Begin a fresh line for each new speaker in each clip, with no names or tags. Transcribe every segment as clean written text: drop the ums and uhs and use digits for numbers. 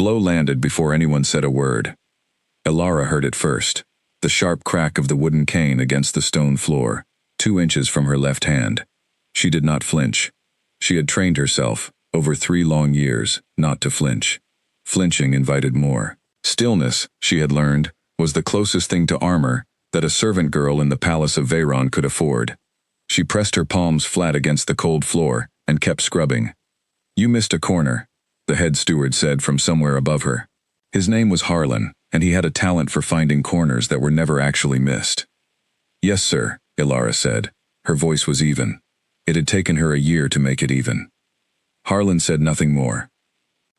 blow landed before anyone said a word. Elara heard it first, the sharp crack of the wooden cane against the stone floor, 2 inches from her left hand. She did not flinch. She had trained herself, over 3 long years, not to flinch. Flinching invited more. Stillness, she had learned, was the closest thing to armor that a servant girl in the palace of Veyron could afford. She pressed her palms flat against the cold floor and kept scrubbing. "You missed a corner," the head steward said from somewhere above her. His name was Harlan, and he had a talent for finding corners that were never actually missed. "Yes, sir," Elara said. Her voice was even. It had taken her a year to make it even. Harlan said nothing more.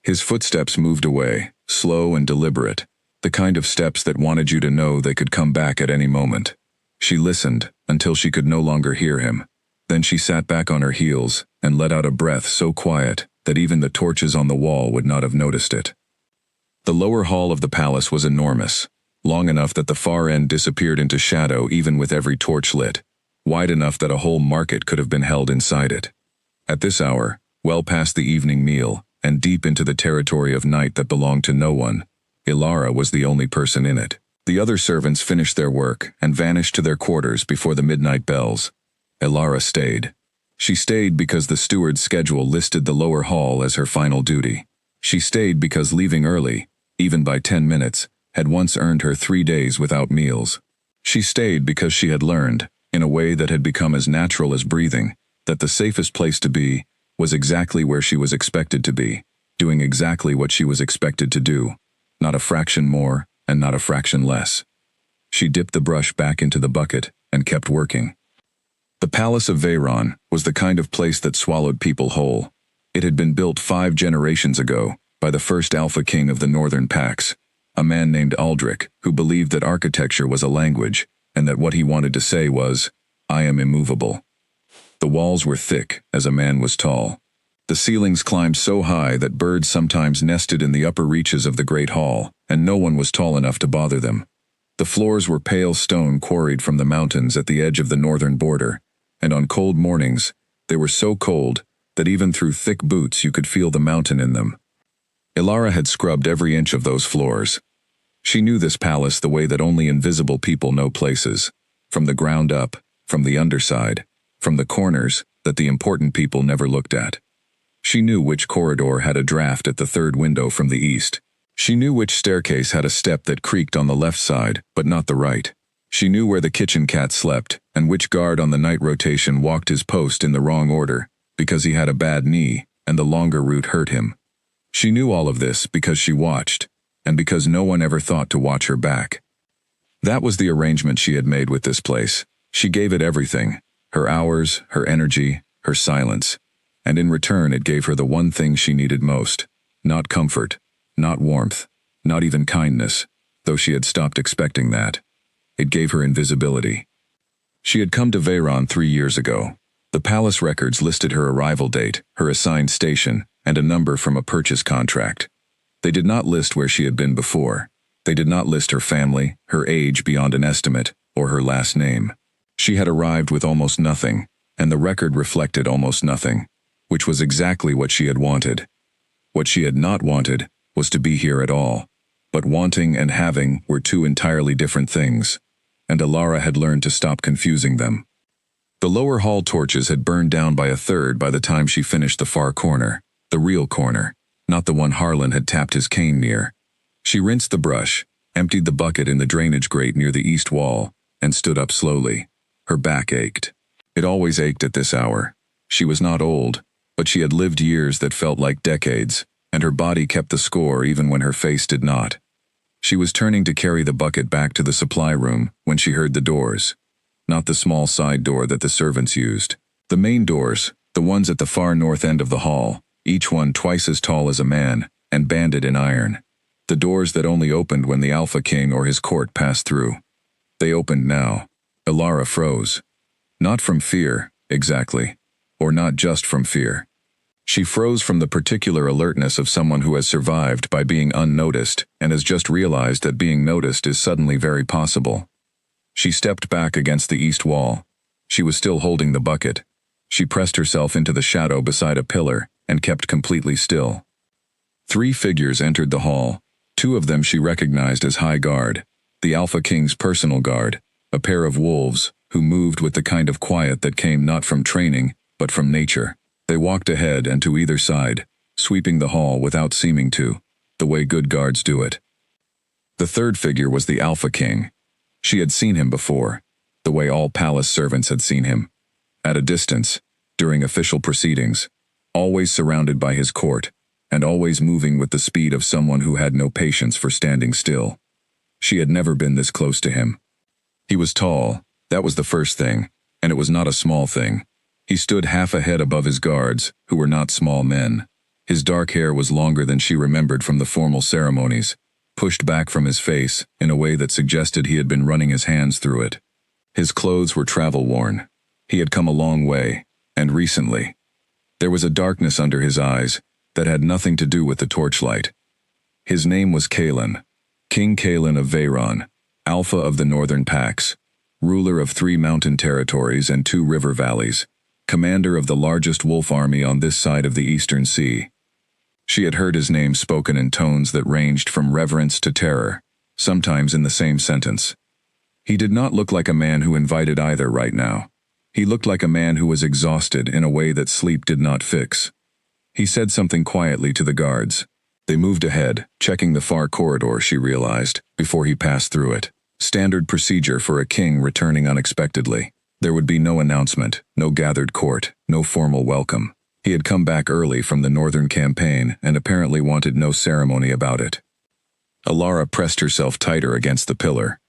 His footsteps moved away, slow and deliberate, the kind of steps that wanted you to know they could come back at any moment. She listened until she could no longer hear him. Then she sat back on her heels and let out a breath so quiet that even the torches on the wall would not have noticed it. The lower hall of the palace was enormous, long enough that the far end disappeared into shadow even with every torch lit, wide enough that a whole market could have been held inside it. At this hour, well past the evening meal, and deep into the territory of night that belonged to no one, Elara was the only person in it. The other servants finished their work and vanished to their quarters before the midnight bells. Elara stayed. She stayed because the steward's schedule listed the lower hall as her final duty. She stayed because leaving early, even by 10 minutes, had once earned her 3 days without meals. She stayed because she had learned, in a way that had become as natural as breathing, that the safest place to be was exactly where she was expected to be, doing exactly what she was expected to do, not a fraction more and not a fraction less. She dipped the brush back into the bucket and kept working. The Palace of Veyron was the kind of place that swallowed people whole. It had been built 5 generations ago by the first Alpha King of the Northern Pax, a man named Aldrich, who believed that architecture was a language and that what he wanted to say was, "I am immovable." The walls were thick as a man was tall. The ceilings climbed so high that birds sometimes nested in the upper reaches of the great hall, and no one was tall enough to bother them. The floors were pale stone quarried from the mountains at the edge of the northern border, and on cold mornings, they were so cold that even through thick boots you could feel the mountain in them. Elara had scrubbed every inch of those floors. She knew this palace the way that only invisible people know places, from the ground up, from the underside, from the corners that the important people never looked at. She knew which corridor had a draft at the 3rd window from the east. She knew which staircase had a step that creaked on the left side, but not the right. She knew where the kitchen cat slept, and which guard on the night rotation walked his post in the wrong order, because he had a bad knee, and the longer route hurt him. She knew all of this because she watched, and because no one ever thought to watch her back. That was the arrangement she had made with this place. She gave it everything, her hours, her energy, her silence, and in return it gave her the one thing she needed most, not comfort, not warmth, not even kindness, though she had stopped expecting that. It gave her invisibility. She had come to Veyron 3 years ago. The palace records listed her arrival date, her assigned station, and a number from a purchase contract. They did not list where she had been before. They did not list her family, her age beyond an estimate, or her last name. She had arrived with almost nothing, and the record reflected almost nothing, which was exactly what she had wanted. What she had not wanted was to be here at all, but wanting and having were 2 entirely different things, and Elara had learned to stop confusing them. The lower hall torches had burned down by a third by the time she finished the far corner, the real corner, not the one Harlan had tapped his cane near. She rinsed the brush, emptied the bucket in the drainage grate near the east wall, and stood up slowly. Her back ached. It always ached at this hour. She was not old, but she had lived years that felt like decades, and her body kept the score even when her face did not. She was turning to carry the bucket back to the supply room when she heard the doors. Not the small side door that the servants used. The main doors, the ones at the far north end of the hall, each one twice as tall as a man, and banded in iron. The doors that only opened when the Alpha King or his court passed through. They opened now. Elara froze. Not from fear, exactly. Or not just from fear. She froze from the particular alertness of someone who has survived by being unnoticed and has just realized that being noticed is suddenly very possible. She stepped back against the east wall. She was still holding the bucket. She pressed herself into the shadow beside a pillar and kept completely still. 3 figures entered the hall. 2 of them she recognized as High Guard, the Alpha King's personal guard, a pair of wolves who moved with the kind of quiet that came not from training, but from nature. They walked ahead and to either side, sweeping the hall without seeming to, the way good guards do it. The 3rd figure was the Alpha King. She had seen him before, the way all palace servants had seen him. At a distance, during official proceedings, always surrounded by his court, and always moving with the speed of someone who had no patience for standing still. She had never been this close to him. He was tall, that was the first thing, and it was not a small thing. He stood half a head above his guards, who were not small men. His dark hair was longer than she remembered from the formal ceremonies, pushed back from his face in a way that suggested he had been running his hands through it. His clothes were travel-worn. He had come a long way, and recently. There was a darkness under his eyes that had nothing to do with the torchlight. His name was Kaelin, King Kaelin of Veyron, Alpha of the Northern Pax, ruler of 3 mountain territories and 2 river valleys, commander of the largest wolf army on this side of the Eastern Sea. She had heard his name spoken in tones that ranged from reverence to terror, sometimes in the same sentence. He did not look like a man who invited either right now. He looked like a man who was exhausted in a way that sleep did not fix. He said something quietly to the guards. They moved ahead, checking the far corridor, she realized, before he passed through it. Standard procedure for a king returning unexpectedly. There would be no announcement, no gathered court, no formal welcome. He had come back early from the northern campaign and apparently wanted no ceremony about it. Alara pressed herself tighter against the pillar.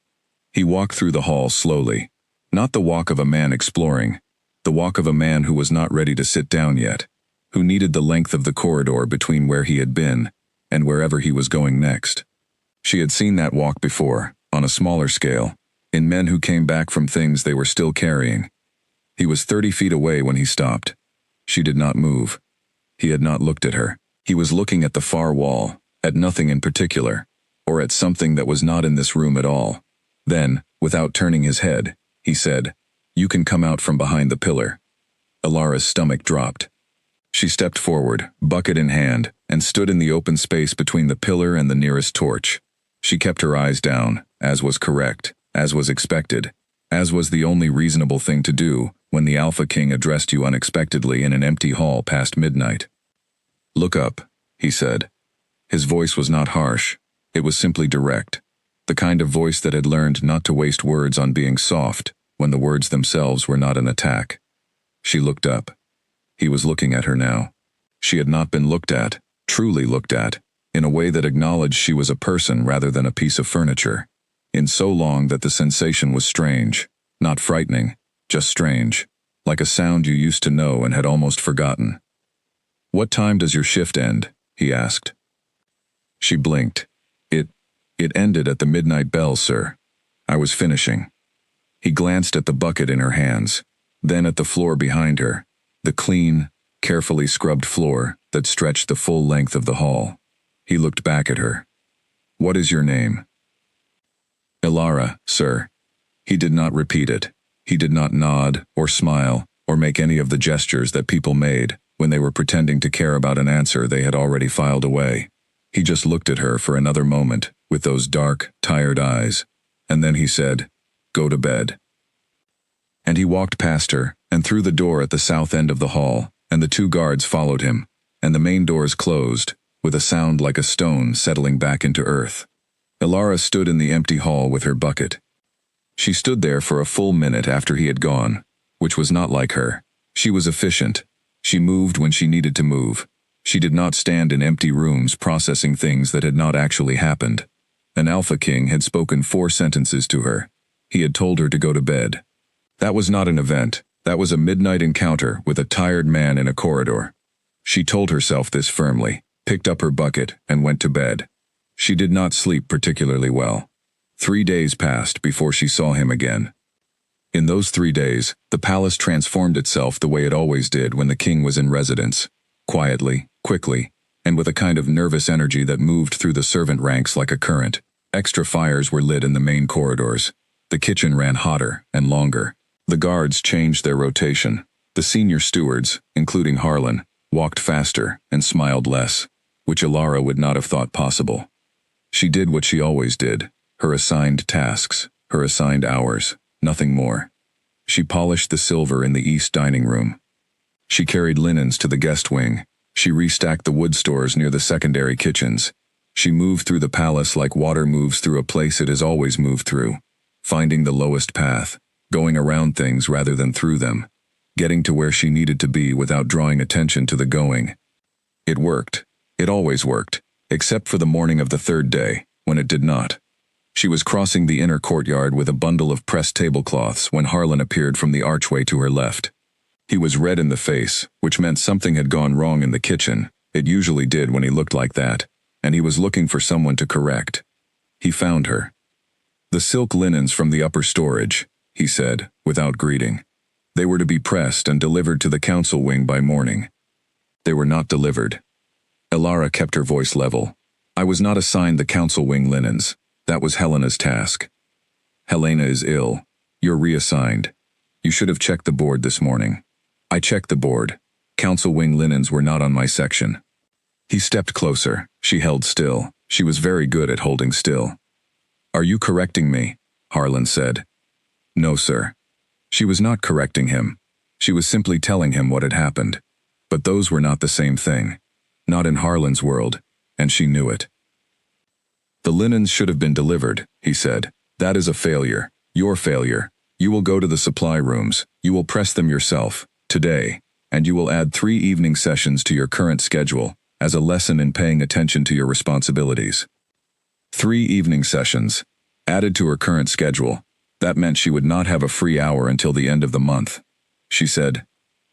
He walked through the hall slowly. Not the walk of a man exploring, the walk of a man who was not ready to sit down yet, who needed the length of the corridor between where he had been and wherever he was going next. She had seen that walk before, on a smaller scale, in men who came back from things they were still carrying. He was 30 feet away when he stopped. She did not move. He had not looked at her. He was looking at the far wall, at nothing in particular, or at something that was not in this room at all. Then, without turning his head, he said, "You can come out from behind the pillar." Alara's stomach dropped. She stepped forward, bucket in hand, and stood in the open space between the pillar and the nearest torch. She kept her eyes down, as was correct, as was expected, as was the only reasonable thing to do when the Alpha King addressed you unexpectedly in an empty hall past midnight. "Look up," he said. His voice was not harsh. It was simply direct, the kind of voice that had learned not to waste words on being soft when the words themselves were not an attack. She looked up. He was looking at her now. She had not been looked at, truly looked at, in a way that acknowledged she was a person rather than a piece of furniture, in so long that the sensation was strange, not frightening, just strange, like a sound you used to know and had almost forgotten. "What time does your shift end?" he asked. She blinked. It ended at the midnight bell, sir. I was finishing." He glanced at the bucket in her hands, then at the floor behind her, the clean, carefully scrubbed floor that stretched the full length of the hall. He looked back at her. "What is your name?" "Alara, sir." He did not repeat it. He did not nod, or smile, or make any of the gestures that people made when they were pretending to care about an answer they had already filed away. He just looked at her for another moment with those dark, tired eyes, and then he said, "Go to bed." And he walked past her and through the door at the south end of the hall, and the 2 guards followed him, and the main doors closed, with a sound like a stone settling back into earth. Alara stood in the empty hall with her bucket. She stood there for a full minute after he had gone, which was not like her. She was efficient. She moved when she needed to move. She did not stand in empty rooms processing things that had not actually happened. An Alpha King had spoken 4 sentences to her. He had told her to go to bed. That was not an event. That was a midnight encounter with a tired man in a corridor. She told herself this firmly, picked up her bucket, and went to bed. She did not sleep particularly well. 3 days passed before she saw him again. In those 3 days, the palace transformed itself the way it always did when the king was in residence, quietly, quickly, and with a kind of nervous energy that moved through the servant ranks like a current. Extra fires were lit in the main corridors. The kitchen ran hotter and longer. The guards changed their rotation. The senior stewards, including Harlan, walked faster and smiled less. which Alara would not have thought possible. She did what she always did, her assigned tasks, her assigned hours, nothing more. She polished the silver in the east dining room. She carried linens to the guest wing. She restacked the wood stores near the secondary kitchens. She moved through the palace like water moves through a place it has always moved through, finding the lowest path, going around things rather than through them, getting to where she needed to be without drawing attention to the going. It worked. It always worked, except for the morning of the third day, when it did not. She was crossing the inner courtyard with a bundle of pressed tablecloths when Harlan appeared from the archway to her left. He was red in the face, which meant something had gone wrong in the kitchen. It usually did when he looked like that, and he was looking for someone to correct. He found her. "The silk linens from the upper storage," he said, without greeting. "They were to be pressed and delivered to the council wing by morning." "They were not delivered." Alara kept her voice level. "I was not assigned the council wing linens. That was Helena's task. Helena is ill. You're reassigned. You should have checked the board this morning." "I checked the board. Council wing linens were not on my section." He stepped closer. She held still. She was very good at holding still. "Are you correcting me?" Harlan said. "No, sir." She was not correcting him. She was simply telling him what had happened. But those were not the same thing. Not in Harlan's world, and she knew it. "The linens should have been delivered," he said. "That is a failure. Your failure. You will go to the supply rooms. You will press them yourself, today, and you will add 3 evening sessions to your current schedule, as a lesson in paying attention to your responsibilities." 3 evening sessions, added to her current schedule. That meant she would not have a free hour until the end of the month. She said,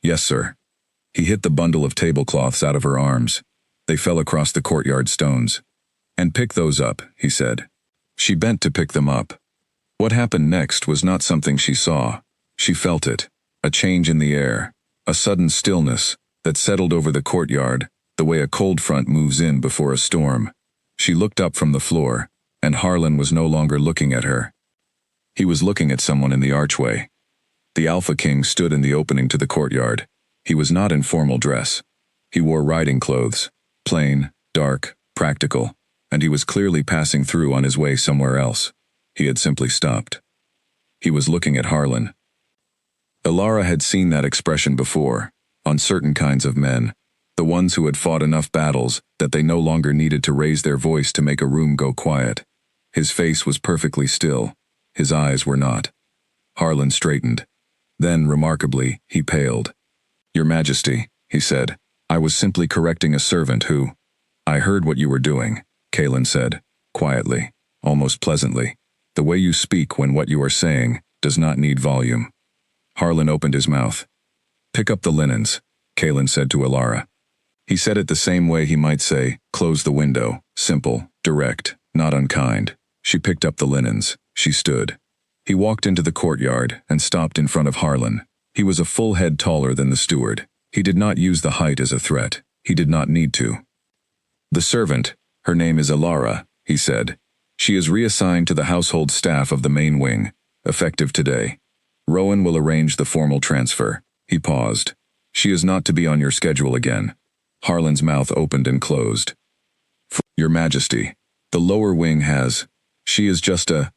"Yes, sir." He hit the bundle of tablecloths out of her arms. They fell across the courtyard stones. "And pick those up," he said. She bent to pick them up. What happened next was not something she saw. She felt it, a change in the air, a sudden stillness that settled over the courtyard, the way a cold front moves in before a storm. She looked up from the floor, and Harlan was no longer looking at her. He was looking at someone in the archway. The Alpha King stood in the opening to the courtyard. He was not in formal dress. He wore riding clothes, plain, dark, practical, and he was clearly passing through on his way somewhere else. He had simply stopped. He was looking at Harlan. Alara had seen that expression before, on certain kinds of men, the ones who had fought enough battles that they no longer needed to raise their voice to make a room go quiet. His face was perfectly still. His eyes were not. Harlan straightened. Then, remarkably, he paled. "Your Majesty," he said, "I was simply correcting a servant who—" "I heard what you were doing," Kalen said, quietly, almost pleasantly. "The way you speak when what you are saying does not need volume." Harlan opened his mouth. "Pick up the linens," Kalen said to Alara. He said it the same way he might say, "Close the window," simple, direct, not unkind. She picked up the linens. She stood. He walked into the courtyard and stopped in front of Harlan. He was a full head taller than the steward. He did not use the height as a threat. He did not need to. "The servant, her name is Alara," he said. "She is reassigned to the household staff of the main wing, effective today. Rowan will arrange the formal transfer." He paused. "She is not to be on your schedule again." Harlan's mouth opened and closed. "Your Majesty, the lower wing has. She is just a—"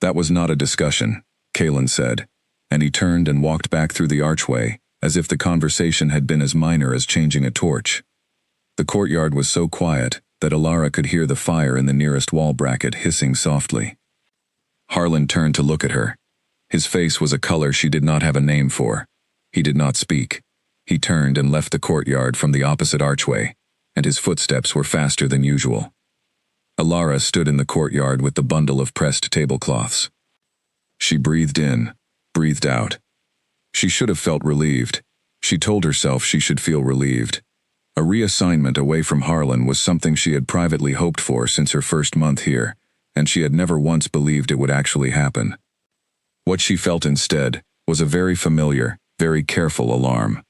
"That was not a discussion," Kalen said, and he turned and walked back through the archway, as if the conversation had been as minor as changing a torch. The courtyard was so quiet that Alara could hear the fire in the nearest wall bracket hissing softly. Harlan turned to look at her. His face was a color she did not have a name for. He did not speak. He turned and left the courtyard from the opposite archway, and his footsteps were faster than usual. Alara stood in the courtyard with the bundle of pressed tablecloths. She breathed in, breathed out. She should have felt relieved. She told herself she should feel relieved. A reassignment away from Harlan was something she had privately hoped for since her first month here, and she had never once believed it would actually happen. What she felt instead was a very familiar, very careful alarm.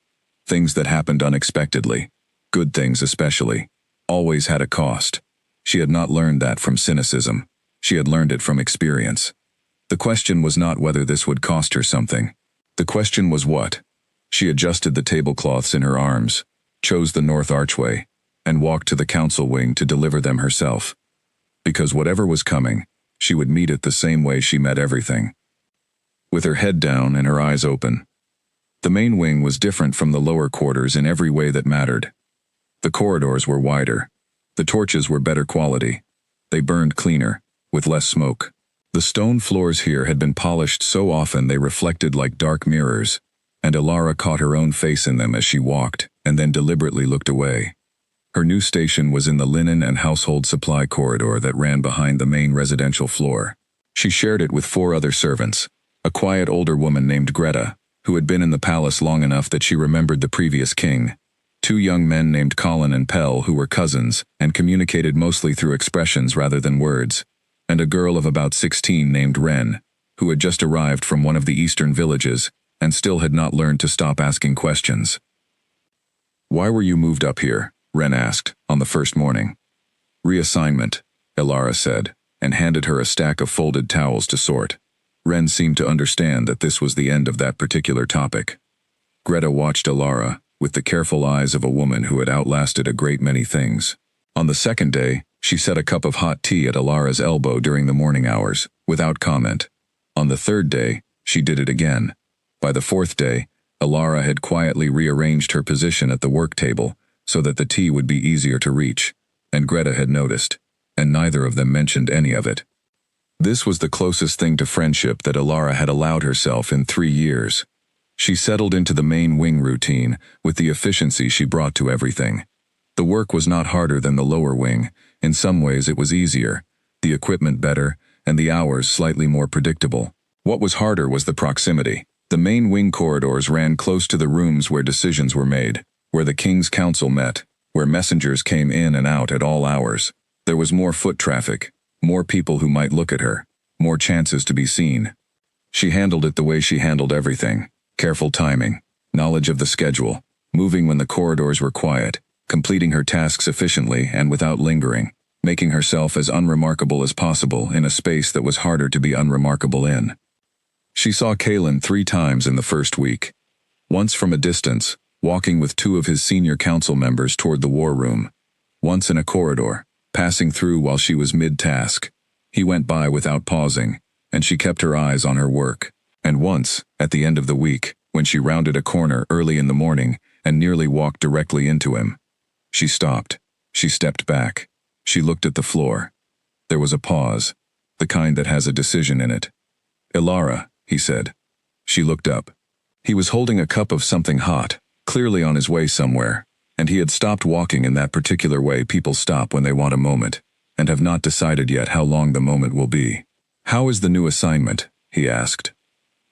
Things that happened unexpectedly, good things especially, always had a cost. She had not learned that from cynicism. She had learned it from experience. The question was not whether this would cost her something. The question was what. She adjusted the tablecloths in her arms, chose the north archway, and walked to the council wing to deliver them herself. Because whatever was coming, she would meet it the same way she met everything. With her head down and her eyes open. The main wing was different from the lower quarters in every way that mattered. The corridors were wider. The torches were better quality. They burned cleaner, with less smoke. The stone floors here had been polished so often they reflected like dark mirrors, and Elara caught her own face in them as she walked, and then deliberately looked away. Her new station was in the linen and household supply corridor that ran behind the main residential floor. She shared it with 4 other servants, a quiet older woman named Greta, who had been in the palace long enough that she remembered the previous king, 2 young men named Colin and Pell who were cousins and communicated mostly through expressions rather than words, and a girl of about 16 named Wren, who had just arrived from one of the eastern villages and still had not learned to stop asking questions. "Why were you moved up here?" Wren asked, on the first morning. "Reassignment," Elara said, and handed her a stack of folded towels to sort. Wren seemed to understand that this was the end of that particular topic. Greta watched Elara, with the careful eyes of a woman who had outlasted a great many things. On the second day, she set a cup of hot tea at Elara's elbow during the morning hours, without comment. On the third day, she did it again. By the fourth day, Elara had quietly rearranged her position at the work table so that the tea would be easier to reach, and Greta had noticed, and neither of them mentioned any of it. This was the closest thing to friendship that Elara had allowed herself in 3 years. She settled into the main wing routine with the efficiency she brought to everything. The work was not harder than the lower wing. In some ways it was easier, the equipment better, and the hours slightly more predictable. What was harder was the proximity. The main wing corridors ran close to the rooms where decisions were made, where the King's Council met, where messengers came in and out at all hours. There was more foot traffic, more people who might look at her, more chances to be seen. She handled it the way she handled everything: careful timing, knowledge of the schedule, moving when the corridors were quiet, completing her tasks efficiently and without lingering, making herself as unremarkable as possible in a space that was harder to be unremarkable in. She saw Kalen 3 times in the first week. Once from a distance, walking with 2 of his senior council members toward the war room. Once in a corridor, passing through while she was mid-task. He went by without pausing, and she kept her eyes on her work. And once, at the end of the week, when she rounded a corner early in the morning and nearly walked directly into him. She stopped. She stepped back. She looked at the floor. There was a pause, the kind that has a decision in it. "Elara," he said. She looked up. He was holding a cup of something hot, clearly on his way somewhere, and he had stopped walking in that particular way people stop when they want a moment, and have not decided yet how long the moment will be. "How is the new assignment?" he asked.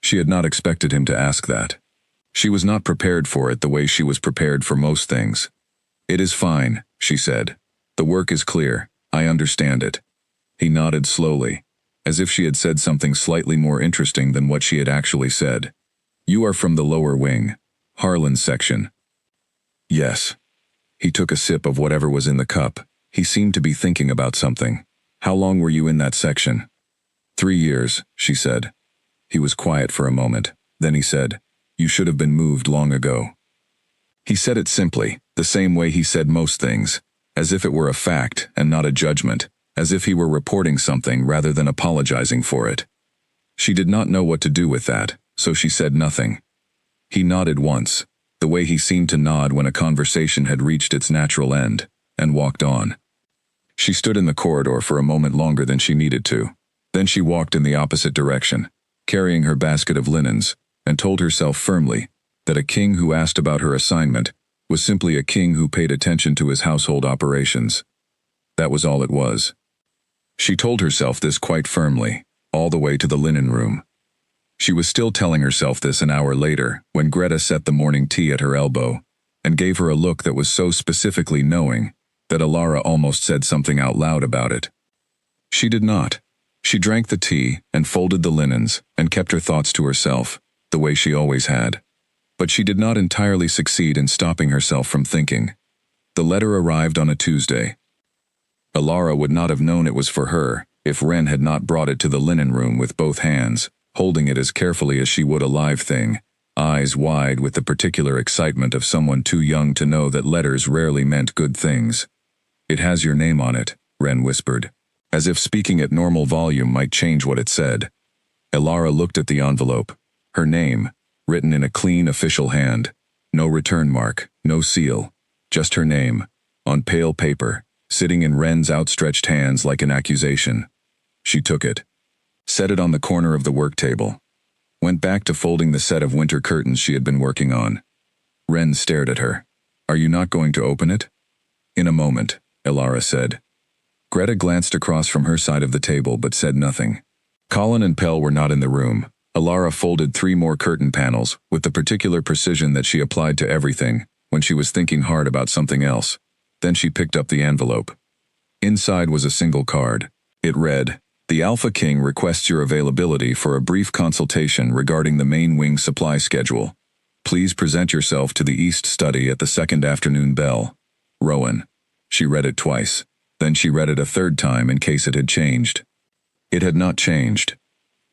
She had not expected him to ask that. She was not prepared for it the way she was prepared for most things. "It is fine," she said. "The work is clear. I understand it." He nodded slowly, as if she had said something slightly more interesting than what she had actually said. "You are from the lower wing, Harlan's section." "Yes." He took a sip of whatever was in the cup. He seemed to be thinking about something. "How long were you in that section?" 3 years, she said. He was quiet for a moment. Then he said, "You should have been moved long ago." He said it simply, the same way he said most things, as if it were a fact and not a judgment, as if he were reporting something rather than apologizing for it. She did not know what to do with that, so she said nothing. He nodded once, the way he seemed to nod when a conversation had reached its natural end, and walked on. She stood in the corridor for a moment longer than she needed to. Then she walked in the opposite direction, carrying her basket of linens, and told herself firmly that a king who asked about her assignment was simply a king who paid attention to his household operations. That was all it was. She told herself this quite firmly, all the way to the linen room. She was still telling herself this an hour later when Greta set the morning tea at her elbow and gave her a look that was so specifically knowing that Elara almost said something out loud about it. She did not. She drank the tea and folded the linens and kept her thoughts to herself, the way she always had. But she did not entirely succeed in stopping herself from thinking. The letter arrived on a Tuesday. Elara would not have known it was for her if Wren had not brought it to the linen room with both hands, holding it as carefully as she would a live thing, eyes wide with the particular excitement of someone too young to know that letters rarely meant good things. "It has your name on it," Wren whispered, as if speaking at normal volume might change what it said. Elara looked at the envelope. Her name, written in a clean official hand. No return mark, no seal. Just her name, on pale paper, sitting in Wren's outstretched hands like an accusation. She took it, set it on the corner of the work table, went back to folding the set of winter curtains she had been working on. Wren stared at her. "Are you not going to open it?" "In a moment," Elara said. Greta glanced across from her side of the table but said nothing. Colin and Pell were not in the room. Elara folded 3 more curtain panels, with the particular precision that she applied to everything, when she was thinking hard about something else. Then she picked up the envelope. Inside was a single card. It read, "The Alpha King requests your availability for a brief consultation regarding the main wing supply schedule. Please present yourself to the East Study at the second afternoon bell. Rowan." She read it twice. Then she read it a third time in case it had changed. It had not changed.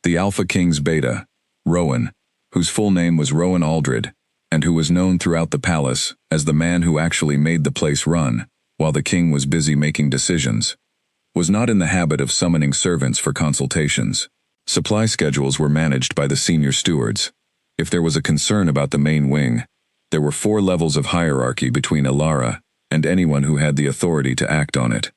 The Alpha King's beta, Rowan, whose full name was Rowan Aldred, and who was known throughout the palace as the man who actually made the place run, while the king was busy making decisions, was not in the habit of summoning servants for consultations. Supply schedules were managed by the senior stewards. If there was a concern about the main wing, there were 4 levels of hierarchy between Elara and anyone who had the authority to act on it.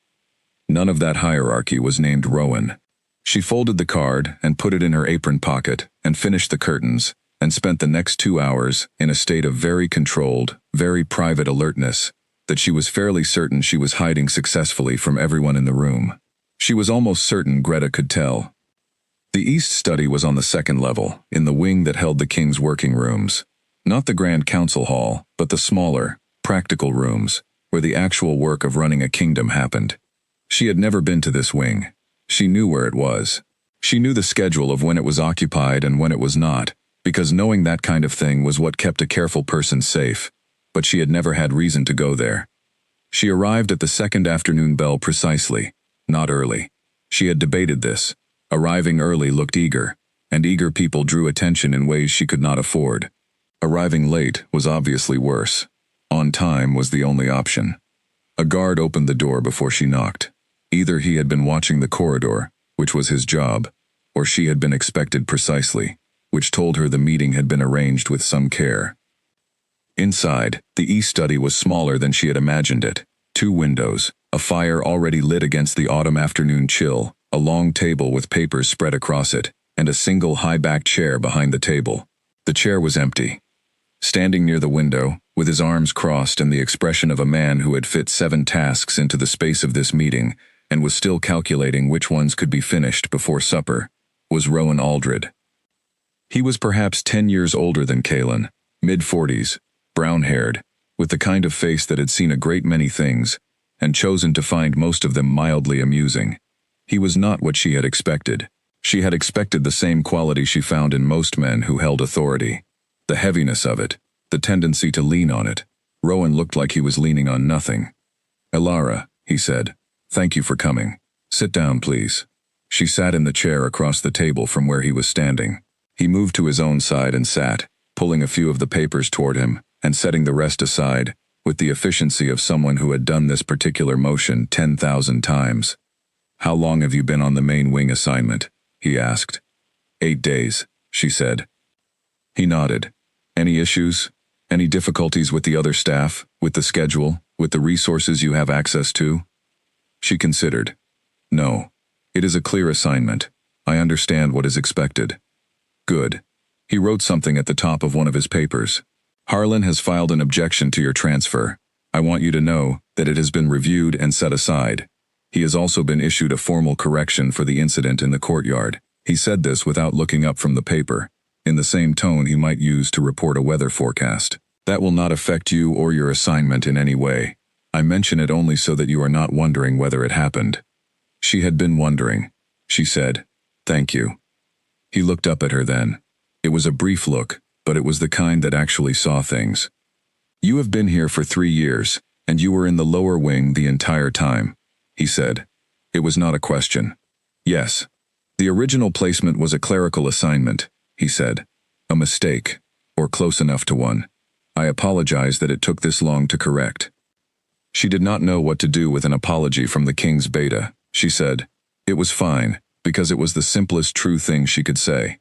None of that hierarchy was named Rowan. She folded the card and put it in her apron pocket and finished the curtains and spent the next 2 hours in a state of very controlled, very private alertness that she was fairly certain she was hiding successfully from everyone in the room. She was almost certain Greta could tell. The East Study was on the 2nd level, in the wing that held the king's working rooms. Not the Grand Council Hall, but the smaller, practical rooms, where the actual work of running a kingdom happened. She had never been to this wing. She knew where it was. She knew the schedule of when it was occupied and when it was not, because knowing that kind of thing was what kept a careful person safe, but she had never had reason to go there. She arrived at the second afternoon bell precisely, not early. She had debated this. Arriving early looked eager, and eager people drew attention in ways she could not afford. Arriving late was obviously worse. On time was the only option. A guard opened the door before she knocked. Either he had been watching the corridor, which was his job, or she had been expected precisely, which told her the meeting had been arranged with some care. Inside, the East Study was smaller than she had imagined it. 2 windows, a fire already lit against the autumn afternoon chill, a long table with papers spread across it, and a single high-backed chair behind the table. The chair was empty. Standing near the window, with his arms crossed and the expression of a man who had fit 7 tasks into the space of this meeting, and was still calculating which ones could be finished before supper, was Rowan Aldred. He was perhaps 10 years older than Kaelin, mid-40s, brown-haired, with the kind of face that had seen a great many things, and chosen to find most of them mildly amusing. He was not what she had expected. She had expected the same quality she found in most men who held authority. The heaviness of it, the tendency to lean on it. Rowan looked like he was leaning on nothing. "Elara," he said, "thank you for coming. Sit down, please." She sat in the chair across the table from where he was standing. He moved to his own side and sat, pulling a few of the papers toward him and setting the rest aside, with the efficiency of someone who had done this particular motion 10,000 times. "How long have you been on the main wing assignment?" he asked. 8 days, she said. He nodded. "Any issues? Any difficulties with the other staff, with the schedule, with the resources you have access to?" She considered. "No. It is a clear assignment. I understand what is expected." "Good." He wrote something at the top of one of his papers. "Harlan has filed an objection to your transfer. I want you to know that it has been reviewed and set aside. He has also been issued a formal correction for the incident in the courtyard." He said this without looking up from the paper, in the same tone he might use to report a weather forecast. "That will not affect you or your assignment in any way. I mention it only so that you are not wondering whether it happened." She had been wondering. She said, "Thank you." He looked up at her then. It was a brief look, but it was the kind that actually saw things. "You have been here for 3 years, and you were in the lower wing the entire time," he said. It was not a question. "Yes. The original placement was a clerical assignment," he said. "A mistake. or close enough to one. I apologize that it took this long to correct. She did not know what to do with an apology from the king's beta. She said, it was fine, because it was the simplest true thing she could say.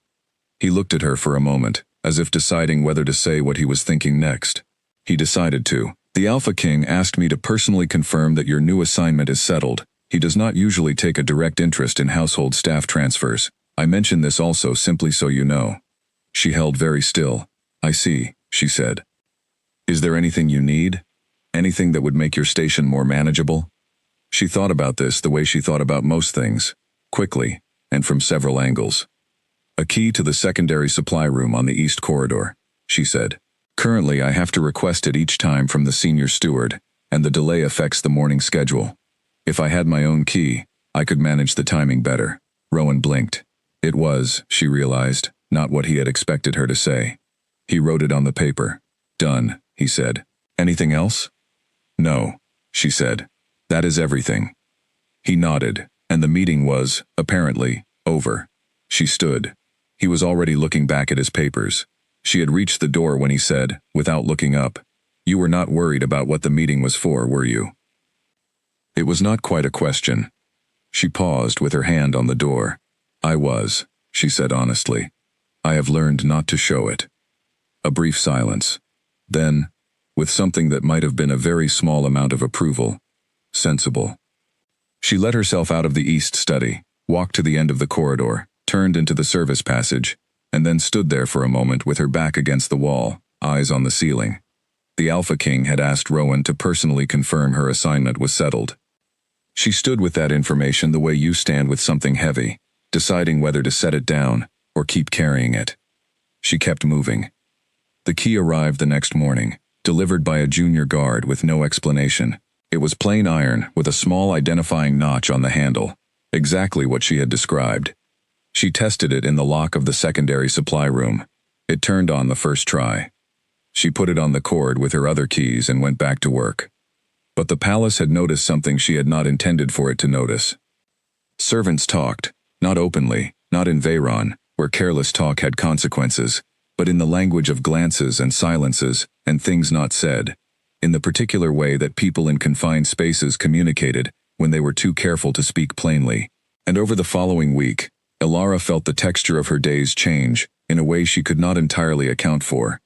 He looked at her for a moment, as if deciding whether to say what he was thinking next. He decided to. The Alpha King asked me to personally confirm that your new assignment is settled. He does not usually take a direct interest in household staff transfers. I mention this also simply so you know. She held very still. I see, she said. Is there anything you need? Anything that would make your station more manageable? She thought about this the way she thought about most things, quickly, and from several angles. A key to the secondary supply room on the east corridor, she said. Currently, I have to request it each time from the senior steward, and the delay affects the morning schedule. If I had my own key, I could manage the timing better. Rowan blinked. It was, she realized, not what he had expected her to say. He wrote it on the paper. Done, he said. Anything else? No, she said. That is everything. He nodded, and the meeting was, apparently, over. She stood. He was already looking back at his papers. She had reached the door when he said, without looking up, "You were not worried about what the meeting was for, were you?" It was not quite a question. She paused with her hand on the door. I was, she said honestly. I have learned not to show it. A brief silence. Then, with something that might have been a very small amount of approval, sensible. She let herself out of the east study, walked to the end of the corridor, turned into the service passage, and then stood there for a moment with her back against the wall, eyes on the ceiling. The Alpha King had asked Rowan to personally confirm her assignment was settled. She stood with that information the way you stand with something heavy, deciding whether to set it down or keep carrying it. She kept moving. The key arrived the next morning, delivered by a junior guard with no explanation. It was plain iron with a small identifying notch on the handle, exactly what she had described. She tested it in the lock of the secondary supply room. It turned on the first try. She put it on the cord with her other keys and went back to work. But the palace had noticed something she had not intended for it to notice. Servants talked, not openly, not in Veyron, where careless talk had consequences, but in the language of glances and silences and things not said, in the particular way that people in confined spaces communicated when they were too careful to speak plainly. And over the following week, Elara felt the texture of her days change in a way she could not entirely account for.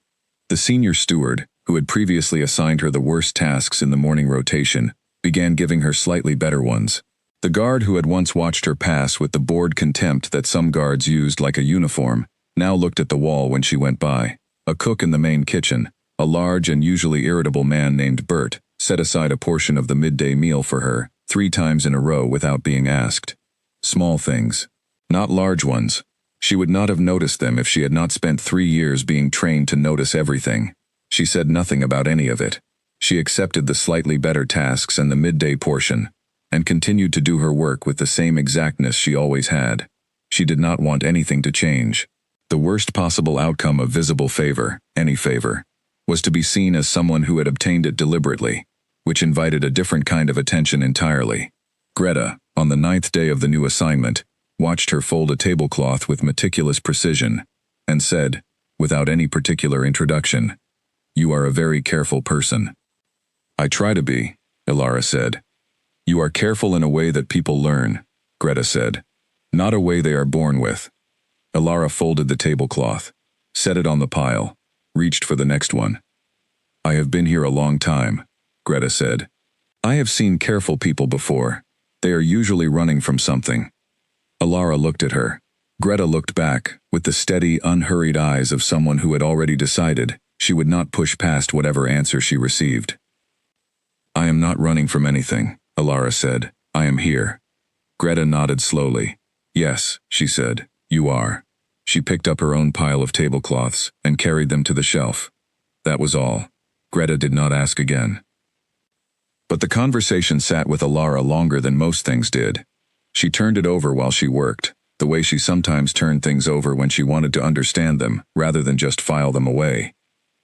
The senior steward, who had previously assigned her the worst tasks in the morning rotation, began giving her slightly better ones. The guard who had once watched her pass with the bored contempt that some guards used like a uniform, now looked at the wall when she went by. A cook in the main kitchen, a large and usually irritable man named Bert, set aside a portion of the midday meal for her, 3 times in a row without being asked. Small things. Not large ones. She would not have noticed them if she had not spent 3 years being trained to notice everything. She said nothing about any of it. She accepted the slightly better tasks and the midday portion, and continued to do her work with the same exactness she always had. She did not want anything to change. The worst possible outcome of visible favor, any favor, was to be seen as someone who had obtained it deliberately, which invited a different kind of attention entirely. Greta, on the 9th day of the new assignment, watched her fold a tablecloth with meticulous precision, and said, without any particular introduction, "You are a very careful person." "I try to be," Elara said. "You are careful in a way that people learn," Greta said. "Not a way they are born with." Elara folded the tablecloth, set it on the pile, reached for the next one. "I have been here a long time," Greta said. "I have seen careful people before. They are usually running from something." Elara looked at her. Greta looked back, with the steady, unhurried eyes of someone who had already decided she would not push past whatever answer she received. "I am not running from anything," Elara said. "I am here." Greta nodded slowly. "Yes," she said, "you are." She picked up her own pile of tablecloths and carried them to the shelf. That was all. Greta did not ask again. But the conversation sat with Elara longer than most things did. She turned it over while she worked, the way she sometimes turned things over when she wanted to understand them, rather than just file them away.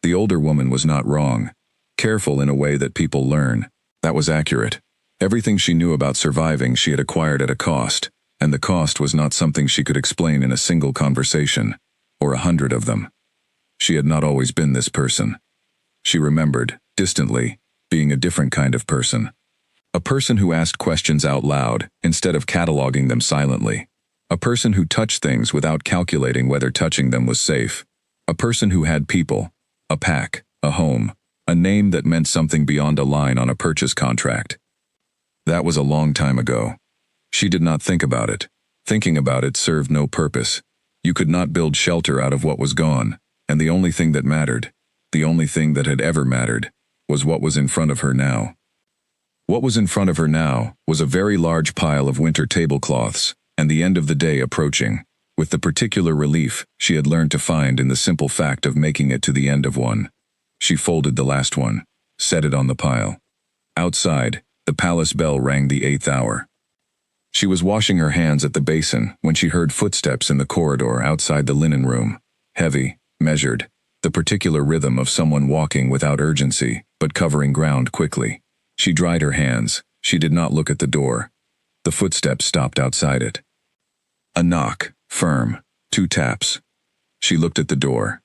The older woman was not wrong. Careful in a way that people learn. That was accurate. Everything she knew about surviving she had acquired at a cost, and the cost was not something she could explain in a single conversation, or 100 of them. She had not always been this person. She remembered, distantly, being a different kind of person. A person who asked questions out loud instead of cataloging them silently. A person who touched things without calculating whether touching them was safe. A person who had people, a pack, a home, a name that meant something beyond a line on a purchase contract. That was a long time ago. She did not think about it. Thinking about it served no purpose. You could not build shelter out of what was gone, and the only thing that mattered, the only thing that had ever mattered, was what was in front of her now. What was in front of her now was a very large pile of winter tablecloths, and the end of the day approaching, with the particular relief she had learned to find in the simple fact of making it to the end of one. She folded the last one, set it on the pile. Outside, the palace bell rang the 8th hour. She was washing her hands at the basin when she heard footsteps in the corridor outside the linen room. Heavy, measured, the particular rhythm of someone walking without urgency, but covering ground quickly. She dried her hands. She did not look at the door. The footsteps stopped outside it. A knock, firm, 2 taps. She looked at the door.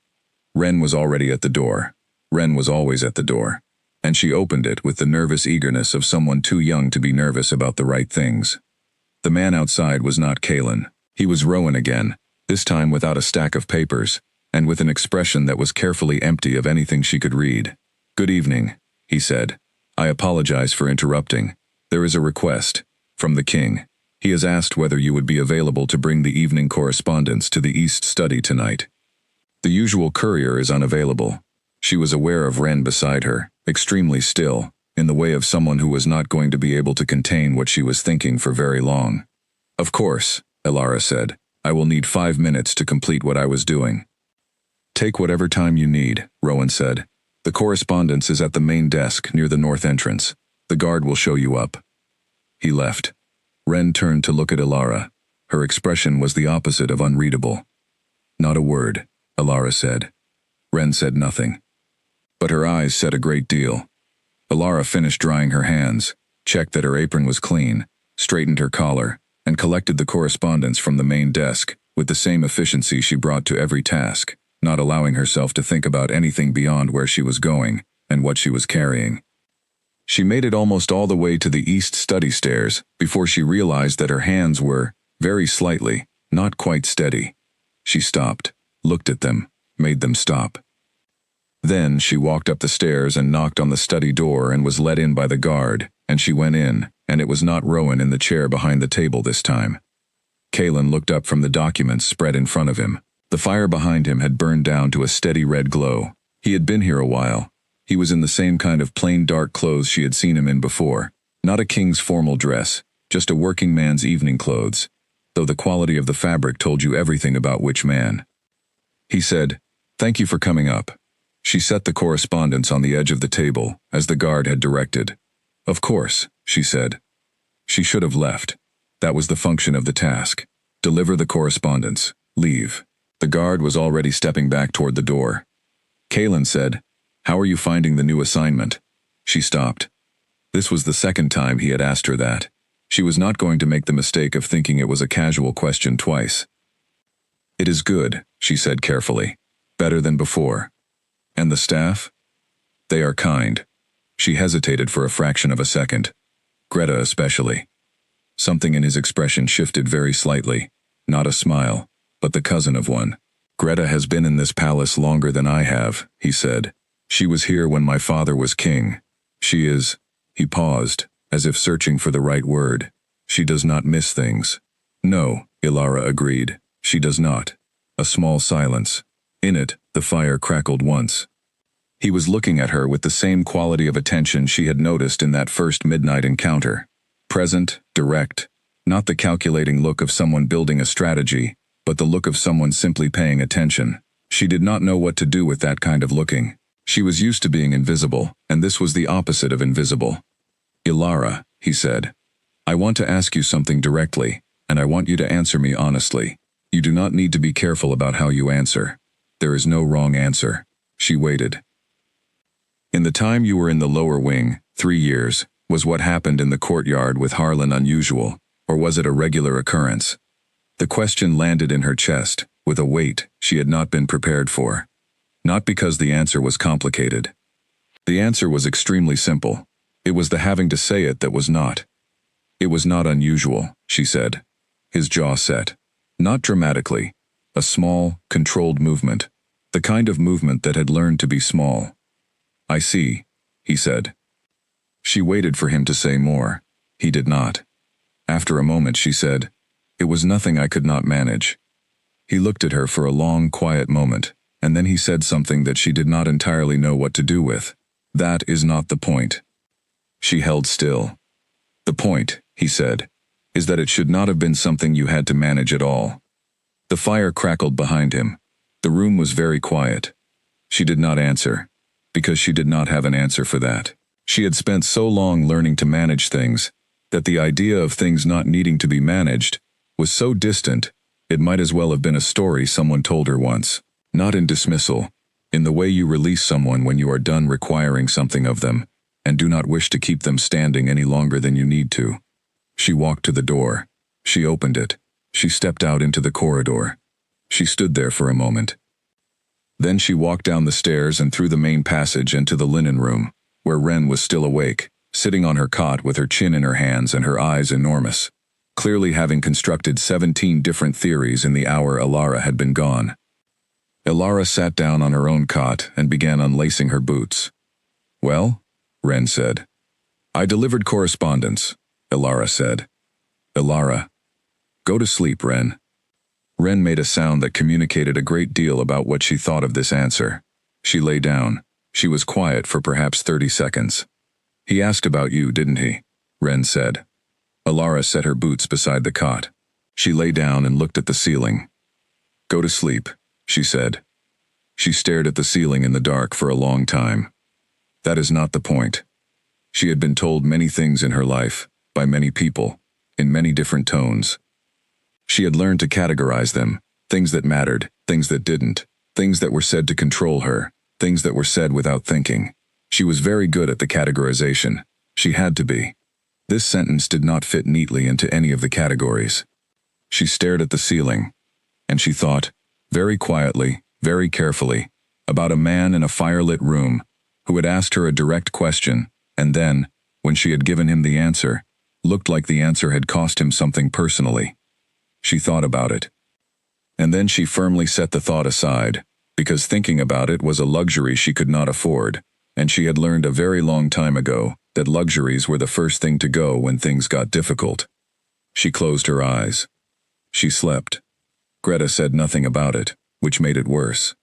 Wren was already at the door. Wren was always at the door. And she opened it with the nervous eagerness of someone too young to be nervous about the right things. The man outside was not Kalen. He was Rowan again, this time without a stack of papers, and with an expression that was carefully empty of anything she could read. "Good evening," he said. "I apologize for interrupting. There is a request from the king. He has asked whether you would be available to bring the evening correspondence to the East Study tonight. The usual courier is unavailable." She was aware of Wren beside her, extremely still, in the way of someone who was not going to be able to contain what she was thinking for very long. "Of course," Elara said. "I will need 5 minutes to complete what I was doing." "Take whatever time you need," Rowan said. "The correspondence is at the main desk near the north entrance. The guard will show you up." He left. Wren turned to look at Elara. Her expression was the opposite of unreadable. "Not a word," Elara said. Wren said nothing. But her eyes said a great deal. Elara finished drying her hands, checked that her apron was clean, straightened her collar, and collected the correspondence from the main desk with the same efficiency she brought to every task, not allowing herself to think about anything beyond where she was going and what she was carrying. She made it almost all the way to the East Study stairs before she realized that her hands were, very slightly, not quite steady. She stopped, looked at them, made them stop. Then she walked up the stairs and knocked on the study door and was let in by the guard, and she went in, and it was not Rowan in the chair behind the table this time. Kalen looked up from the documents spread in front of him. The fire behind him had burned down to a steady red glow. He had been here a while. He was in the same kind of plain dark clothes she had seen him in before. Not a king's formal dress, just a working man's evening clothes, though the quality of the fabric told you everything about which man. He said, "Thank you for coming up." She set the correspondence on the edge of the table, as the guard had directed. "Of course," she said. She should have left. That was the function of the task. Deliver the correspondence. Leave. The guard was already stepping back toward the door. Kalen said, "How are you finding the new assignment?" She stopped. This was the second time he had asked her that. She was not going to make the mistake of thinking it was a casual question twice. "It is good," she said carefully. "Better than before." "And the staff?" "They are kind." She hesitated for a fraction of a second. Greta especially. Something in his expression shifted very slightly. Not a smile, but the cousin of one. "Greta has been in this palace longer than I have," he said. "She was here when my father was king. She is—" He paused, as if searching for the right word. "She does not miss things." "No," Elara agreed. "She does not." A small silence. In it, the fire crackled once. He was looking at her with the same quality of attention she had noticed in that first midnight encounter. Present, direct, not the calculating look of someone building a strategy, but the look of someone simply paying attention. She did not know what to do with that kind of looking. She was used to being invisible, and this was the opposite of invisible. "Elara," he said, "I want to ask you something directly, and I want you to answer me honestly. You do not need to be careful about how you answer. There is no wrong answer." She waited. "In the time you were in the lower wing, 3 years, was what happened in the courtyard with Harlan unusual, or was it a regular occurrence?" The question landed in her chest, with a weight she had not been prepared for. Not because the answer was complicated. The answer was extremely simple. It was the having to say it that was not. It was not unusual, she said. His jaw set. Not dramatically. A small, controlled movement. The kind of movement that had learned to be small. I see, he said. She waited for him to say more. He did not. After a moment she said, "It was nothing I could not manage." He looked at her for a long, quiet moment, and then he said something that she did not entirely know what to do with. "That is not the point." She held still. "The point," he said, "is that it should not have been something you had to manage at all." The fire crackled behind him. The room was very quiet. She did not answer, because she did not have an answer for that. She had spent so long learning to manage things, that the idea of things not needing to be managed was so distant, it might as well have been a story someone told her once. Not in dismissal, in the way you release someone when you are done requiring something of them, and do not wish to keep them standing any longer than you need to. She walked to the door. She opened it. She stepped out into the corridor. She stood there for a moment. Then she walked down the stairs and through the main passage into the linen room, where Wren was still awake, sitting on her cot with her chin in her hands and her eyes enormous, clearly having constructed 17 different theories in the hour Alara had been gone. Alara sat down on her own cot and began unlacing her boots. "Well?" Wren said. "I delivered correspondence," Alara said. "Alara." "Go to sleep, Wren." Wren made a sound that communicated a great deal about what she thought of this answer. She lay down. She was quiet for perhaps 30 seconds. "He asked about you, didn't he?" Wren said. Alara set her boots beside the cot. She lay down and looked at the ceiling. "Go to sleep," she said. She stared at the ceiling in the dark for a long time. That is not the point. She had been told many things in her life, by many people, in many different tones. She had learned to categorize them, things that mattered, things that didn't, things that were said to control her, things that were said without thinking. She was very good at the categorization. She had to be. This sentence did not fit neatly into any of the categories. She stared at the ceiling, and she thought, very quietly, very carefully, about a man in a firelit room who had asked her a direct question, and then, when she had given him the answer, looked like the answer had cost him something personally. She thought about it. And then she firmly set the thought aside, because thinking about it was a luxury she could not afford, and she had learned a very long time ago that luxuries were the first thing to go when things got difficult. She closed her eyes. She slept. Greta said nothing about it, which made it worse.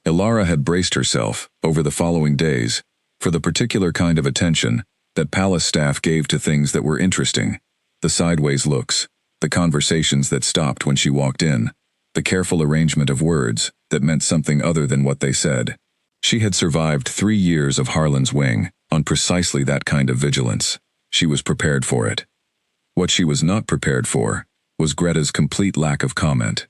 Alara had braced herself, over the following days, for the particular kind of attention that palace staff gave to things that were interesting, the sideways looks, the conversations that stopped when she walked in, the careful arrangement of words that meant something other than what they said. She had survived 3 years of Harlan's Wing on precisely that kind of vigilance. She was prepared for it. What she was not prepared for was Greta's complete lack of comment.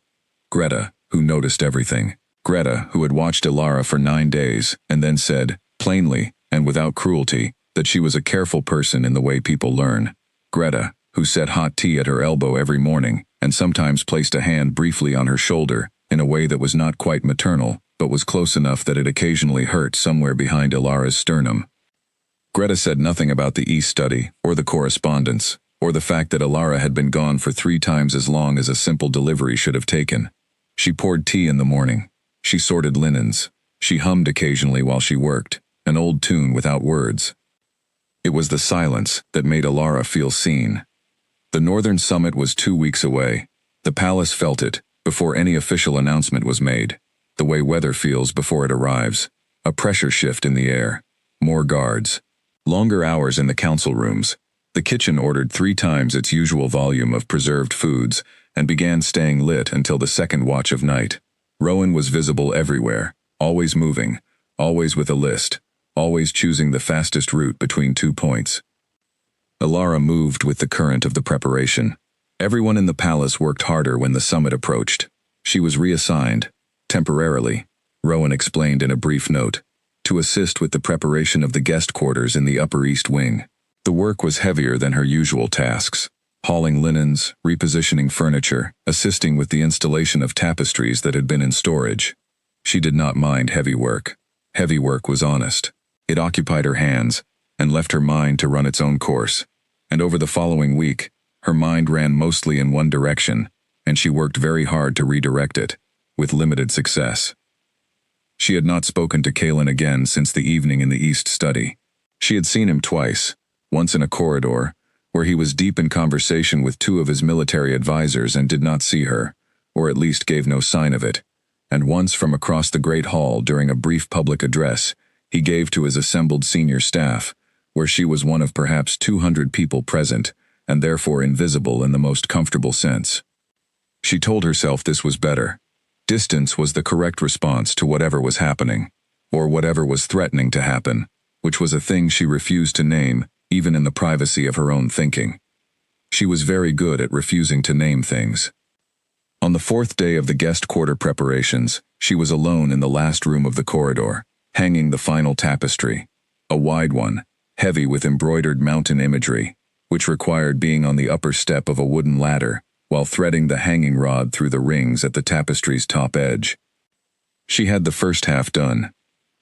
Greta, who noticed everything. Greta, who had watched Alara for 9 days and then said, plainly and without cruelty, that she was a careful person in the way people learn. Greta, who set hot tea at her elbow every morning and sometimes placed a hand briefly on her shoulder in a way that was not quite maternal, but was close enough that it occasionally hurt somewhere behind Alara's sternum. Greta said nothing about the East study, or the correspondence, or the fact that Alara had been gone for 3 times as long as a simple delivery should have taken. She poured tea in the morning. She sorted linens. She hummed occasionally while she worked, an old tune without words. It was the silence that made Alara feel seen. The Northern Summit was 2 weeks away. The palace felt it, before any official announcement was made, the way weather feels before it arrives. A pressure shift in the air. More guards. Longer hours in the council rooms. The kitchen ordered 3 times its usual volume of preserved foods and began staying lit until the second watch of night. Rowan was visible everywhere, always moving, always with a list, always choosing the fastest route between 2 points. Alara moved with the current of the preparation. Everyone in the palace worked harder when the summit approached. She was reassigned, temporarily, Rowan explained in a brief note, to assist with the preparation of the guest quarters in the Upper East Wing. The work was heavier than her usual tasks, hauling linens, repositioning furniture, assisting with the installation of tapestries that had been in storage. She did not mind heavy work. Heavy work was honest. It occupied her hands and left her mind to run its own course. And over the following week, her mind ran mostly in one direction, and she worked very hard to redirect it, with limited success. She had not spoken to Kalen again since the evening in the East study. She had seen him twice, once in a corridor, where he was deep in conversation with two of his military advisors and did not see her, or at least gave no sign of it, and once from across the great hall during a brief public address he gave to his assembled senior staff, where she was one of perhaps 200 people present, and therefore invisible in the most comfortable sense. She told herself this was better. Distance was the correct response to whatever was happening, or whatever was threatening to happen, which was a thing she refused to name, even in the privacy of her own thinking. She was very good at refusing to name things. On the fourth day of the guest quarter preparations, she was alone in the last room of the corridor, hanging the final tapestry, a wide one, heavy with embroidered mountain imagery, which required being on the upper step of a wooden ladder, while threading the hanging rod through the rings at the tapestry's top edge. She had the first half done.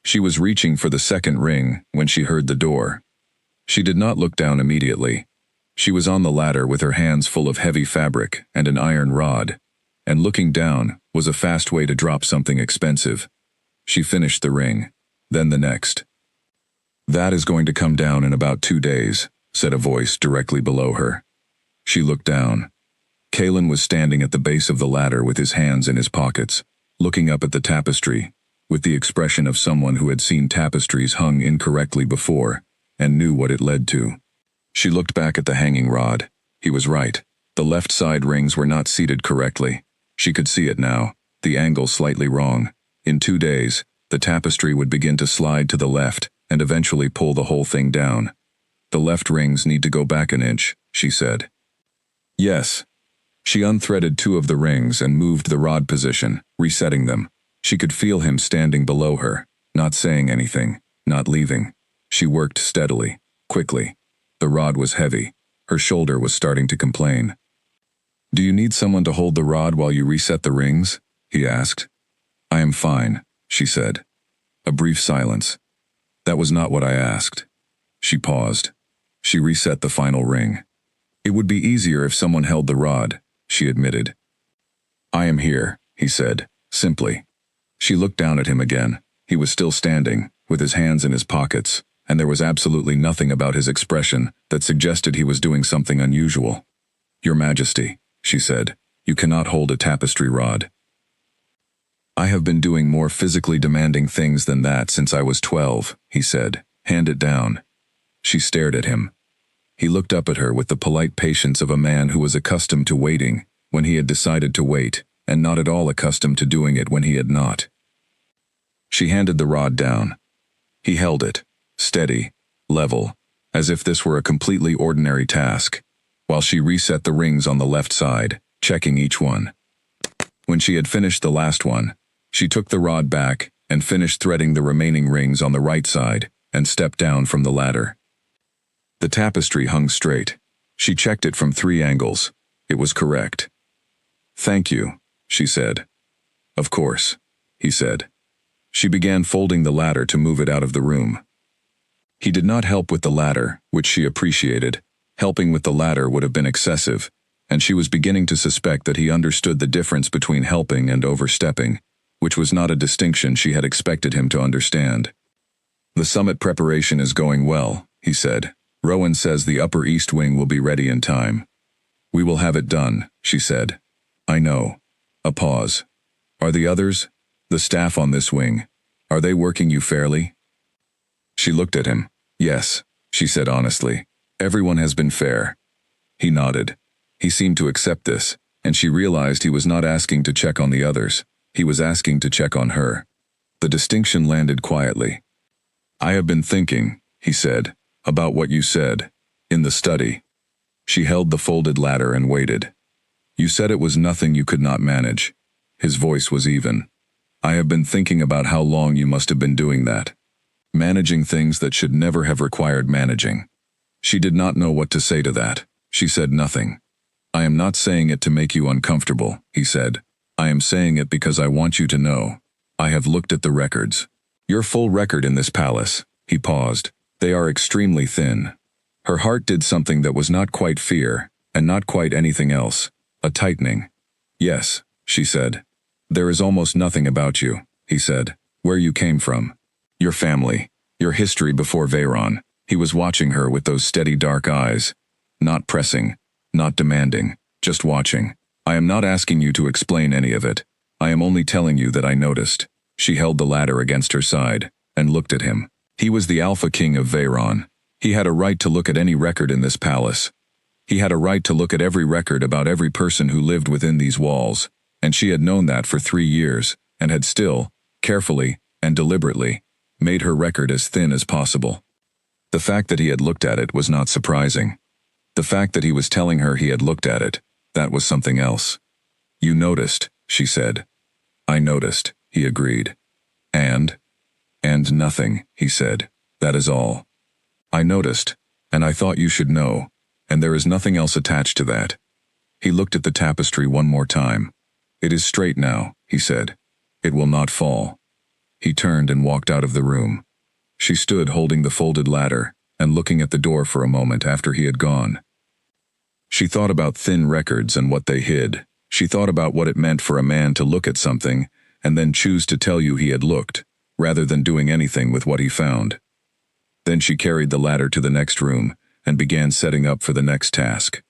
She was reaching for the second ring when she heard the door. She did not look down immediately. She was on the ladder with her hands full of heavy fabric and an iron rod, and looking down was a fast way to drop something expensive. She finished the ring, then the next. "That is going to come down in about 2 days," said a voice directly below her. She looked down. Kalen was standing at the base of the ladder with his hands in his pockets, looking up at the tapestry, with the expression of someone who had seen tapestries hung incorrectly before, and knew what it led to. She looked back at the hanging rod. He was right. The left side rings were not seated correctly. She could see it now, the angle slightly wrong. In 2 days, the tapestry would begin to slide to the left and eventually pull the whole thing down. "The left rings need to go back an inch," she said. "Yes." She unthreaded 2 of the rings and moved the rod position, resetting them. She could feel him standing below her, not saying anything, not leaving. She worked steadily, quickly. The rod was heavy. Her shoulder was starting to complain. "Do you need someone to hold the rod while you reset the rings?" he asked. "I am fine," she said. A brief silence. "That was not what I asked." She paused. She reset the final ring. "It would be easier if someone held the rod," she admitted. "I am here," he said, simply. She looked down at him again. He was still standing, with his hands in his pockets, and there was absolutely nothing about his expression that suggested he was doing something unusual. "Your Majesty," she said, "you cannot hold a tapestry rod." "I have been doing more physically demanding things than that since I was 12, he said. "Hand it down." She stared at him. He looked up at her with the polite patience of a man who was accustomed to waiting when he had decided to wait, and not at all accustomed to doing it when he had not. She handed the rod down. He held it, steady, level, as if this were a completely ordinary task, while she reset the rings on the left side, checking each one. When she had finished the last one, she took the rod back and finished threading the remaining rings on the right side and stepped down from the ladder. The tapestry hung straight. She checked it from 3 angles. It was correct. "Thank you," she said. "Of course," he said. She began folding the ladder to move it out of the room. He did not help with the ladder, which she appreciated. Helping with the ladder would have been excessive, and she was beginning to suspect that he understood the difference between helping and overstepping, which was not a distinction she had expected him to understand. "The summit preparation is going well," he said. "Rowan says the Upper East Wing will be ready in time." "We will have it done," she said. "I know." A pause. "Are the others, the staff on this wing, are they working you fairly?" She looked at him. "Yes," she said honestly. "Everyone has been fair." He nodded. He seemed to accept this, and she realized he was not asking to check on the others. He was asking to check on her. The distinction landed quietly. "I have been thinking," he said, "about what you said, in the study." She held the folded ladder and waited. "You said it was nothing you could not manage." His voice was even. "I have been thinking about how long you must have been doing that. Managing things that should never have required managing." She did not know what to say to that. She said nothing. "I am not saying it to make you uncomfortable," he said. "I am saying it because I want you to know." I have looked at the records. Your full record in this palace. He paused. They are extremely thin. Her heart did something that was not quite fear, and not quite anything else. A tightening. Yes, she said. There is almost nothing about you, he said. Where you came from. Your family. Your history before Veyron. He was watching her with those steady dark eyes. Not pressing. Not demanding. Just watching. I am not asking you to explain any of it. I am only telling you that I noticed. She held the ladder against her side, and looked at him. He was the Alpha King of Veyron. He had a right to look at any record in this palace. He had a right to look at every record about every person who lived within these walls, and she had known that for 3 years, and had still, carefully and deliberately, made her record as thin as possible. The fact that he had looked at it was not surprising. The fact that he was telling her he had looked at it, that was something else. You noticed, she said. I noticed, he agreed. And nothing, he said. That is all. I noticed, and I thought you should know, and there is nothing else attached to that. He looked at the tapestry one more time. It is straight now, he said. It will not fall. He turned and walked out of the room. She stood holding the folded ladder, and looking at the door for a moment after he had gone. She thought about thin records and what they hid. She thought about what it meant for a man to look at something, and then choose to tell you he had looked, rather than doing anything with what he found. Then she carried the ladder to the next room, and began setting up for the next task.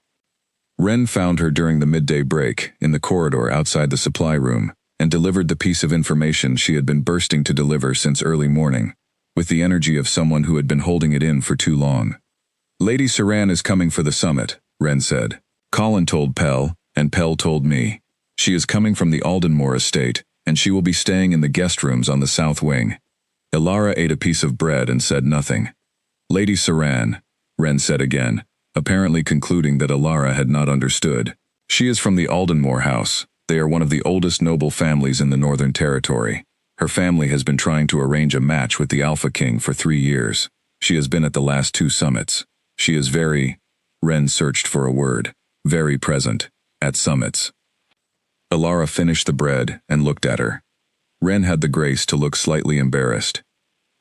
Wren found her during the midday break, in the corridor outside the supply room, and delivered the piece of information she had been bursting to deliver since early morning, with the energy of someone who had been holding it in for too long. Lady Saran is coming for the summit, Wren said. Colin told Pell, and Pell told me. She is coming from the Aldenmore estate, and she will be staying in the guest rooms on the south wing. Ilara ate a piece of bread and said nothing. Lady Saran, Wren said again, apparently concluding that Ilara had not understood. She is from the Aldenmore house. They are one of the oldest noble families in the Northern Territory. Her family has been trying to arrange a match with the Alpha King for 3 years. She has been at the last 2 summits. She is very, Wren searched for a word, very present, at summits. Ilara finished the bread and looked at her. Wren had the grace to look slightly embarrassed.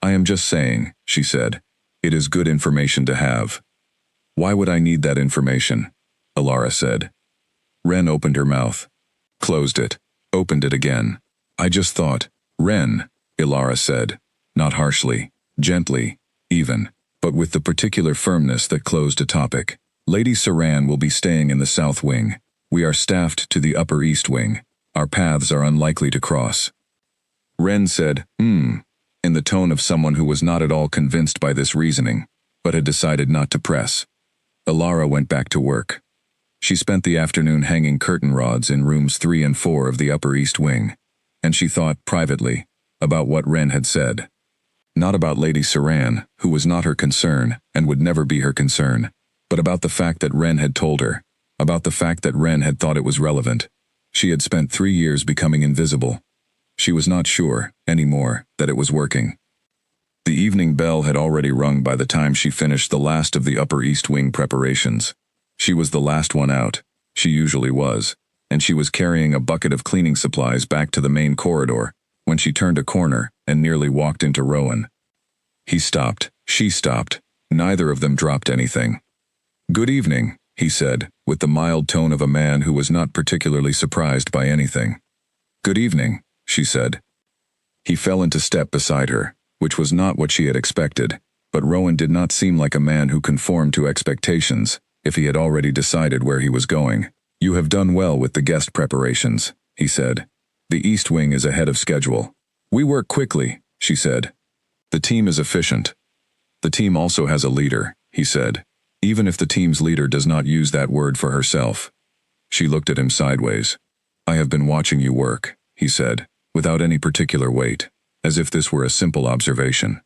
I am just saying, she said. It is good information to have. Why would I need that information? Ilara said. Wren opened her mouth. Closed it. Opened it again. I just thought. Wren, Ilara said. Not harshly. Gently. Even. But with the particular firmness that closed a topic. Lady Saran will be staying in the south wing. We are staffed to the upper east wing. Our paths are unlikely to cross. Wren said, in the tone of someone who was not at all convinced by this reasoning, but had decided not to press. Ilara went back to work. She spent the afternoon hanging curtain rods in rooms 3 and 4 of the upper east wing, and she thought, privately, about what Wren had said. Not about Lady Saran, who was not her concern, and would never be her concern, but about the fact that Wren had told her, about the fact that Wren had thought it was relevant. She had spent 3 years becoming invisible. She was not sure, anymore, that it was working. The evening bell had already rung by the time she finished the last of the upper east wing preparations. She was the last one out, she usually was, and she was carrying a bucket of cleaning supplies back to the main corridor, when she turned a corner and nearly walked into Rowan. He stopped, she stopped, neither of them dropped anything. Good evening, he said, with the mild tone of a man who was not particularly surprised by anything. Good evening, she said. He fell into step beside her, which was not what she had expected, but Rowan did not seem like a man who conformed to expectations, if he had already decided where he was going. You have done well with the guest preparations, he said. The East Wing is ahead of schedule. We work quickly, she said. The team is efficient. The team also has a leader, he said, even if the team's leader does not use that word for herself. She looked at him sideways. I have been watching you work, he said, without any particular weight, as if this were a simple observation.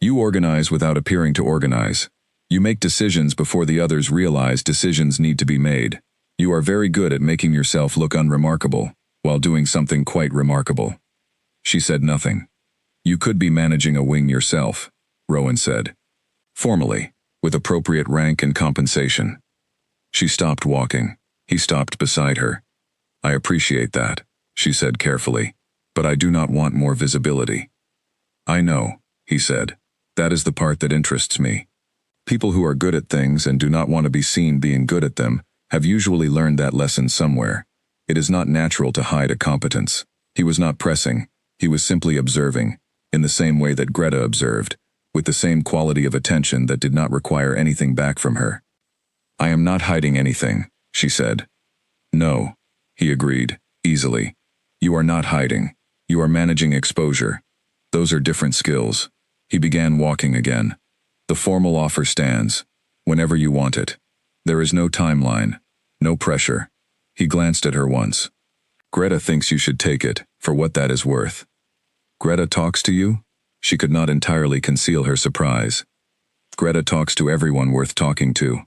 You organize without appearing to organize. You make decisions before the others realize decisions need to be made. You are very good at making yourself look unremarkable, while doing something quite remarkable. She said nothing. You could be managing a wing yourself, Rowan said. Formally, with appropriate rank and compensation. She stopped walking. He stopped beside her. I appreciate that, she said carefully. but I do not want more visibility. I know, he said. That is the part that interests me. People who are good at things and do not want to be seen being good at them have usually learned that lesson somewhere. It is not natural to hide a competence. He was not pressing, he was simply observing, in the same way that Greta observed, with the same quality of attention that did not require anything back from her. I am not hiding anything, she said. No, he agreed, easily. You are not hiding. You are managing exposure. Those are different skills. He began walking again. The formal offer stands, whenever you want it. There is no timeline, no pressure. He glanced at her once. Greta thinks you should take it, for what that is worth. Greta talks to you? She could not entirely conceal her surprise. Greta talks to everyone worth talking to,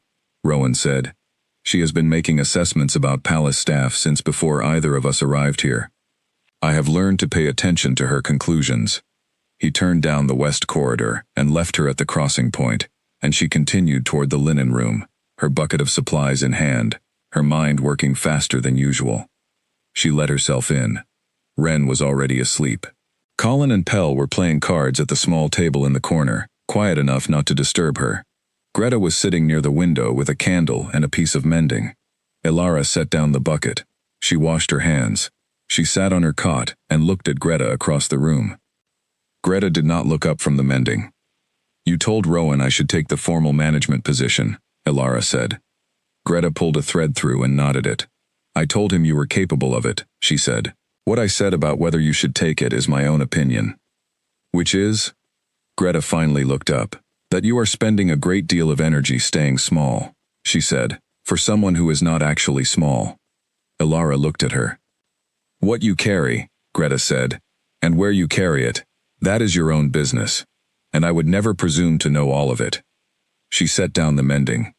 Rowan said. She has been making assessments about palace staff since before either of us arrived here. I have learned to pay attention to her conclusions. He turned down the west corridor and left her at the crossing point, and she continued toward the linen room, her bucket of supplies in hand, her mind working faster than usual. She let herself in. Wren was already asleep. Colin and Pell were playing cards at the small table in the corner, quiet enough not to disturb her. Greta was sitting near the window with a candle and a piece of mending. Elara set down the bucket. She washed her hands. She sat on her cot and looked at Greta across the room. Greta did not look up from the mending. You told Rowan I should take the formal management position, Elara said. Greta pulled a thread through and knotted it. I told him you were capable of it, she said. What I said about whether you should take it is my own opinion. Which is? Greta finally looked up. That you are spending a great deal of energy staying small, she said, for someone who is not actually small. Elara looked at her. What you carry, Greta said, and where you carry it, that is your own business, and I would never presume to know all of it. She set down the mending.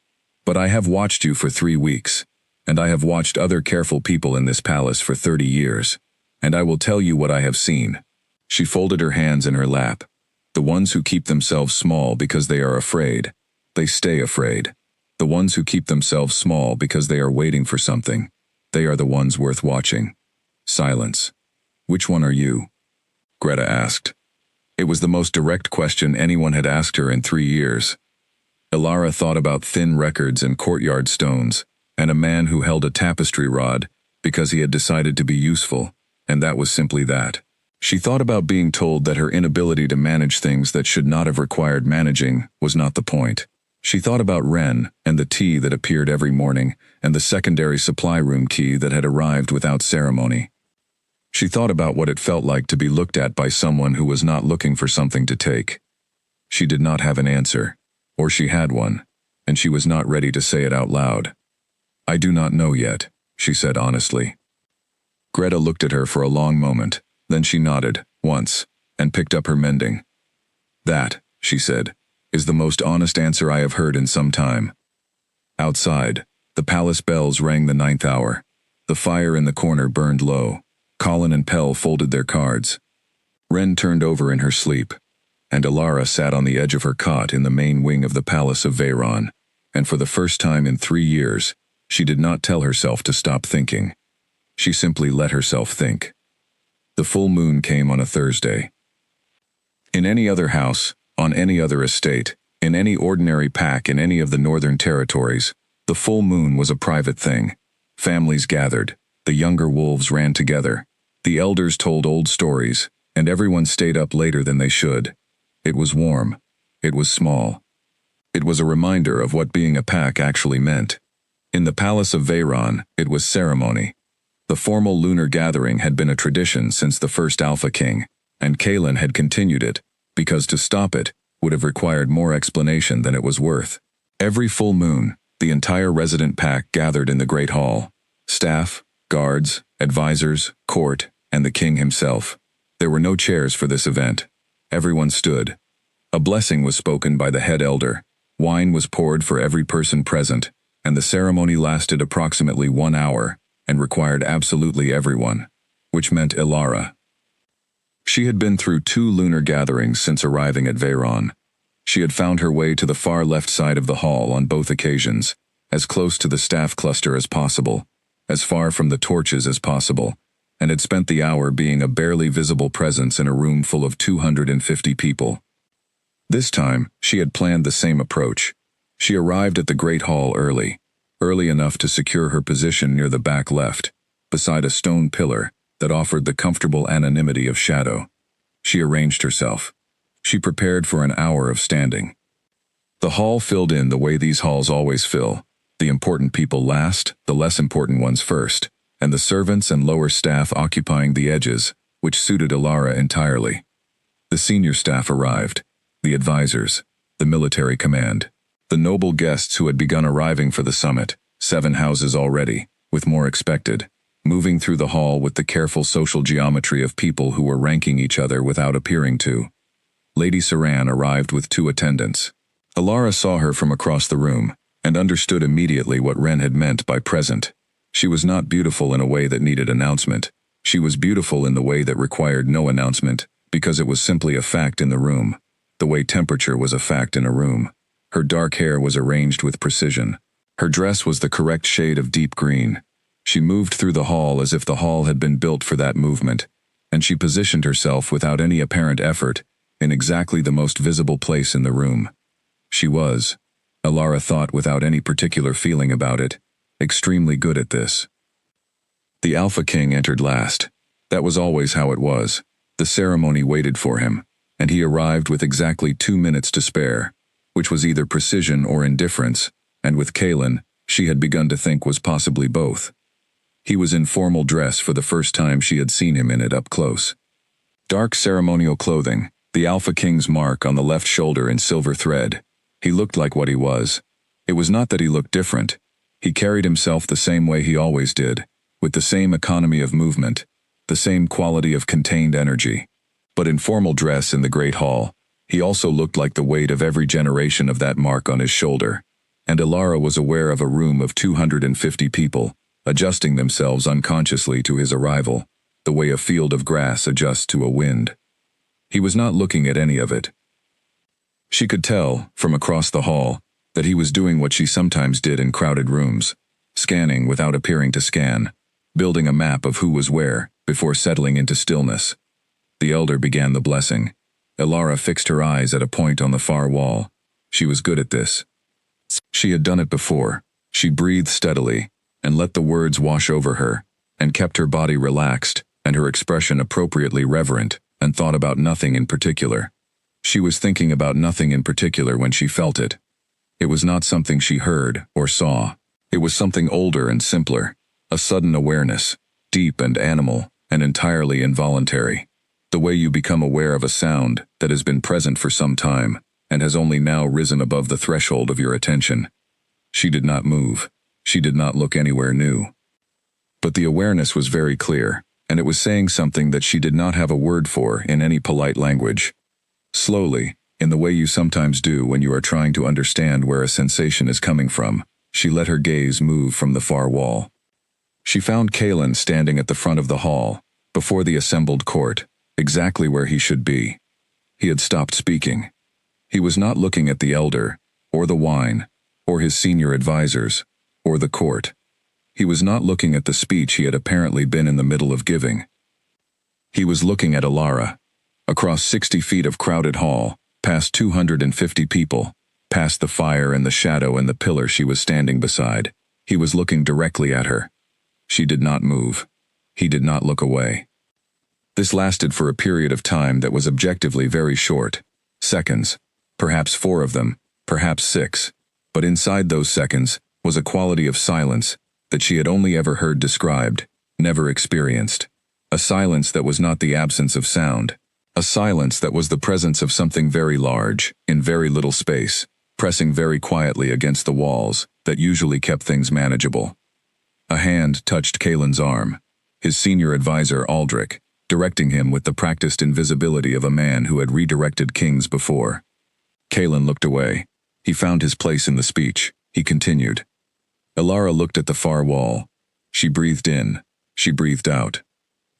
But I have watched you for 3 weeks, and I have watched other careful people in this palace for 30 years, and I will tell you what I have seen. She folded her hands in her lap. The ones who keep themselves small because they are afraid, they stay afraid. The ones who keep themselves small because they are waiting for something, they are the ones worth watching. Silence. Which one are you? Greta asked. It was the most direct question anyone had asked her in 3 years. Elara thought about thin records and courtyard stones, and a man who held a tapestry rod because he had decided to be useful, and that was simply that. She thought about being told that her inability to manage things that should not have required managing was not the point. She thought about Wren and the tea that appeared every morning and the secondary supply room key that had arrived without ceremony. She thought about what it felt like to be looked at by someone who was not looking for something to take. She did not have an answer, or she had one, and she was not ready to say it out loud. I do not know yet, she said honestly. Greta looked at her for a long moment. Then she nodded, once, and picked up her mending. That, she said, is the most honest answer I have heard in some time. Outside, the palace bells rang the 9th hour. The fire in the corner burned low. Colin and Pell folded their cards. Wren turned over in her sleep, and Elara sat on the edge of her cot in the main wing of the Palace of Veyron, and for the first time in 3 years, she did not tell herself to stop thinking. She simply let herself think. The full moon came on a Thursday. In any other house, on any other estate, in any ordinary pack in any of the northern territories, the full moon was a private thing. Families gathered, the younger wolves ran together, the elders told old stories, and everyone stayed up later than they should. It was warm. It was small. It was a reminder of what being a pack actually meant. In the Palace of Veyron, it was ceremony. The formal lunar gathering had been a tradition since the first Alpha King, and Kaelin had continued it, because to stop it would have required more explanation than it was worth. Every full moon, the entire resident pack gathered in the Great Hall. Staff, guards, advisors, court, and the king himself. There were no chairs for this event. Everyone stood. A blessing was spoken by the head elder. Wine was poured for every person present, and the ceremony lasted approximately 1 hour, and required absolutely everyone, which meant Elara. She had been through 2 lunar gatherings since arriving at Veyron. She had found her way to the far left side of the hall on both occasions, as close to the staff cluster as possible, as far from the torches as possible, and had spent the hour being a barely visible presence in a room full of 250 people. This time, she had planned the same approach. She arrived at the Great Hall early enough to secure her position near the back left, beside a stone pillar that offered the comfortable anonymity of shadow. She arranged herself. She prepared for an hour of standing. The hall filled in the way these halls always fill, the important people last, the less important ones first, and the servants and lower staff occupying the edges, which suited Alara entirely. The senior staff arrived, the advisors, the military command, the noble guests who had begun arriving for the summit, 7 houses already, with more expected, moving through the hall with the careful social geometry of people who were ranking each other without appearing to. Lady Saran arrived with 2 attendants. Alara saw her from across the room, and understood immediately what Ren had meant by present. She was not beautiful in a way that needed announcement. She was beautiful in the way that required no announcement, because it was simply a fact in the room, the way temperature was a fact in a room. Her dark hair was arranged with precision. Her dress was the correct shade of deep green. She moved through the hall as if the hall had been built for that movement, and she positioned herself without any apparent effort in exactly the most visible place in the room. She was, Alara thought without any particular feeling about it, extremely good at this. The Alpha King entered last. That was always how it was. The ceremony waited for him, and he arrived with exactly 2 minutes to spare, which was either precision or indifference, and with Kaelin, she had begun to think was possibly both. He was in formal dress for the first time she had seen him in it up close. Dark ceremonial clothing, the Alpha King's mark on the left shoulder in silver thread. He looked like what he was. It was not that he looked different. He carried himself the same way he always did, with the same economy of movement, the same quality of contained energy. But in formal dress in the Great Hall, he also looked like the weight of every generation of that mark on his shoulder. And Alara was aware of a room of 250 people, adjusting themselves unconsciously to his arrival, the way a field of grass adjusts to a wind. He was not looking at any of it. She could tell, from across the hall, that he was doing what she sometimes did in crowded rooms, scanning without appearing to scan, building a map of who was where, before settling into stillness. The elder began the blessing. Alara fixed her eyes at a point on the far wall. She was good at this. She had done it before. She breathed steadily, and let the words wash over her, and kept her body relaxed, and her expression appropriately reverent, and thought about nothing in particular. She was thinking about nothing in particular when she felt it. It was not something she heard or saw. It was something older and simpler, a sudden awareness, deep and animal, and entirely involuntary. The way you become aware of a sound that has been present for some time, and has only now risen above the threshold of your attention. She did not move. She did not look anywhere new. But the awareness was very clear, and it was saying something that she did not have a word for in any polite language. Slowly, in the way you sometimes do when you are trying to understand where a sensation is coming from, she let her gaze move from the far wall. She found Kaelin standing at the front of the hall, before the assembled court, exactly where he should be. He had stopped speaking. He was not looking at the elder, or the wine, or his senior advisors, or the court. He was not looking at the speech he had apparently been in the middle of giving. He was looking at Alara. Across 60 feet of crowded hall, past 250 people, past the fire and the shadow and the pillar she was standing beside, he was looking directly at her. She did not move. He did not look away. This lasted for a period of time that was objectively very short. Seconds. Perhaps 4 of them, perhaps 6. But inside those seconds was a quality of silence that she had only ever heard described, never experienced. A silence that was not the absence of sound. A silence that was the presence of something very large, in very little space, pressing very quietly against the walls, that usually kept things manageable. A hand touched Kaelin's arm, his senior advisor Aldrich, directing him with the practiced invisibility of a man who had redirected kings before. Kaelin looked away. He found his place in the speech. He continued. Alara looked at the far wall. She breathed in. She breathed out.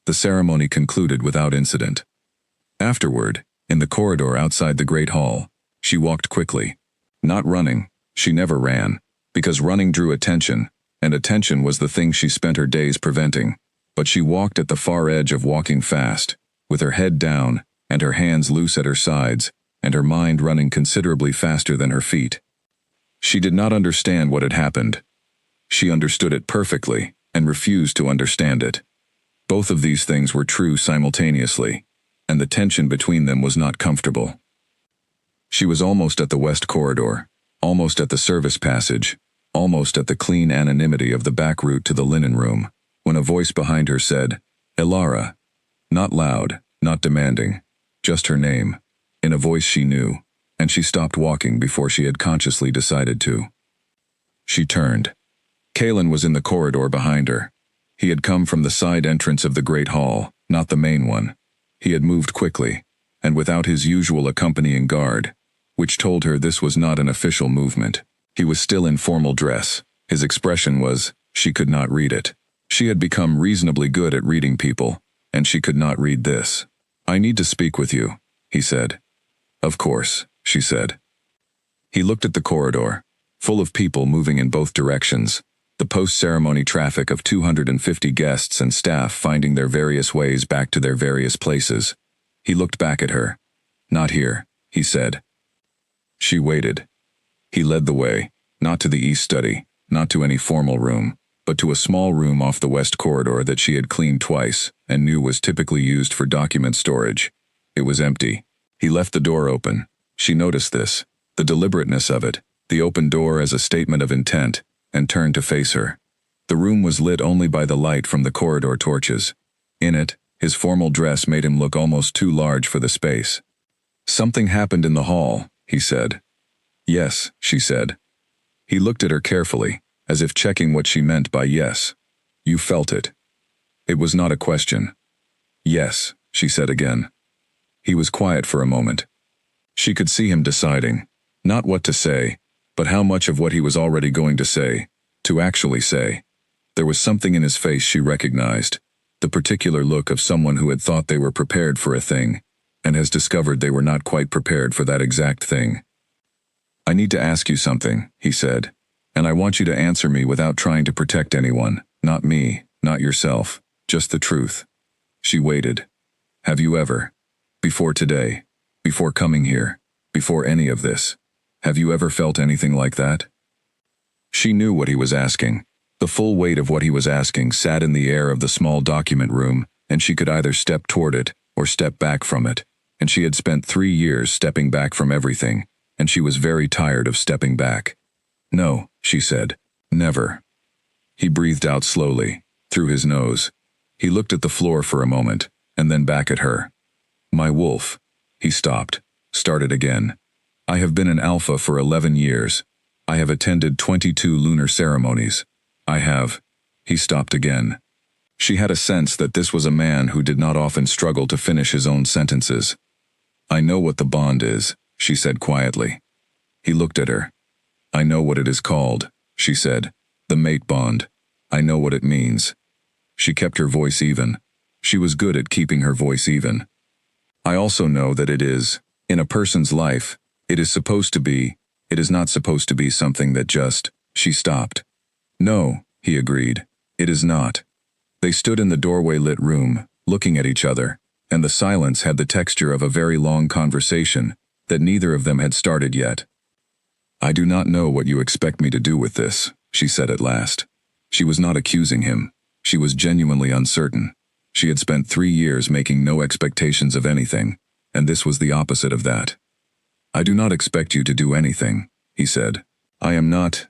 The ceremony concluded without incident. Afterward, in the corridor outside the Great Hall, she walked quickly. Not running. She never ran, because running drew attention, and attention was the thing she spent her days preventing. But she walked at the far edge of walking fast, with her head down, and her hands loose at her sides, and her mind running considerably faster than her feet. She did not understand what had happened. She understood it perfectly, and refused to understand it. Both of these things were true simultaneously, and the tension between them was not comfortable. She was almost at the west corridor, almost at the service passage, almost at the clean anonymity of the back route to the linen room, when a voice behind her said, "Elara." Not loud, not demanding, just her name, in a voice she knew, and she stopped walking before she had consciously decided to. She turned. Kalen was in the corridor behind her. He had come from the side entrance of the great hall, not the main one. He had moved quickly, and without his usual accompanying guard, which told her this was not an official movement. He was still in formal dress. His expression was, she could not read it. She had become reasonably good at reading people, and she could not read this. "I need to speak with you," he said. "Of course," she said. He looked at the corridor, full of people moving in both directions, the post-ceremony traffic of 250 guests and staff finding their various ways back to their various places. He looked back at her. "Not here," he said. She waited. He led the way, not to the east study, not to any formal room, but to a small room off the west corridor that she had cleaned twice and knew was typically used for document storage. It was empty. He left the door open. She noticed this, the deliberateness of it, the open door as a statement of intent, and turned to face her. The room was lit only by the light from the corridor torches. In it, his formal dress made him look almost too large for the space. "Something happened in the hall," he said. "Yes," she said. He looked at her carefully, as if checking what she meant by yes. "You felt it." It was not a question. "Yes," she said again. He was quiet for a moment. She could see him deciding, not what to say, but how much of what he was already going to say, to actually say. There was something in his face she recognized, the particular look of someone who had thought they were prepared for a thing, and has discovered they were not quite prepared for that exact thing. "I need to ask you something," he said, "and I want you to answer me without trying to protect anyone, not me, not yourself, just the truth." She waited. "Have you ever, before today, before coming here, before any of this, have you ever felt anything like that?" She knew what he was asking. The full weight of what he was asking sat in the air of the small document room, and she could either step toward it or step back from it, and she had spent 3 years stepping back from everything, and she was very tired of stepping back. "No," she said, "never." He breathed out slowly, through his nose. He looked at the floor for a moment, and then back at her. "My wolf." He stopped, started again. "I have been an alpha for 11 years. I have attended 22 lunar ceremonies. I have." He stopped again. She had a sense that this was a man who did not often struggle to finish his own sentences. "I know what the bond is," she said quietly. He looked at her. "I know what it is called," she said. "The mate bond. I know what it means." She kept her voice even. She was good at keeping her voice even. "I also know that it is, in a person's life, it is not supposed to be something that just," she stopped. "No," he agreed. "It is not." They stood in the doorway-lit room, looking at each other, and the silence had the texture of a very long conversation that neither of them had started yet. "I do not know what you expect me to do with this," she said at last. She was not accusing him. She was genuinely uncertain. She had spent 3 years making no expectations of anything, and this was the opposite of that. "I do not expect you to do anything," he said. I am not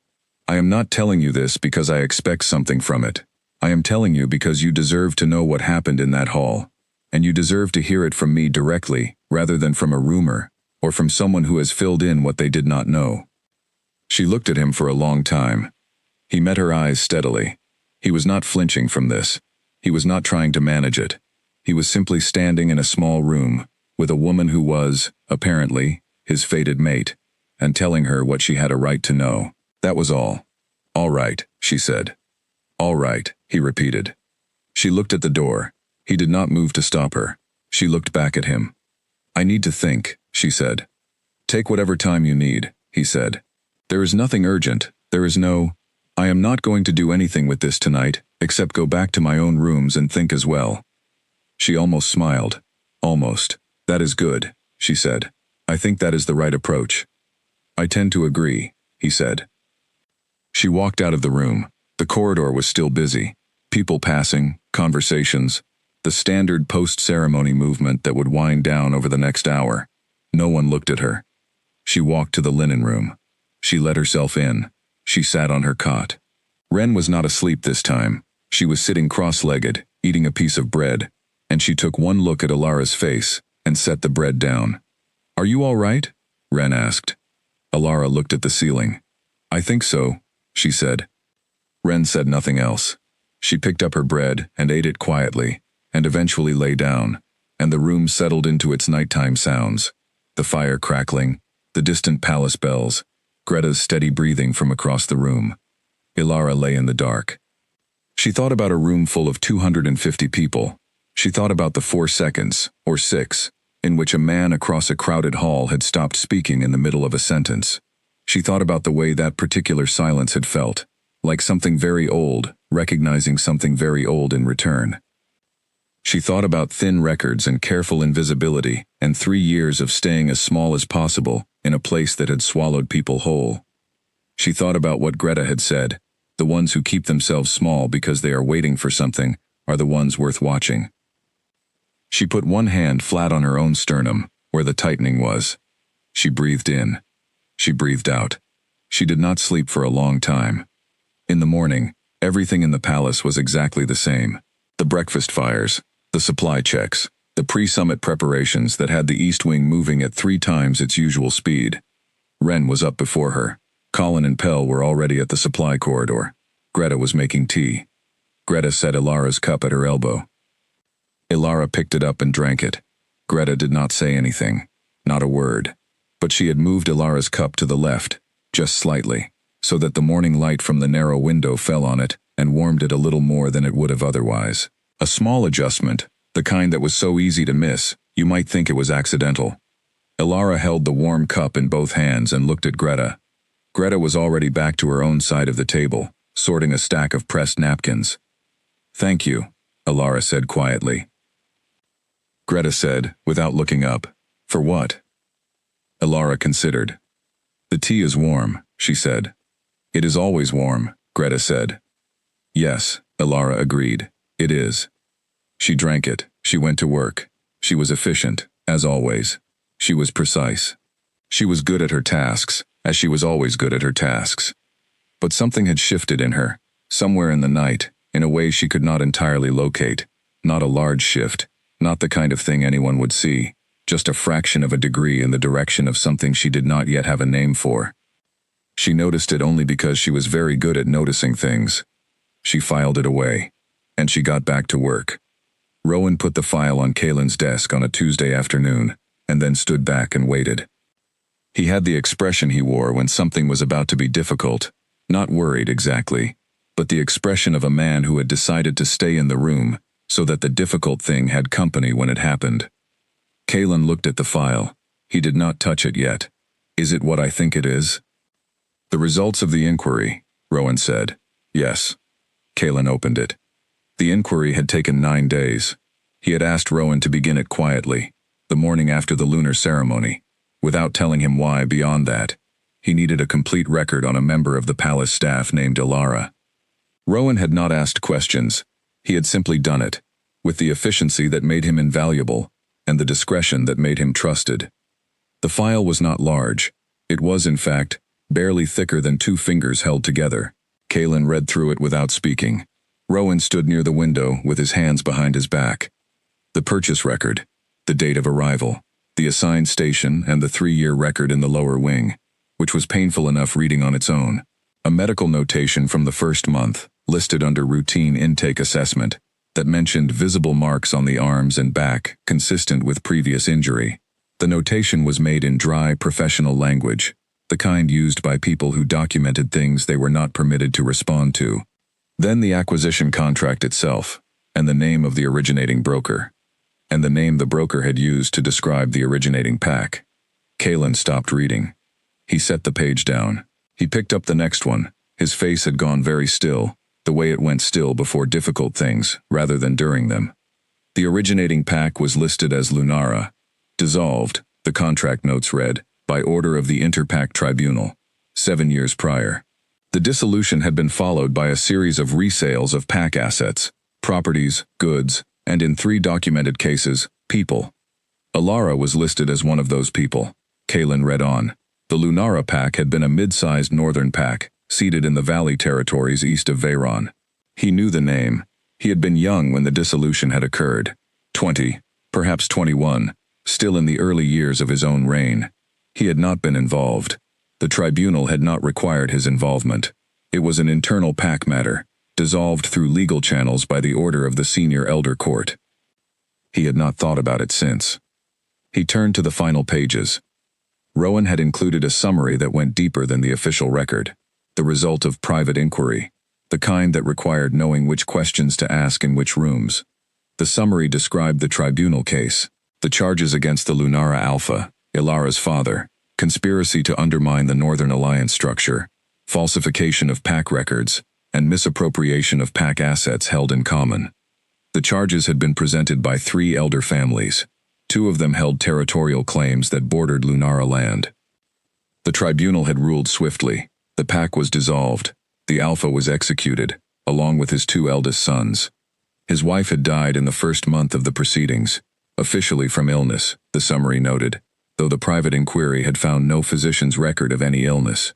telling you this because I expect something from it. I am telling you because you deserve to know what happened in that hall, and you deserve to hear it from me directly, rather than from a rumor, or from someone who has filled in what they did not know." She looked at him for a long time. He met her eyes steadily. He was not flinching from this. He was not trying to manage it. He was simply standing in a small room, with a woman who was, apparently, his fated mate, and telling her what she had a right to know. That was all. "All right," she said. "All right," he repeated. She looked at the door. He did not move to stop her. She looked back at him. "I need to think," she said. "Take whatever time you need," he said. "There is nothing urgent. There is no—" I am not going to do anything with this tonight, except go back to my own rooms and think as well. She almost smiled. Almost. That is good, she said. I think that is the right approach. I tend to agree, he said. She walked out of the room. The corridor was still busy. People passing, conversations, the standard post-ceremony movement that would wind down over the next hour. No one looked at her. She walked to the linen room. She let herself in. She sat on her cot. Ren was not asleep this time. She was sitting cross-legged, eating a piece of bread, and she took one look at Alara's face and set the bread down. Are you all right? Ren asked. Alara looked at the ceiling. I think so, she said. Ren said nothing else. She picked up her bread and ate it quietly, and eventually lay down, and the room settled into its nighttime sounds. The fire crackling, the distant palace bells, Greta's steady breathing from across the room. Alara lay in the dark. She thought about a room full of 250 people. She thought about the 4 seconds, or 6, in which a man across a crowded hall had stopped speaking in the middle of a sentence. She thought about the way that particular silence had felt, like something very old, recognizing something very old in return. She thought about thin records and careful invisibility, and 3 years of staying as small as possible in a place that had swallowed people whole. She thought about what Greta had said, the ones who keep themselves small because they are waiting for something are the ones worth watching. She put one hand flat on her own sternum, where the tightening was. She breathed in. She breathed out. She did not sleep for a long time. In the morning, everything in the palace was exactly the same. The breakfast fires, the supply checks, the pre-summit preparations that had the East Wing moving at 3 times its usual speed. Ren was up before her. Colin and Pell were already at the supply corridor. Greta was making tea. Greta set Alara's cup at her elbow. Alara picked it up and drank it. Greta did not say anything, not a word. But she had moved Alara's cup to the left, just slightly, so that the morning light from the narrow window fell on it and warmed it a little more than it would have otherwise. A small adjustment, the kind that was so easy to miss, you might think it was accidental. Alara held the warm cup in both hands and looked at Greta. Greta was already back to her own side of the table, sorting a stack of pressed napkins. Thank you, Alara said quietly. Greta said, without looking up, For what? Alara considered. The tea is warm, she said. It is always warm, Greta said. Yes, Alara agreed. It is. She drank it. She went to work. She was efficient, as always. She was precise. She was good at her tasks, as she was always good at her tasks. But something had shifted in her, somewhere in the night, in a way she could not entirely locate. Not a large shift, not the kind of thing anyone would see, just a fraction of a degree in the direction of something she did not yet have a name for. She noticed it only because she was very good at noticing things. She filed it away, and she got back to work. Rowan put the file on Kaylin's desk on a Tuesday afternoon, and then stood back and waited. He had the expression he wore when something was about to be difficult, not worried exactly, but the expression of a man who had decided to stay in the room so that the difficult thing had company when it happened. Kaylin looked at the file. He did not touch it yet. Is it what I think it is? The results of the inquiry, Rowan said. Yes. Kaylin opened it. The inquiry had taken 9 days. He had asked Rowan to begin it quietly, the morning after the lunar ceremony, without telling him why beyond that. He needed a complete record on a member of the palace staff named Alara. Rowan had not asked questions. He had simply done it, with the efficiency that made him invaluable, and the discretion that made him trusted. The file was not large. It was, in fact, barely thicker than 2 fingers held together. Kaylin read through it without speaking. Rowan stood near the window with his hands behind his back. The purchase record, the date of arrival, the assigned station, and the 3-year record in the lower wing, which was painful enough reading on its own. A medical notation from the first month, listed under routine intake assessment, that mentioned visible marks on the arms and back consistent with previous injury. The notation was made in dry, professional language, the kind used by people who documented things they were not permitted to respond to. Then the acquisition contract itself, and the name of the originating broker, and the name the broker had used to describe the originating pack. Kaylin stopped reading. He set the page down. He picked up the next one, His face had gone very still, the way it went still before difficult things, rather than during them. The originating pack was listed as Lunara. Dissolved, the contract notes read, by order of the Interpack Tribunal, 7 years prior. The dissolution had been followed by a series of resales of pack assets, properties, goods, and in 3 documented cases, people. Alara was listed as one of those people. Kalen read on. The Lunara pack had been a mid-sized northern pack, seated in the valley territories east of Veyron. He knew the name. He had been young when the dissolution had occurred. 20, perhaps 21, still in the early years of his own reign. He had not been involved. The tribunal had not required his involvement. It was an internal pack matter, dissolved through legal channels by the order of the senior elder court. He had not thought about it since. He turned to the final pages. Rowan had included a summary that went deeper than the official record, the result of private inquiry, the kind that required knowing which questions to ask in which rooms. The summary described the tribunal case, the charges against the Lunara Alpha, Ilara's father, conspiracy to undermine the Northern Alliance structure, falsification of pack records, and misappropriation of pack assets held in common. The charges had been presented by 3 elder families. 2 of them held territorial claims that bordered Lunara land. The tribunal had ruled swiftly. The pack was dissolved. The Alpha was executed, along with his 2 eldest sons. His wife had died in the first month of the proceedings, officially from illness, the summary noted, though the private inquiry had found no physician's record of any illness.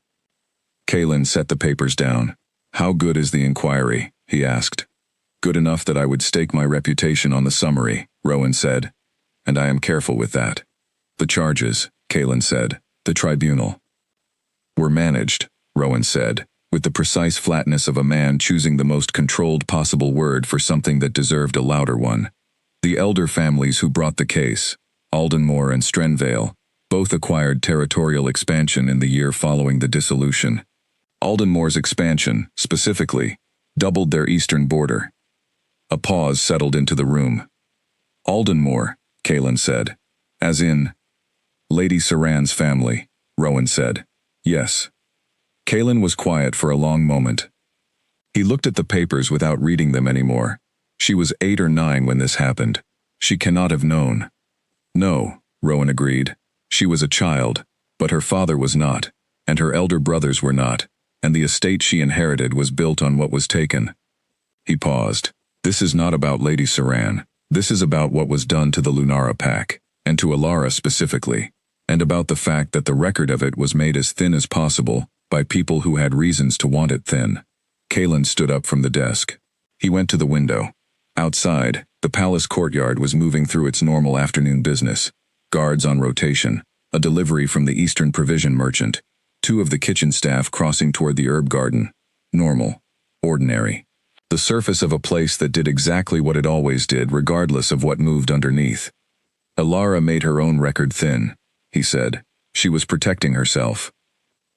Kalen set the papers down. "How good is the inquiry?" he asked. "Good enough that I would stake my reputation on the summary," Rowan said. "And I am careful with that." "The charges," Kalen said, "the tribunal." "Were managed," Rowan said, with the precise flatness of a man choosing the most controlled possible word for something that deserved a louder one. "The elder families who brought the case, Aldenmore and Strenvale, both acquired territorial expansion in the year following the dissolution. Aldenmore's expansion, specifically, doubled their eastern border." A pause settled into the room. "Aldenmore," Kalen said. "As in?" "Lady Saran's family," Rowan said. "Yes." Kalen was quiet for a long moment. He looked at the papers without reading them anymore. She was 8 or 9 when this happened. She cannot have known. "No," Rowan agreed. "She was a child, but her father was not, and her elder brothers were not, and the estate she inherited was built on what was taken." He paused. "This is not about Lady Saran. This is about what was done to the Lunara pack, and to Alara specifically, and about the fact that the record of it was made as thin as possible by people who had reasons to want it thin." Kalen stood up from the desk. He went to the window. Outside, the palace courtyard was moving through its normal afternoon business. Guards on rotation, a delivery from the Eastern provision merchant, 2 of the kitchen staff crossing toward the herb garden. Normal. Ordinary. The surface of a place that did exactly what it always did regardless of what moved underneath. "Alara made her own record thin," he said. "She was protecting herself."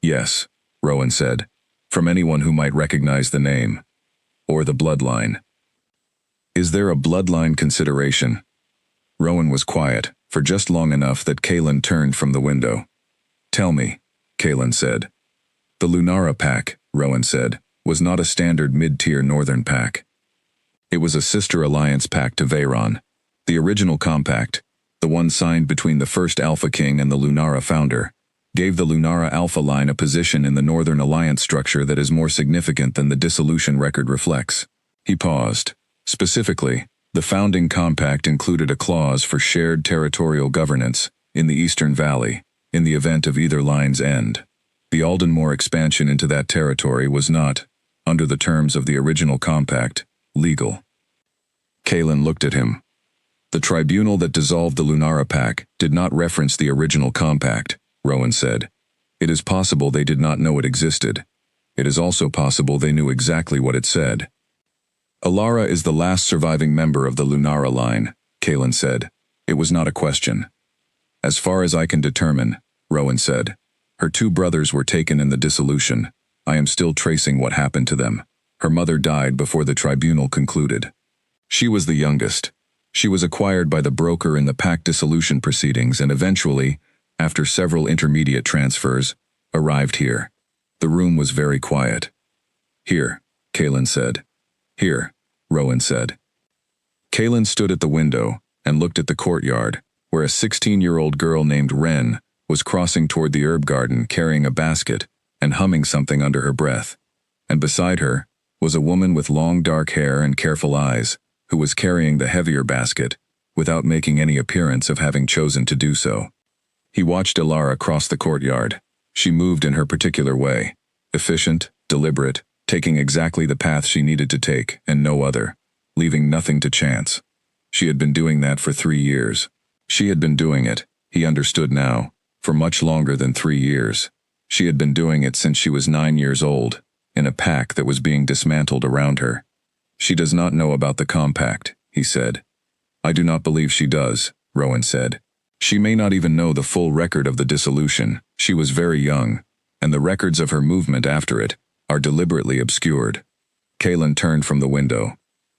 "Yes," Rowan said, "from anyone who might recognize the name. Or the bloodline." "Is there a bloodline consideration?" Rowan was quiet, for just long enough that Kalen turned from the window. "Tell me," Kalen said. "The Lunara pack," Rowan said, "was not a standard mid-tier northern pack. It was a sister alliance pack to Veyron. The original compact, the one signed between the first Alpha King and the Lunara founder, gave the Lunara Alpha line a position in the Northern Alliance structure that is more significant than the dissolution record reflects." He paused. "Specifically, the founding compact included a clause for shared territorial governance in the Eastern Valley, in the event of either line's end. The Aldenmore expansion into that territory was not, under the terms of the original compact, legal." Kalen looked at him. "The tribunal that dissolved the Lunara pack did not reference the original compact," Rowan said. "It is possible they did not know it existed. It is also possible they knew exactly what it said." "Alara is the last surviving member of the Lunara line," Kalen said. "It was not a question." "As far as I can determine," Rowan said, "her 2 brothers were taken in the dissolution. I am still tracing what happened to them. Her mother died before the tribunal concluded. She was the youngest. She was acquired by the broker in the pack dissolution proceedings and eventually, after several intermediate transfers, arrived here." The room was very quiet. Here, Kaylin said. Here, Rowan said. Kaylin stood at the window and looked at the courtyard, where a 16-year-old girl named Wren was crossing toward the herb garden carrying a basket and humming something under her breath. And beside her was a woman with long dark hair and careful eyes, who was carrying the heavier basket, without making any appearance of having chosen to do so. He watched Ilara cross the courtyard. She moved in her particular way, efficient, deliberate, taking exactly the path she needed to take and no other, leaving nothing to chance. She had been doing that for 3 years. She had been doing it, he understood now, for much longer than 3 years. She had been doing it since she was 9 years old, in a pack that was being dismantled around her. She does not know about the compact, he said. I do not believe she does, Rowan said. She may not even know the full record of the dissolution. She was very young, and the records of her movement after it are deliberately obscured. Kaylin turned from the window.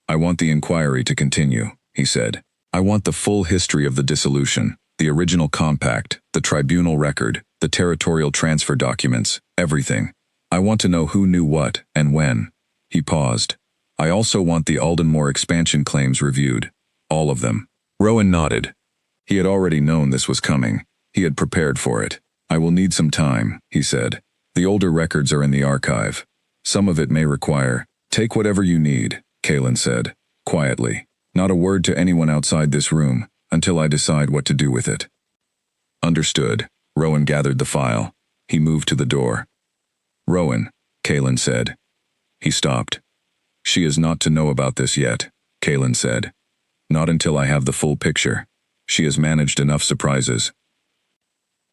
I want the inquiry to continue, he said. I want the full history of the dissolution, the original compact, the tribunal record, the territorial transfer documents, everything. I want to know who knew what and when. He paused. I also want the Aldenmore expansion claims reviewed. All of them. Rowan nodded. He had already known this was coming. He had prepared for it. I will need some time, he said. The older records are in the archive. Some of it may require. Take whatever you need, Kaylin said, quietly. Not a word to anyone outside this room, until I decide what to do with it. Understood. Rowan gathered the file. He moved to the door. Rowan, Kaylin said. He stopped. She is not to know about this yet, Kaylin said. Not until I have the full picture. She has managed enough surprises.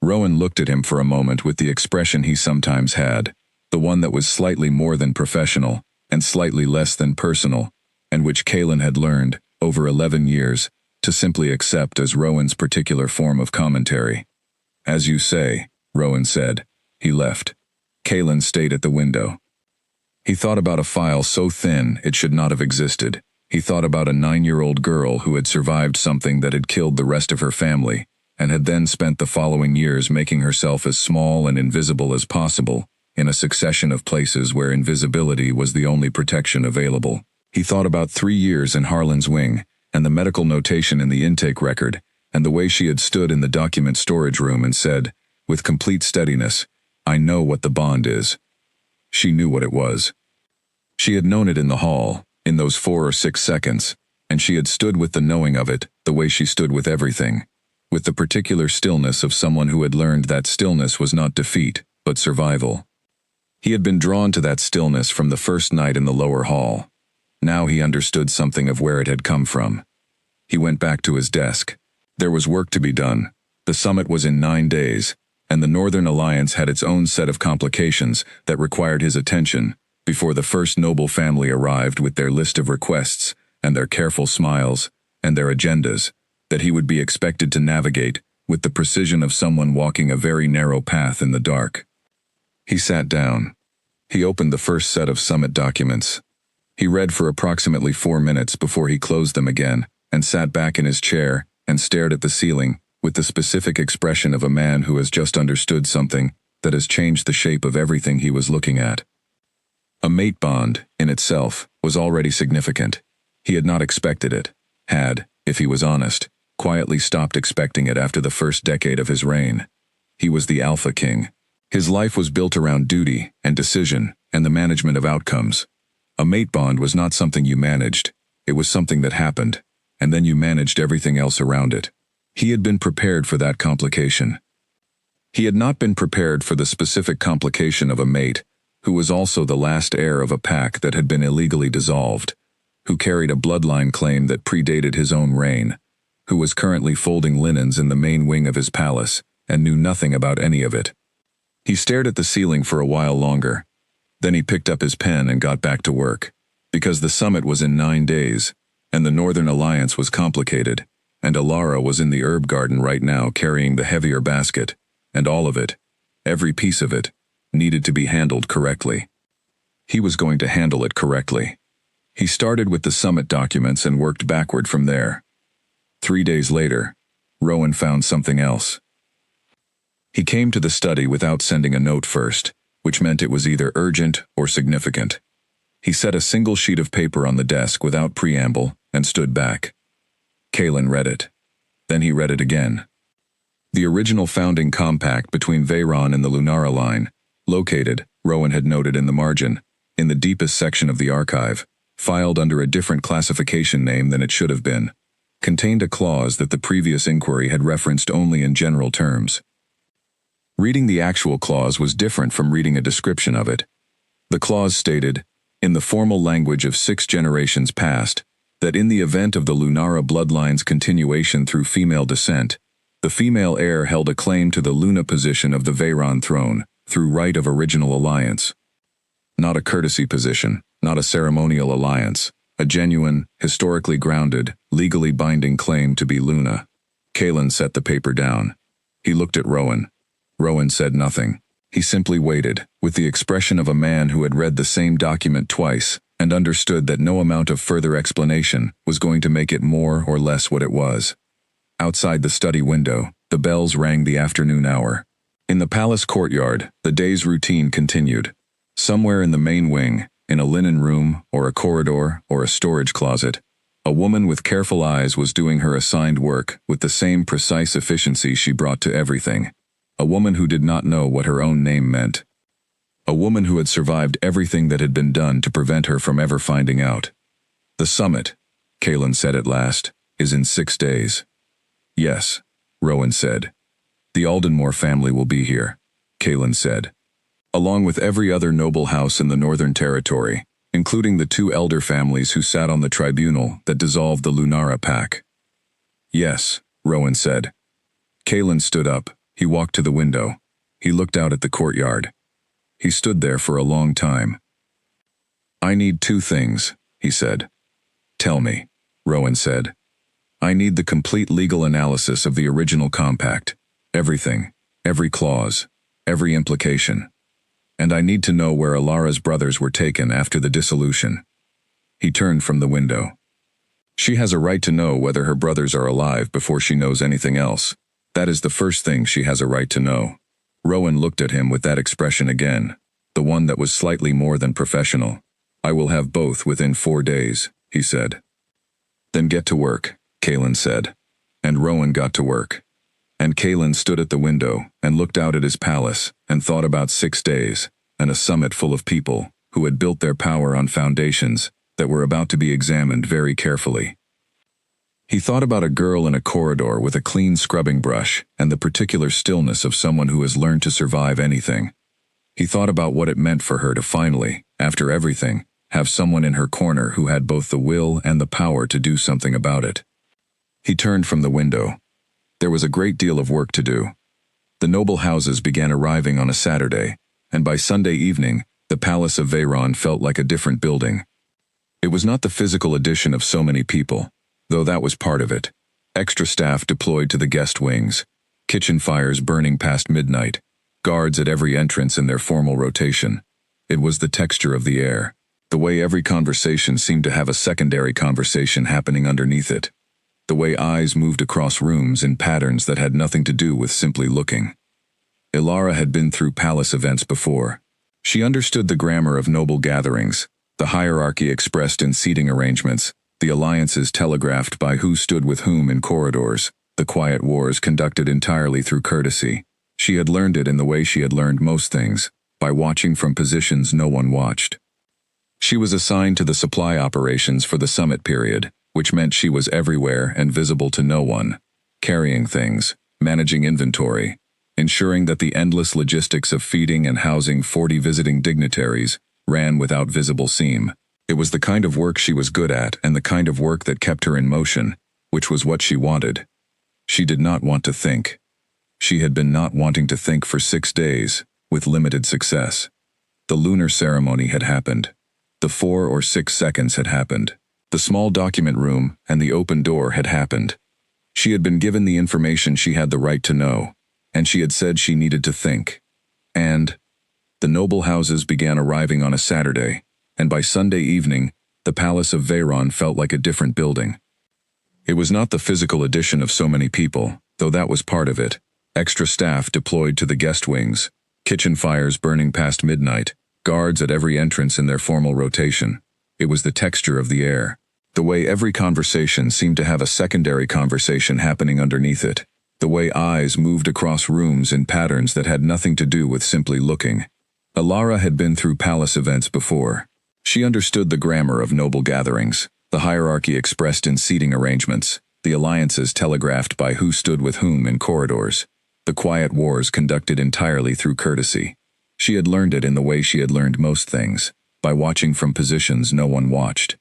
Rowan looked at him for a moment with the expression he sometimes had, the one that was slightly more than professional and slightly less than personal, and which Kaylin had learned, over 11 years, to simply accept as Rowan's particular form of commentary. As you say, Rowan said. He left. Kaylin stayed at the window. He thought about a file so thin it should not have existed. He thought about a 9-year-old girl who had survived something that had killed the rest of her family, and had then spent the following years making herself as small and invisible as possible, in a succession of places where invisibility was the only protection available. He thought about 3 years in Harlan's wing, and the medical notation in the intake record, and the way she had stood in the document storage room and said, with complete steadiness, I know what the bond is. She knew what it was. She had known it in the hall, in those 4 or 6 seconds, and she had stood with the knowing of it, the way she stood with everything, with the particular stillness of someone who had learned that stillness was not defeat, but survival. He had been drawn to that stillness from the first night in the lower hall. Now he understood something of where it had come from. He went back to his desk. There was work to be done. The summit was in 9 days, and the Northern Alliance had its own set of complications that required his attention before the first noble family arrived with their list of requests and their careful smiles and their agendas that he would be expected to navigate with the precision of someone walking a very narrow path in the dark. He sat down. He opened the first set of summit documents. He read for approximately 4 minutes before he closed them again and sat back in his chair and stared at the ceiling with the specific expression of a man who has just understood something that has changed the shape of everything he was looking at. A mate bond, in itself, was already significant. He had not expected it, had, if he was honest, quietly stopped expecting it after the first decade of his reign. He was the Alpha King. His life was built around duty and decision and the management of outcomes. A mate bond was not something you managed. It was something that happened, and then you managed everything else around it. He had been prepared for that complication. He had not been prepared for the specific complication of a mate who was also the last heir of a pack that had been illegally dissolved, who carried a bloodline claim that predated his own reign, who was currently folding linens in the main wing of his palace and knew nothing about any of it. He stared at the ceiling for a while longer. Then he picked up his pen and got back to work, because the summit was in 9 days, and the Northern Alliance was complicated, and Ilara was in the herb garden right now carrying the heavier basket, and all of it, every piece of it, needed to be handled correctly. He was going to handle it correctly. He started with the summit documents and worked backward from there. 3 days later, Rowan found something else. He came to the study without sending a note first, which meant it was either urgent or significant. He set a single sheet of paper on the desk without preamble and stood back. Kalen read it. Then he read it again. The original founding compact between Veyron and the Lunara line, located, Rowan had noted in the margin, in the deepest section of the archive, filed under a different classification name than it should have been, contained a clause that the previous inquiry had referenced only in general terms. Reading the actual clause was different from reading a description of it. The clause stated, in the formal language of 6 generations past, that in the event of the Lunara bloodline's continuation through female descent, the female heir held a claim to the Luna position of the Veyron throne through right of original alliance. Not a courtesy position, not a ceremonial alliance, a genuine, historically grounded, legally binding claim to be Luna. Kalen set the paper down. He looked at Rowan. Rowan said nothing. He simply waited, with the expression of a man who had read the same document twice and understood that no amount of further explanation was going to make it more or less what it was. Outside the study window, the bells rang the afternoon hour. In the palace courtyard, the day's routine continued. Somewhere in the main wing, in a linen room or a corridor or a storage closet, a woman with careful eyes was doing her assigned work with the same precise efficiency she brought to everything. A woman who did not know what her own name meant. A woman who had survived everything that had been done to prevent her from ever finding out. The summit, Kalen said at last, is in 6 days. Yes, Rowan said. The Aldenmore family will be here, Kalen said. Along with every other noble house in the Northern Territory, including the 2 elder families who sat on the tribunal that dissolved the Lunara Pact. Yes, Rowan said. Kalen stood up. He walked to the window. He looked out at the courtyard. He stood there for a long time. I need 2 things, he said. Tell me, Rowan said. I need the complete legal analysis of the original compact. Everything, every clause, every implication. And I need to know where Alara's brothers were taken after the dissolution. He turned from the window. She has a right to know whether her brothers are alive before she knows anything else. That is the first thing she has a right to know. Rowan looked at him with that expression again, the one that was slightly more than professional. I will have both within 4 days, he said. Then get to work, Kalen said. And Rowan got to work. And Kalen stood at the window and looked out at his palace and thought about 6 days and a summit full of people who had built their power on foundations that were about to be examined very carefully. He thought about a girl in a corridor with a clean scrubbing brush and the particular stillness of someone who has learned to survive anything. He thought about what it meant for her to finally, after everything, have someone in her corner who had both the will and the power to do something about it. He turned from the window. There was a great deal of work to do. The noble houses began arriving on a Saturday, and by Sunday evening, the Palace of Veyron felt like a different building. It was not the physical addition of so many people, though that was part of it. Extra staff deployed to the guest wings, kitchen fires burning past midnight, guards at every entrance in their formal rotation. It was the texture of the air, the way every conversation seemed to have a secondary conversation happening underneath it, the way eyes moved across rooms in patterns that had nothing to do with simply looking. Alara had been through palace events before. She understood the grammar of noble gatherings, the hierarchy expressed in seating arrangements, the alliances telegraphed by who stood with whom in corridors, the quiet wars conducted entirely through courtesy. She had learned it in the way she had learned most things, by watching from positions no one watched. She was assigned to the supply operations for the summit period, which meant she was everywhere and visible to no one, carrying things, managing inventory, ensuring that the endless logistics of feeding and housing 40 visiting dignitaries ran without visible seam. It was the kind of work she was good at and the kind of work that kept her in motion, which was what she wanted. She did not want to think. She had been not wanting to think for 6 days, with limited success. The lunar ceremony had happened. The 4 or 6 seconds had happened. The small document room and the open door had happened. She had been given the information she had the right to know, and she had said she needed to think. And the noble houses began arriving on a Saturday, and by Sunday evening, the Palace of Veyron felt like a different building. It was not the physical addition of so many people, though that was part of it. Extra staff deployed to the guest wings, kitchen fires burning past midnight, guards at every entrance in their formal rotation. It was the texture of the air. The way every conversation seemed to have a secondary conversation happening underneath it. The way eyes moved across rooms in patterns that had nothing to do with simply looking. Alara had been through palace events before. She understood the grammar of noble gatherings, the hierarchy expressed in seating arrangements, the alliances telegraphed by who stood with whom in corridors, the quiet wars conducted entirely through courtesy. She had learned it in the way she had learned most things, by watching from positions no one watched.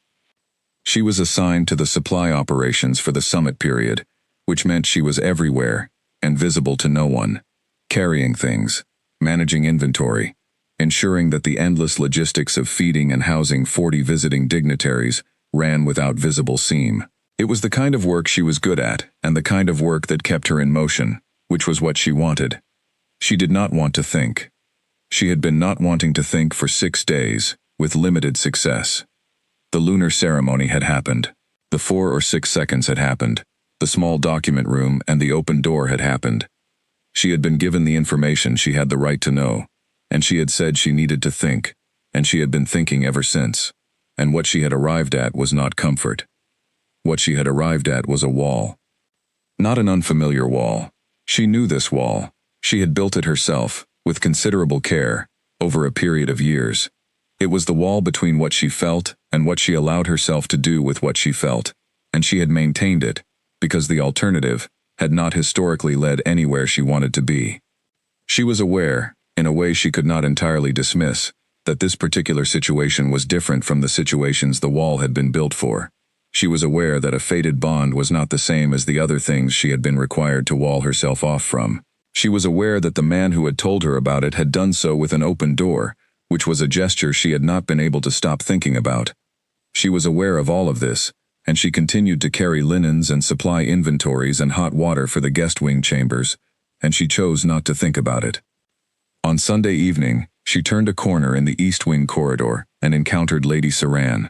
She was assigned to the supply operations for the summit period, which meant she was everywhere and visible to no one, carrying things, managing inventory, ensuring that the endless logistics of feeding and housing 40 visiting dignitaries ran without visible seam. It was the kind of work she was good at, and the kind of work that kept her in motion, which was what she wanted. She did not want to think. She had been not wanting to think for 6 days, with limited success. The lunar ceremony had happened. The 4 or 6 seconds had happened. The small document room and the open door had happened. She had been given the information she had the right to know, and she had said she needed to think, and she had been thinking ever since. And what she had arrived at was not comfort. What she had arrived at was a wall. Not an unfamiliar wall. She knew this wall. She had built it herself, with considerable care, over a period of years. It was the wall between what she felt and what she allowed herself to do with what she felt, and she had maintained it, because the alternative had not historically led anywhere she wanted to be. She was aware, in a way she could not entirely dismiss, that this particular situation was different from the situations the wall had been built for. She was aware that a fated bond was not the same as the other things she had been required to wall herself off from. She was aware that the man who had told her about it had done so with an open door, which was a gesture she had not been able to stop thinking about. She was aware of all of this, and she continued to carry linens and supply inventories and hot water for the guest wing chambers, and she chose not to think about it. On Sunday evening, she turned a corner in the East Wing corridor and encountered Lady Saran.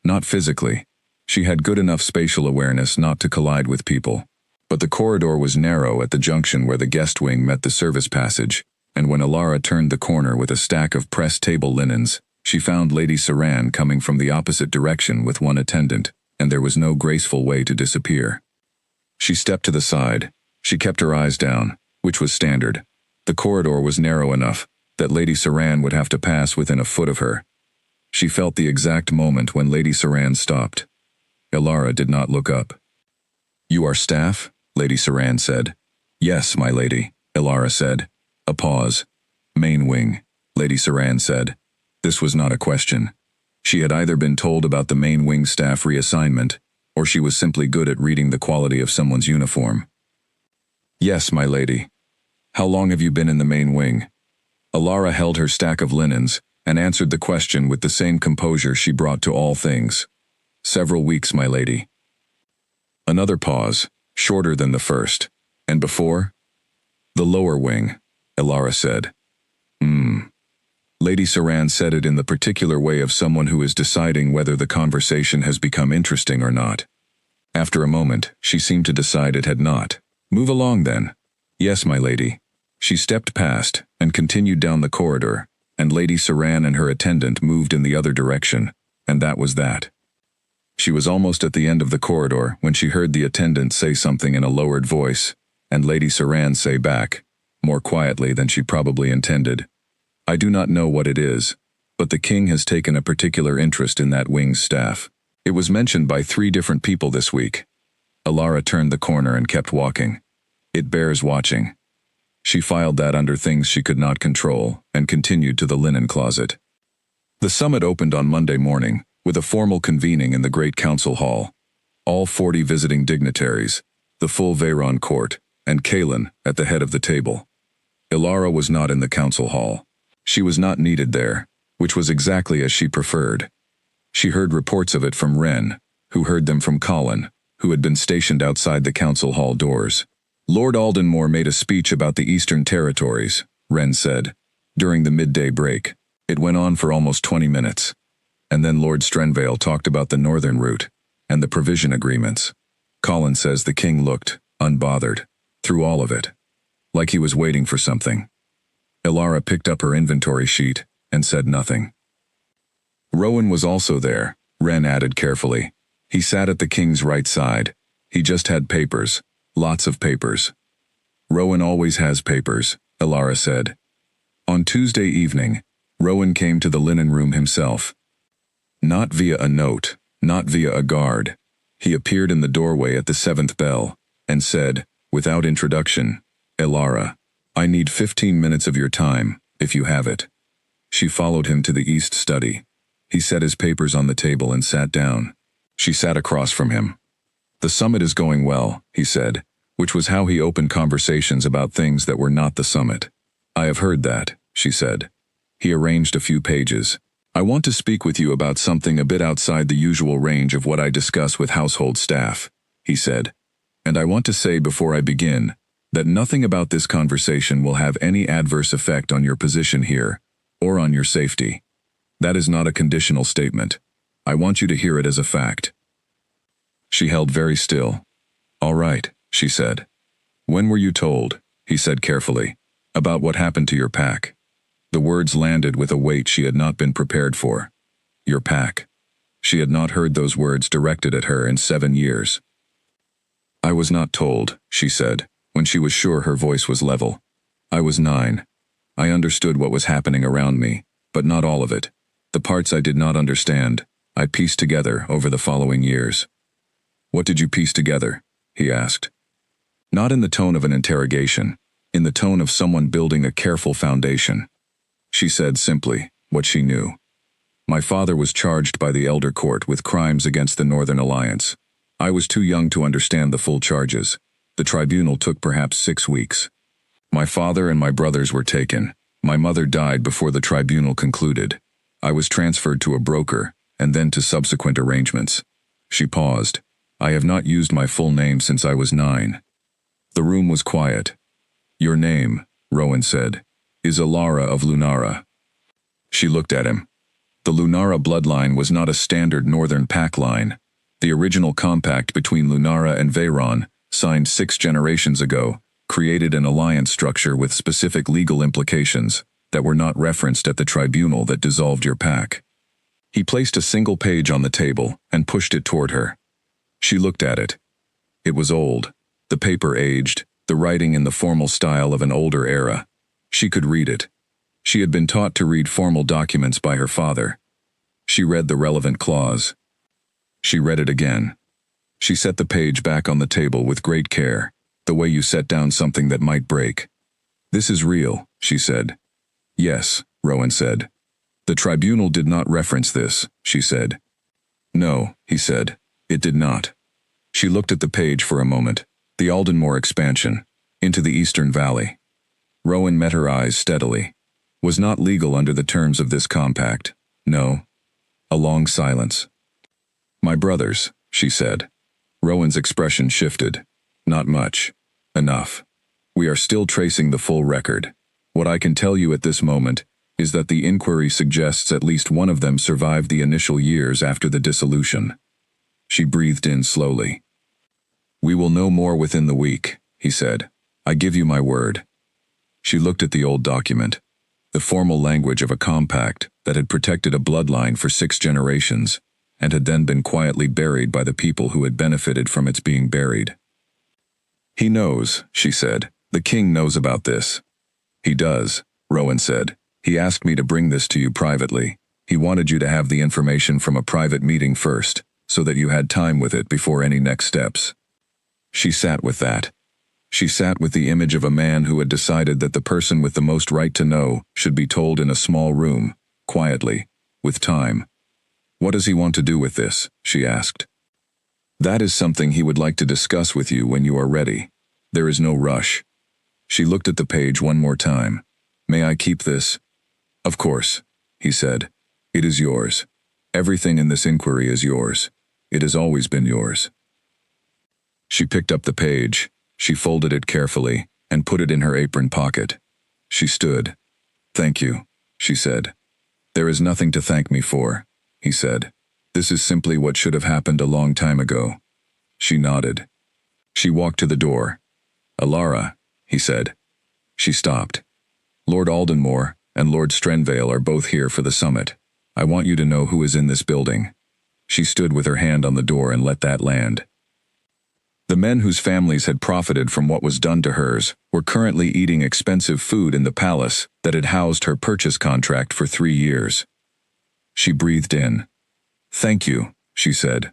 Not physically. She had good enough spatial awareness not to collide with people. But the corridor was narrow at the junction where the guest wing met the service passage, and when Alara turned the corner with a stack of pressed table linens, she found Lady Saran coming from the opposite direction with one attendant, and there was no graceful way to disappear. She stepped to the side. She kept her eyes down, which was standard. The corridor was narrow enough that Lady Saran would have to pass within a foot of her. She felt the exact moment when Lady Saran stopped. Alara did not look up. "You are staff?" Lady Saran said. "Yes, my lady," Alara said. A pause. "Main wing," Lady Saran said. This was not a question. She had either been told about the main wing staff reassignment, or she was simply good at reading the quality of someone's uniform. "Yes, my lady." "How long have you been in the main wing?" Alara held her stack of linens and answered the question with the same composure she brought to all things. "Several weeks, my lady." Another pause, shorter than the first. "And before?" "The lower wing," Alara said. Lady Saran said it in the particular way of someone who is deciding whether the conversation has become interesting or not. After a moment, she seemed to decide it had not. "Move along, then." "Yes, my lady." She stepped past and continued down the corridor, and Lady Saran and her attendant moved in the other direction, and that was that. She was almost at the end of the corridor when she heard the attendant say something in a lowered voice, and Lady Saran say back, more quietly than she probably intended, "I do not know what it is, but the king has taken a particular interest in that wing's staff. It was mentioned by 3 different people this week." Alara turned the corner and kept walking. "It bears watching." She filed that under things she could not control and continued to the linen closet. The summit opened on Monday morning, with a formal convening in the great council hall. All 40 visiting dignitaries, the full Veyron court, and Kaelin at the head of the table. Alara was not in the council hall. She was not needed there, which was exactly as she preferred. She heard reports of it from Wren, who heard them from Colin, who had been stationed outside the council hall doors. "Lord Aldenmore made a speech about the Eastern Territories," Wren said, during the midday break. It went on for almost 20 minutes. And then Lord Strenvale talked about the northern route and the provision agreements. Colin says the king looked unbothered through all of it, like he was waiting for something. Alara picked up her inventory sheet and said nothing. Rowan was also there, Wren added carefully. He sat at the king's right side. He just had papers, lots of papers. Rowan always has papers, Elara said. On Tuesday evening, Rowan came to the linen room himself. Not via a note, not via a guard. He appeared in the doorway at the 7th bell, and said, without introduction, Elara, I need 15 minutes of your time, if you have it. She followed him to the east study. He set his papers on the table and sat down. She sat across from him. The summit is going well, he said, which was how he opened conversations about things that were not the summit. I have heard that, she said. He arranged a few pages. I want to speak with you about something a bit outside the usual range of what I discuss with household staff, he said. And I want to say before I begin, that nothing about this conversation will have any adverse effect on your position here, or on your safety. That is not a conditional statement. I want you to hear it as a fact. She held very still. All right, she said. When were you told, he said carefully, about what happened to your pack? The words landed with a weight she had not been prepared for. Your pack. She had not heard those words directed at her in 7 years. I was not told, she said, when she was sure her voice was level. I was 9. I understood what was happening around me, but not all of it. The parts I did not understand, I pieced together over the following years. What did you piece together? He asked. Not in the tone of an interrogation, in the tone of someone building a careful foundation. She said simply what she knew. My father was charged by the Elder Court with crimes against the Northern Alliance. I was too young to understand the full charges. The tribunal took perhaps 6 weeks. My father and my brothers were taken. My mother died before the tribunal concluded. I was transferred to a broker, and then to subsequent arrangements. She paused. I have not used my full name since I was 9. The room was quiet. Your name, Rowan said, is Elara of Lunara. She looked at him. The Lunara bloodline was not a standard northern pack line. The original compact between Lunara and Veyron, signed 6 generations ago, created an alliance structure with specific legal implications that were not referenced at the tribunal that dissolved your pack. He placed a single page on the table and pushed it toward her. She looked at it. It was old, the paper aged, the writing in the formal style of an older era. She could read it. She had been taught to read formal documents by her father. She read the relevant clause. She read it again. She set the page back on the table with great care, the way you set down something that might break. This is real, she said. Yes, Rowan said. The tribunal did not reference this, she said. No, he said. It did not. She looked at the page for a moment. The Aldenmore expansion, into the Eastern Valley. Rowan met her eyes steadily. Was not legal under the terms of this compact. No. A long silence. My brothers, she said. Rowan's expression shifted. Not much. Enough. We are still tracing the full record. What I can tell you at this moment is that the inquiry suggests at least one of them survived the initial years after the dissolution. She breathed in slowly. We will know more within the week, he said. I give you my word. She looked at the old document, the formal language of a compact that had protected a bloodline for 6 generations, and had then been quietly buried by the people who had benefited from its being buried. He knows, she said. The king knows about this. He does, Rowan said. He asked me to bring this to you privately. He wanted you to have the information from a private meeting first, so that you had time with it before any next steps. She sat with that. She sat with the image of a man who had decided that the person with the most right to know should be told in a small room, quietly, with time. What does he want to do with this? She asked. That is something he would like to discuss with you when you are ready. There is no rush. She looked at the page one more time. May I keep this? Of course, he said. It is yours. Everything in this inquiry is yours. It has always been yours. She picked up the page. She folded it carefully and put it in her apron pocket. She stood. Thank you, she said. There is nothing to thank me for, he said. This is simply what should have happened a long time ago. She nodded. She walked to the door. Elara, he said. She stopped. Lord Aldenmore, and Lord Strenvale are both here for the summit. I want you to know who is in this building." She stood with her hand on the door and let that land. The men whose families had profited from what was done to hers were currently eating expensive food in the palace that had housed her purchase contract for 3 years. She breathed in. "Thank you," she said.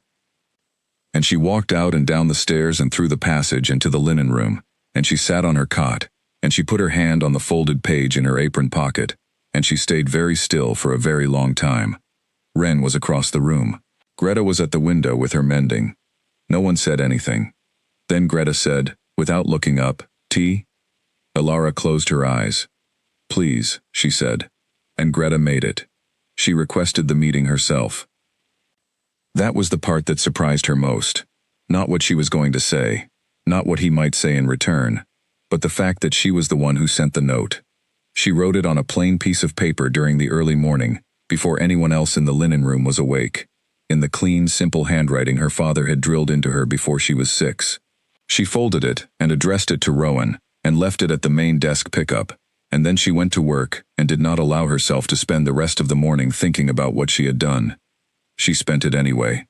And she walked out and down the stairs and through the passage into the linen room, and she sat on her cot, and she put her hand on the folded page in her apron pocket, and she stayed very still for a very long time. Wren was across the room. Greta was at the window with her mending. No one said anything. Then Greta said, without looking up, "Tea?" Elara closed her eyes. "Please," she said. And Greta made it. She requested the meeting herself. That was the part that surprised her most. Not what she was going to say, not what he might say in return, but the fact that she was the one who sent the note. She wrote it on a plain piece of paper during the early morning, before anyone else in the linen room was awake, in the clean, simple handwriting her father had drilled into her before she was 6. She folded it and addressed it to Rowan, and left it at the main desk pickup, and then she went to work and did not allow herself to spend the rest of the morning thinking about what she had done. She spent it anyway.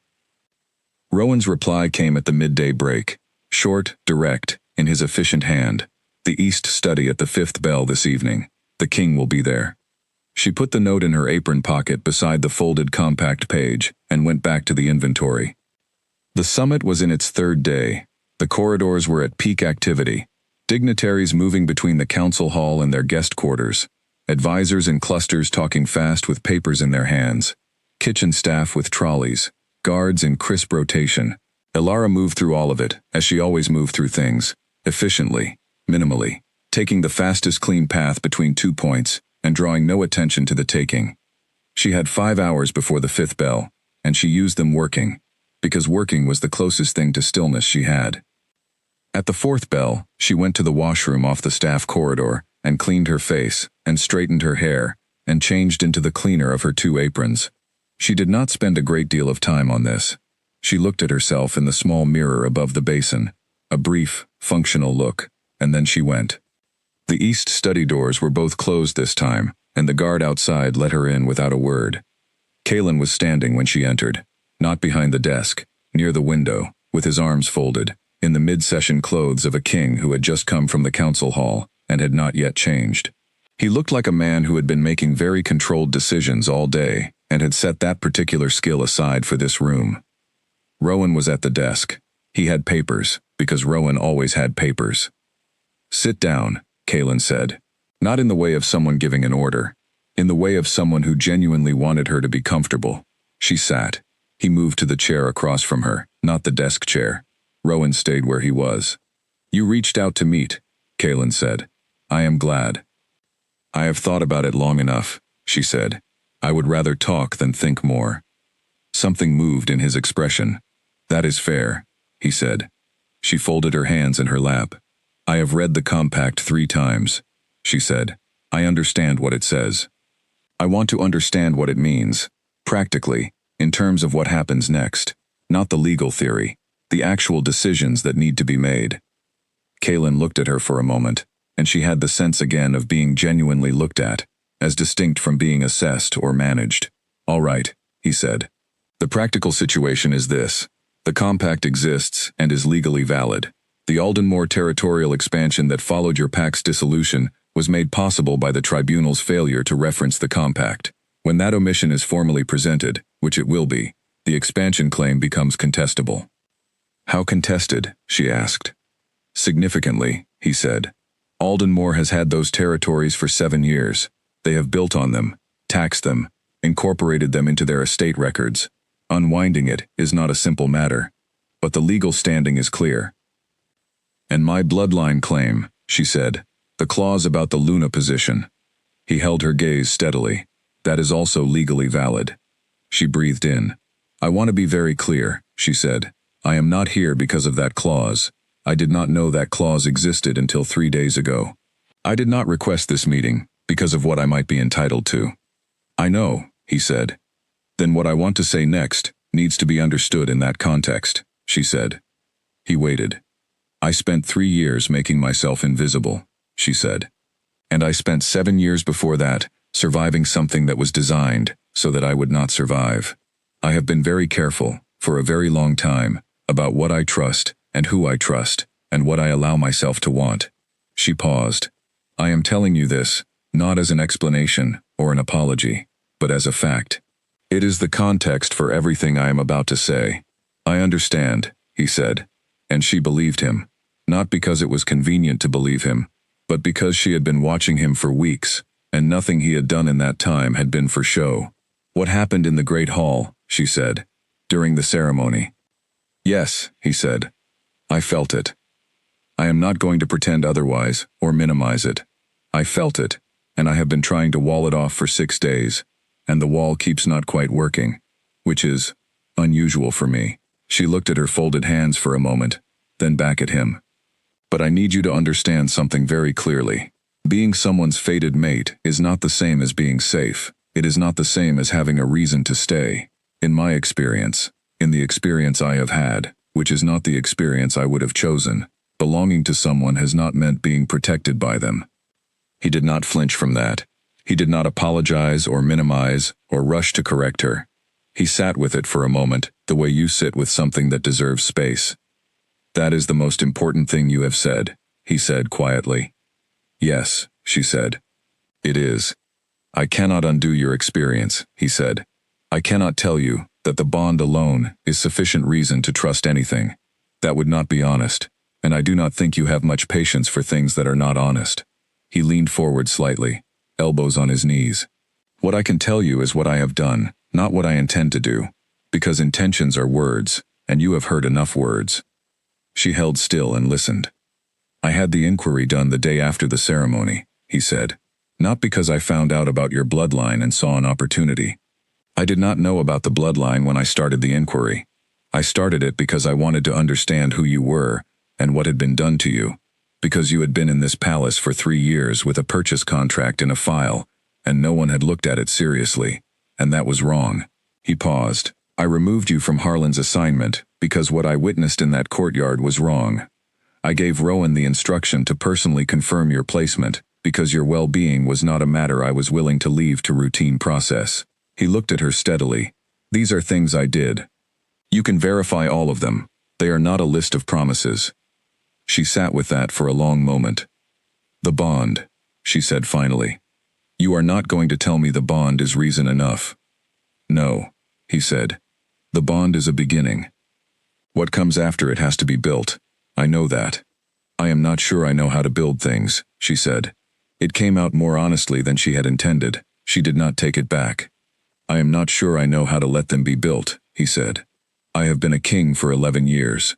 Rowan's reply came at the midday break, short, direct, in his efficient hand. "The East study at the 5th bell this evening. The king will be there." She put the note in her apron pocket beside the folded compact page and went back to the inventory. The summit was in its 3rd day. The corridors were at peak activity. Dignitaries moving between the council hall and their guest quarters. Advisors in clusters talking fast with papers in their hands. Kitchen staff with trolleys. Guards in crisp rotation. Elara moved through all of it, as she always moved through things. Efficiently. Minimally. Taking the fastest clean path between 2 points, and drawing no attention to the taking. She had 5 hours before the 5th bell, and she used them working, because working was the closest thing to stillness she had. At the 4th bell, she went to the washroom off the staff corridor, and cleaned her face, and straightened her hair, and changed into the cleaner of her 2 aprons. She did not spend a great deal of time on this. She looked at herself in the small mirror above the basin, a brief, functional look, and then she went. The east study doors were both closed this time, and the guard outside let her in without a word. Kalen was standing when she entered, not behind the desk, near the window, with his arms folded, in the mid-session clothes of a king who had just come from the council hall and had not yet changed. He looked like a man who had been making very controlled decisions all day and had set that particular skill aside for this room. Rowan was at the desk. He had papers, because Rowan always had papers. "Sit down," Kalen said, not in the way of someone giving an order, in the way of someone who genuinely wanted her to be comfortable. She sat. He moved to the chair across from her, not the desk chair. Rowan stayed where he was. "You reached out to meet," Kalen said. "I am glad." "I have thought about it long enough," she said. "I would rather talk than think more." Something moved in his expression. "That is fair," he said. She folded her hands in her lap. "I have read the compact 3 times," she said. "I understand what it says. I want to understand what it means, practically, in terms of what happens next, not the legal theory, the actual decisions that need to be made." Kalen looked at her for a moment, and she had the sense again of being genuinely looked at, as distinct from being assessed or managed. "All right," he said. "The practical situation is this. The compact exists and is legally valid. The Aldenmore territorial expansion that followed your pact's dissolution was made possible by the tribunal's failure to reference the compact. When that omission is formally presented, which it will be, the expansion claim becomes contestable." "How contested?" she asked. "Significantly," he said. "Aldenmore has had those territories for 7 years. They have built on them, taxed them, incorporated them into their estate records. Unwinding it is not a simple matter, but the legal standing is clear. And my bloodline claim," she said, "the clause about the Luna position." He held her gaze steadily. "That is also legally valid." She breathed in. "I want to be very clear," she said. "I am not here because of that clause. I did not know that clause existed until 3 days ago. I did not request this meeting because of what I might be entitled to." "I know," he said. "Then what I want to say next needs to be understood in that context," she said. He waited. "I spent 3 years making myself invisible," she said. "And I spent 7 years before that surviving something that was designed so that I would not survive. I have been very careful, for a very long time, about what I trust, and who I trust, and what I allow myself to want. She paused. I am telling you this, not as an explanation or an apology, but as a fact. It is the context for everything I am about to say. I understand, he said, and she believed him, not because it was convenient to believe him, but because she had been watching him for weeks, and nothing he had done in that time had been for show. What happened in the Great Hall, she said, during the ceremony? Yes, he said. I felt it. I am not going to pretend otherwise or minimize it. I felt it, and I have been trying to wall it off for 6 days, and the wall keeps not quite working, which is unusual for me. She looked at her folded hands for a moment, then back at him. But I need you to understand something very clearly. Being someone's fated mate is not the same as being safe. It is not the same as having a reason to stay. In my experience, in the experience I have had, which is not the experience I would have chosen, belonging to someone has not meant being protected by them. He did not flinch from that. He did not apologize or minimize or rush to correct her. He sat with it for a moment, the way you sit with something that deserves space. That is the most important thing you have said, he said quietly. Yes, she said. It is. I cannot undo your experience, he said. I cannot tell you that the bond alone is sufficient reason to trust anything. That would not be honest, and I do not think you have much patience for things that are not honest. He leaned forward slightly, elbows on his knees. What I can tell you is what I have done, not what I intend to do, because intentions are words, and you have heard enough words. She held still and listened. I had the inquiry done the day after the ceremony, he said, not because I found out about your bloodline and saw an opportunity. I did not know about the bloodline when I started the inquiry. I started it because I wanted to understand who you were and what had been done to you, because you had been in this palace for 3 years with a purchase contract in a file, and no one had looked at it seriously, and that was wrong. He paused. I removed you from Harlan's assignment because what I witnessed in that courtyard was wrong. I gave Rowan the instruction to personally confirm your placement because your well-being was not a matter I was willing to leave to routine process. He looked at her steadily. These are things I did. You can verify all of them. They are not a list of promises. She sat with that for a long moment. The bond, she said finally. You are not going to tell me the bond is reason enough. No, he said. The bond is a beginning. What comes after it has to be built. I know that. I am not sure I know how to build things, she said. It came out more honestly than she had intended. She did not take it back. I am not sure I know how to let them be built, he said. I have been a king for 11 years.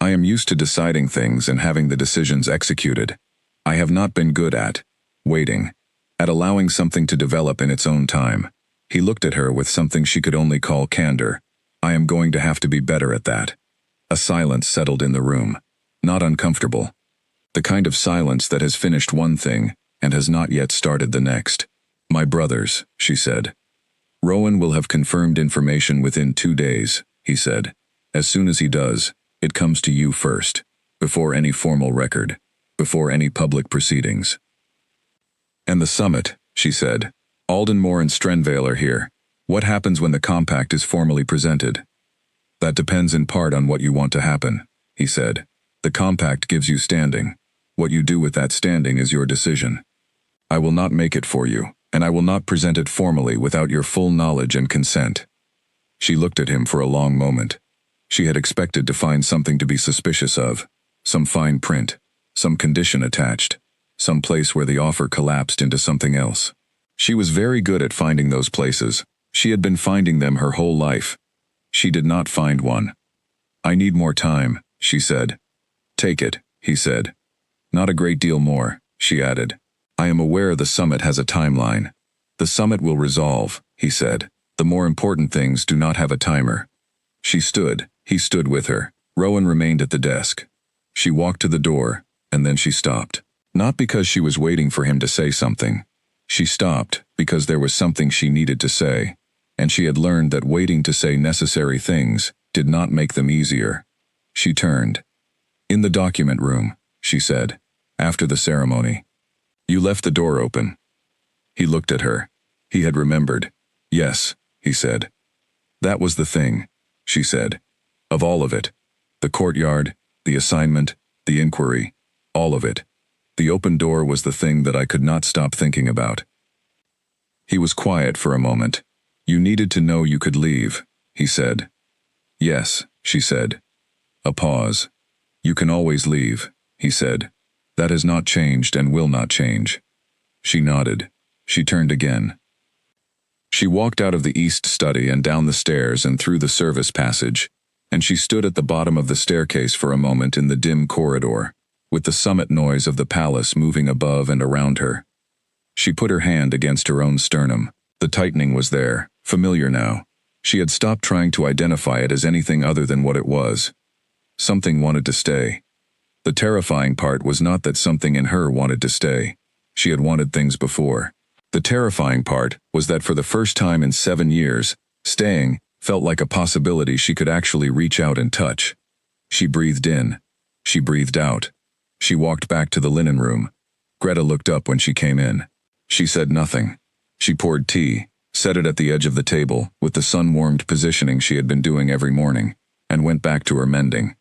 I am used to deciding things and having the decisions executed. I have not been good at waiting, at allowing something to develop in its own time. He looked at her with something she could only call candor. I am going to have to be better at that. A silence settled in the room, not uncomfortable. The kind of silence that has finished one thing and has not yet started the next. My brothers, she said. Rowan will have confirmed information within 2 days, he said. As soon as he does, it comes to you first, before any formal record, before any public proceedings. And the summit, she said. Aldenmore and Strenvale are here. What happens when the compact is formally presented? That depends in part on what you want to happen, he said. The compact gives you standing. What you do with that standing is your decision. I will not make it for you, and I will not present it formally without your full knowledge and consent. She looked at him for a long moment. She had expected to find something to be suspicious of, some fine print, some condition attached, some place where the offer collapsed into something else. She was very good at finding those places. She had been finding them her whole life. She did not find one. I need more time, she said. Take it, he said. Not a great deal more, she added. I am aware the summit has a timeline. The summit will resolve, he said. The more important things do not have a timer. She stood. He stood with her. Rowan remained at the desk. She walked to the door, and then she stopped. Not because she was waiting for him to say something. She stopped because there was something she needed to say, and she had learned that waiting to say necessary things did not make them easier. She turned. In the document room, she said, after the ceremony. You left the door open. He looked at her. He had remembered. Yes, he said. That was the thing, she said. Of all of it. The courtyard, the assignment, the inquiry, all of it. The open door was the thing that I could not stop thinking about. He was quiet for a moment. You needed to know you could leave, he said. Yes, she said. A pause. You can always leave, he said. That has not changed and will not change. She nodded. She turned again. She walked out of the east study and down the stairs and through the service passage, and she stood at the bottom of the staircase for a moment in the dim corridor, with the summit noise of the palace moving above and around her. She put her hand against her own sternum. The tightening was there, familiar now. She had stopped trying to identify it as anything other than what it was. Something wanted to stay. The terrifying part was not that something in her wanted to stay. She had wanted things before. The terrifying part was that for the first time in 7 years, staying felt like a possibility she could actually reach out and touch. She breathed in. She breathed out. She walked back to the linen room. Greta looked up when she came in. She said nothing. She poured tea, set it at the edge of the table, with the sun-warmed positioning she had been doing every morning, and went back to her mending.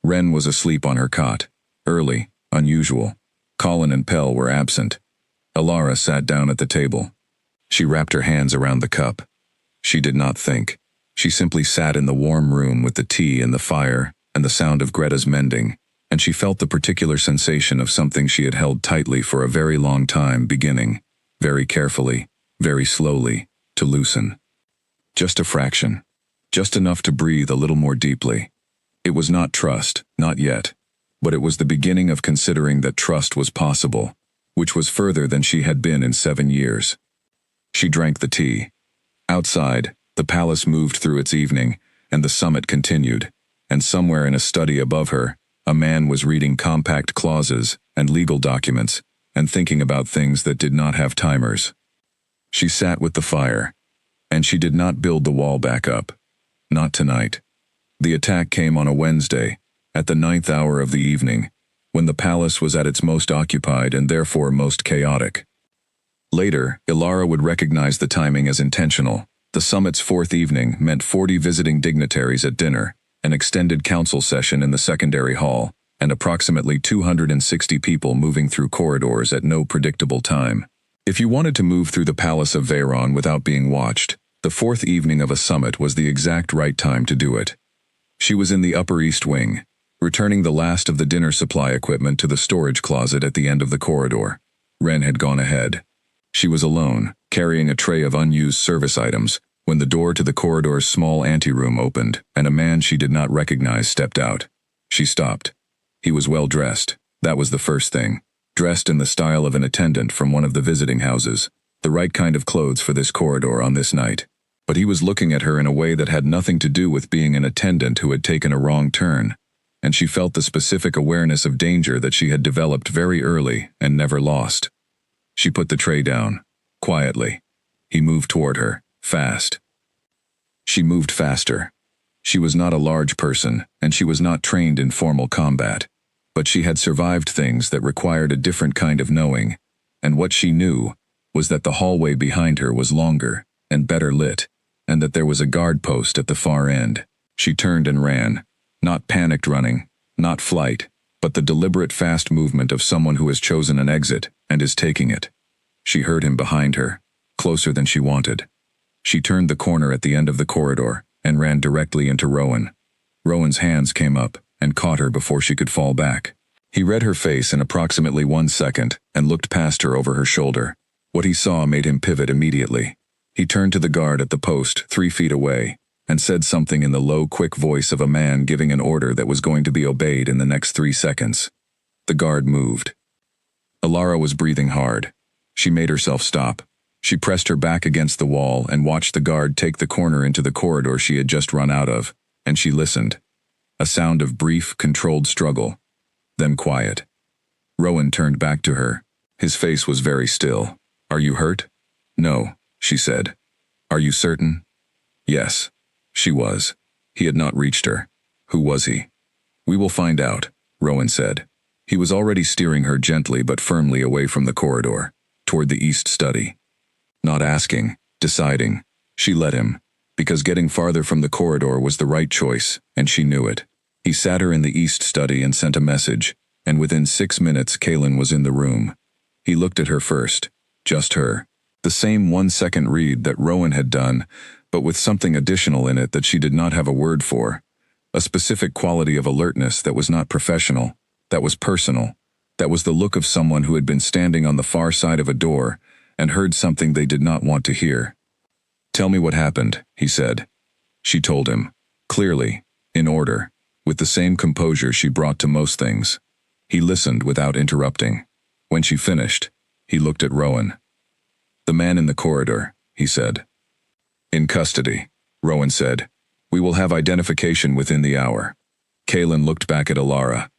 Wren was asleep on her cot. Early, unusual. Colin and Pell were absent. Alara sat down at the table. She wrapped her hands around the cup. She did not think. She simply sat in the warm room with the tea and the fire and the sound of Greta's mending, and she felt the particular sensation of something she had held tightly for a very long time beginning, very carefully, very slowly, to loosen. Just a fraction. Just enough to breathe a little more deeply. It was not trust, not yet, but it was the beginning of considering that trust was possible, which was further than she had been in 7 years. She drank the tea. Outside, the palace moved through its evening, and the summit continued, and somewhere in a study above her, a man was reading compact clauses and legal documents, and thinking about things that did not have timers. She sat with the fire, and she did not build the wall back up. Not tonight. The attack came on a Wednesday, at the 9th hour of the evening, when the palace was at its most occupied and therefore most chaotic. Later, Ilara would recognize the timing as intentional. The summit's 4th evening meant 40 visiting dignitaries at dinner, an extended council session in the secondary hall, and approximately 260 people moving through corridors at no predictable time. If you wanted to move through the Palace of Veyron without being watched, the 4th evening of a summit was the exact right time to do it. She was in the Upper East Wing, returning the last of the dinner supply equipment to the storage closet at the end of the corridor. Wren had gone ahead. She was alone, carrying a tray of unused service items, when the door to the corridor's small anteroom opened, and a man she did not recognize stepped out. She stopped. He was well dressed. That was the first thing. Dressed in the style of an attendant from one of the visiting houses, the right kind of clothes for this corridor on this night. But he was looking at her in a way that had nothing to do with being an attendant who had taken a wrong turn, and she felt the specific awareness of danger that she had developed very early and never lost. She put the tray down, quietly. He moved toward her, fast. She moved faster. She was not a large person, and she was not trained in formal combat, but she had survived things that required a different kind of knowing, and what she knew was that the hallway behind her was longer and better lit, and that there was a guard post at the far end. She turned and ran, not panicked running, not flight, but the deliberate fast movement of someone who has chosen an exit and is taking it. She heard him behind her, closer than she wanted. She turned the corner at the end of the corridor and ran directly into Rowan. Rowan's hands came up and caught her before she could fall back. He read her face in approximately 1 second and looked past her over her shoulder. What he saw made him pivot immediately. He turned to the guard at the post 3 feet away and said something in the low, quick voice of a man giving an order that was going to be obeyed in the next 3 seconds. The guard moved. Ilara was breathing hard. She made herself stop. She pressed her back against the wall and watched the guard take the corner into the corridor she had just run out of, and she listened. A sound of brief, controlled struggle. Then quiet. Rowan turned back to her. His face was very still. "Are you hurt?" "No," she said. "Are you certain?" Yes. She was. He had not reached her. Who was he? "We will find out," Rowan said. He was already steering her gently but firmly away from the corridor, toward the east study. Not asking, deciding. She let him, because getting farther from the corridor was the right choice, and she knew it. He sat her in the east study and sent a message, and within 6 minutes Kaylin was in the room. He looked at her first, just her. The same 1-second read that Rowan had done, but with something additional in it that she did not have a word for. A specific quality of alertness that was not professional, that was personal, that was the look of someone who had been standing on the far side of a door and heard something they did not want to hear. "Tell me what happened," he said. She told him, clearly, in order, with the same composure she brought to most things. He listened without interrupting. When she finished, he looked at Rowan. "The man in the corridor," he said. "In custody," Rowan said. "We will have identification within the hour." Kaylin looked back at Alara.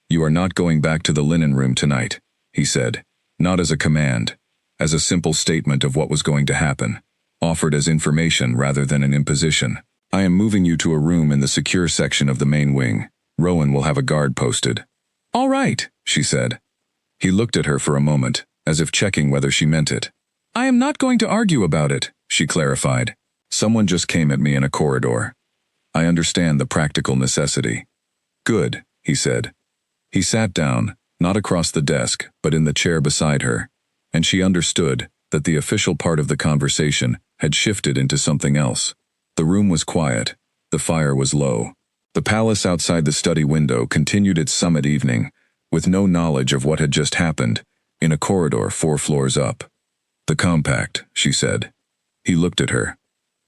"You are not going back to the linen room tonight," he said, not as a command, as a simple statement of what was going to happen, offered as information rather than an imposition. "I am moving you to a room in the secure section of the main wing. Rowan will have a guard posted." "All right," she said. He looked at her for a moment, as if checking whether she meant it. "I am not going to argue about it," she clarified. "Someone just came at me in a corridor. I understand the practical necessity." "Good," he said. He sat down, not across the desk, but in the chair beside her, and she understood that the official part of the conversation had shifted into something else. The room was quiet. The fire was low. The palace outside the study window continued its summit evening, with no knowledge of what had just happened, in a corridor 4 floors up. "The compact," she said. He looked at her.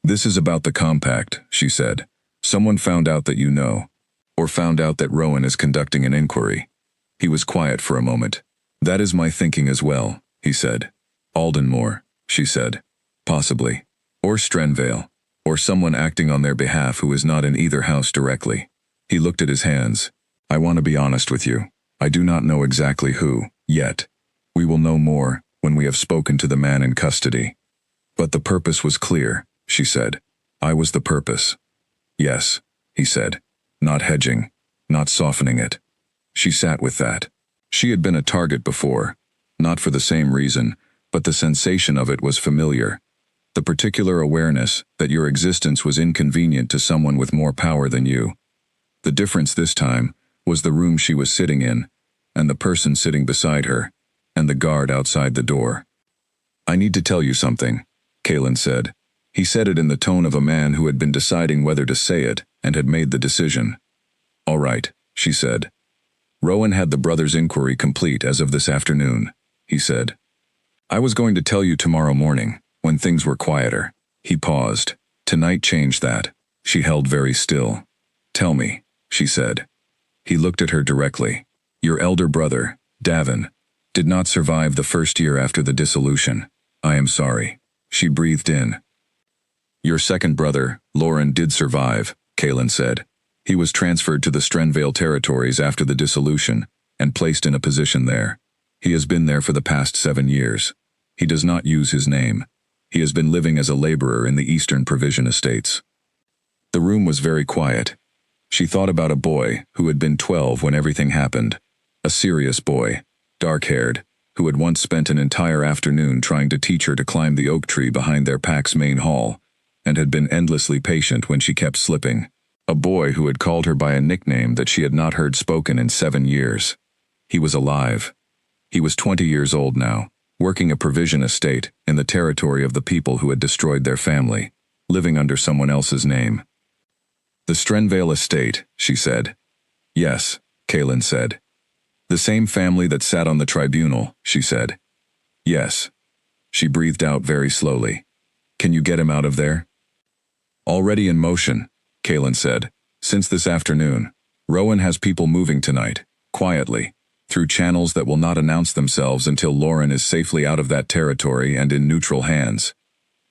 "This is about the compact," she said. "Someone found out that you know, or found out that Rowan is conducting an inquiry." He was quiet for a moment. "That is my thinking as well," he said. "Aldenmore," she said. "Possibly. Or Strenvale. Or someone acting on their behalf who is not in either house directly." He looked at his hands. "I want to be honest with you. I do not know exactly who, yet. We will know more when we have spoken to the man in custody." "But the purpose was clear," she said. "I was the purpose." "Yes," he said. Not hedging, not softening it. She sat with that. She had been a target before, not for the same reason, but the sensation of it was familiar. The particular awareness that your existence was inconvenient to someone with more power than you. The difference this time was the room she was sitting in, and the person sitting beside her, and the guard outside the door. "I need to tell you something," Kaylin said. He said it in the tone of a man who had been deciding whether to say it and had made the decision. "All right," she said. "Rowan had the brothers' inquiry complete as of this afternoon," he said. "I was going to tell you tomorrow morning, when things were quieter." He paused. Tonight changed that. She held very still. "Tell me," she said. He looked at her directly. "Your elder brother, Davin, did not survive the first year after the dissolution. I am sorry." She breathed in. "Your second brother, Lauren, did survive," Kaylin said. "He was transferred to the Strenvale territories after the dissolution and placed in a position there. He has been there for the past 7 years. He does not use his name. He has been living as a laborer in the Eastern Provision Estates." The room was very quiet. She thought about a boy who had been 12 when everything happened. A serious boy, dark-haired, who had once spent an entire afternoon trying to teach her to climb the oak tree behind their pack's main hall, and had been endlessly patient when she kept slipping. A boy who had called her by a nickname that she had not heard spoken in 7 years. He was alive. He was 20 years old now, working a provision estate in the territory of the people who had destroyed their family, living under someone else's name. "The Strenvale estate," she said. "Yes," Kaylin said. "The same family that sat on the tribunal," she said. "Yes." She breathed out very slowly. "Can you get him out of there?" "Already in motion," Kaylin said. "Since this afternoon. Rowan has people moving tonight, quietly, through channels that will not announce themselves until Lauren is safely out of that territory and in neutral hands."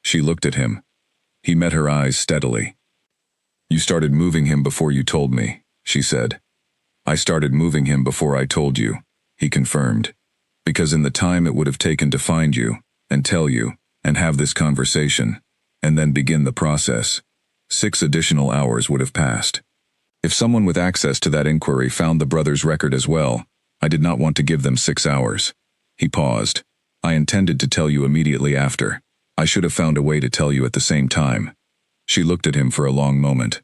She looked at him. He met her eyes steadily. "You started moving him before you told me," she said. "I started moving him before I told you," he confirmed. "Because in the time it would have taken to find you, and tell you, and have this conversation, and then begin the process, 6 additional hours would have passed. If someone with access to that inquiry found the brothers' record as well, I did not want to give them 6 hours." He paused. "I intended to tell you immediately after. I should have found a way to tell you at the same time. She looked at him for a long moment.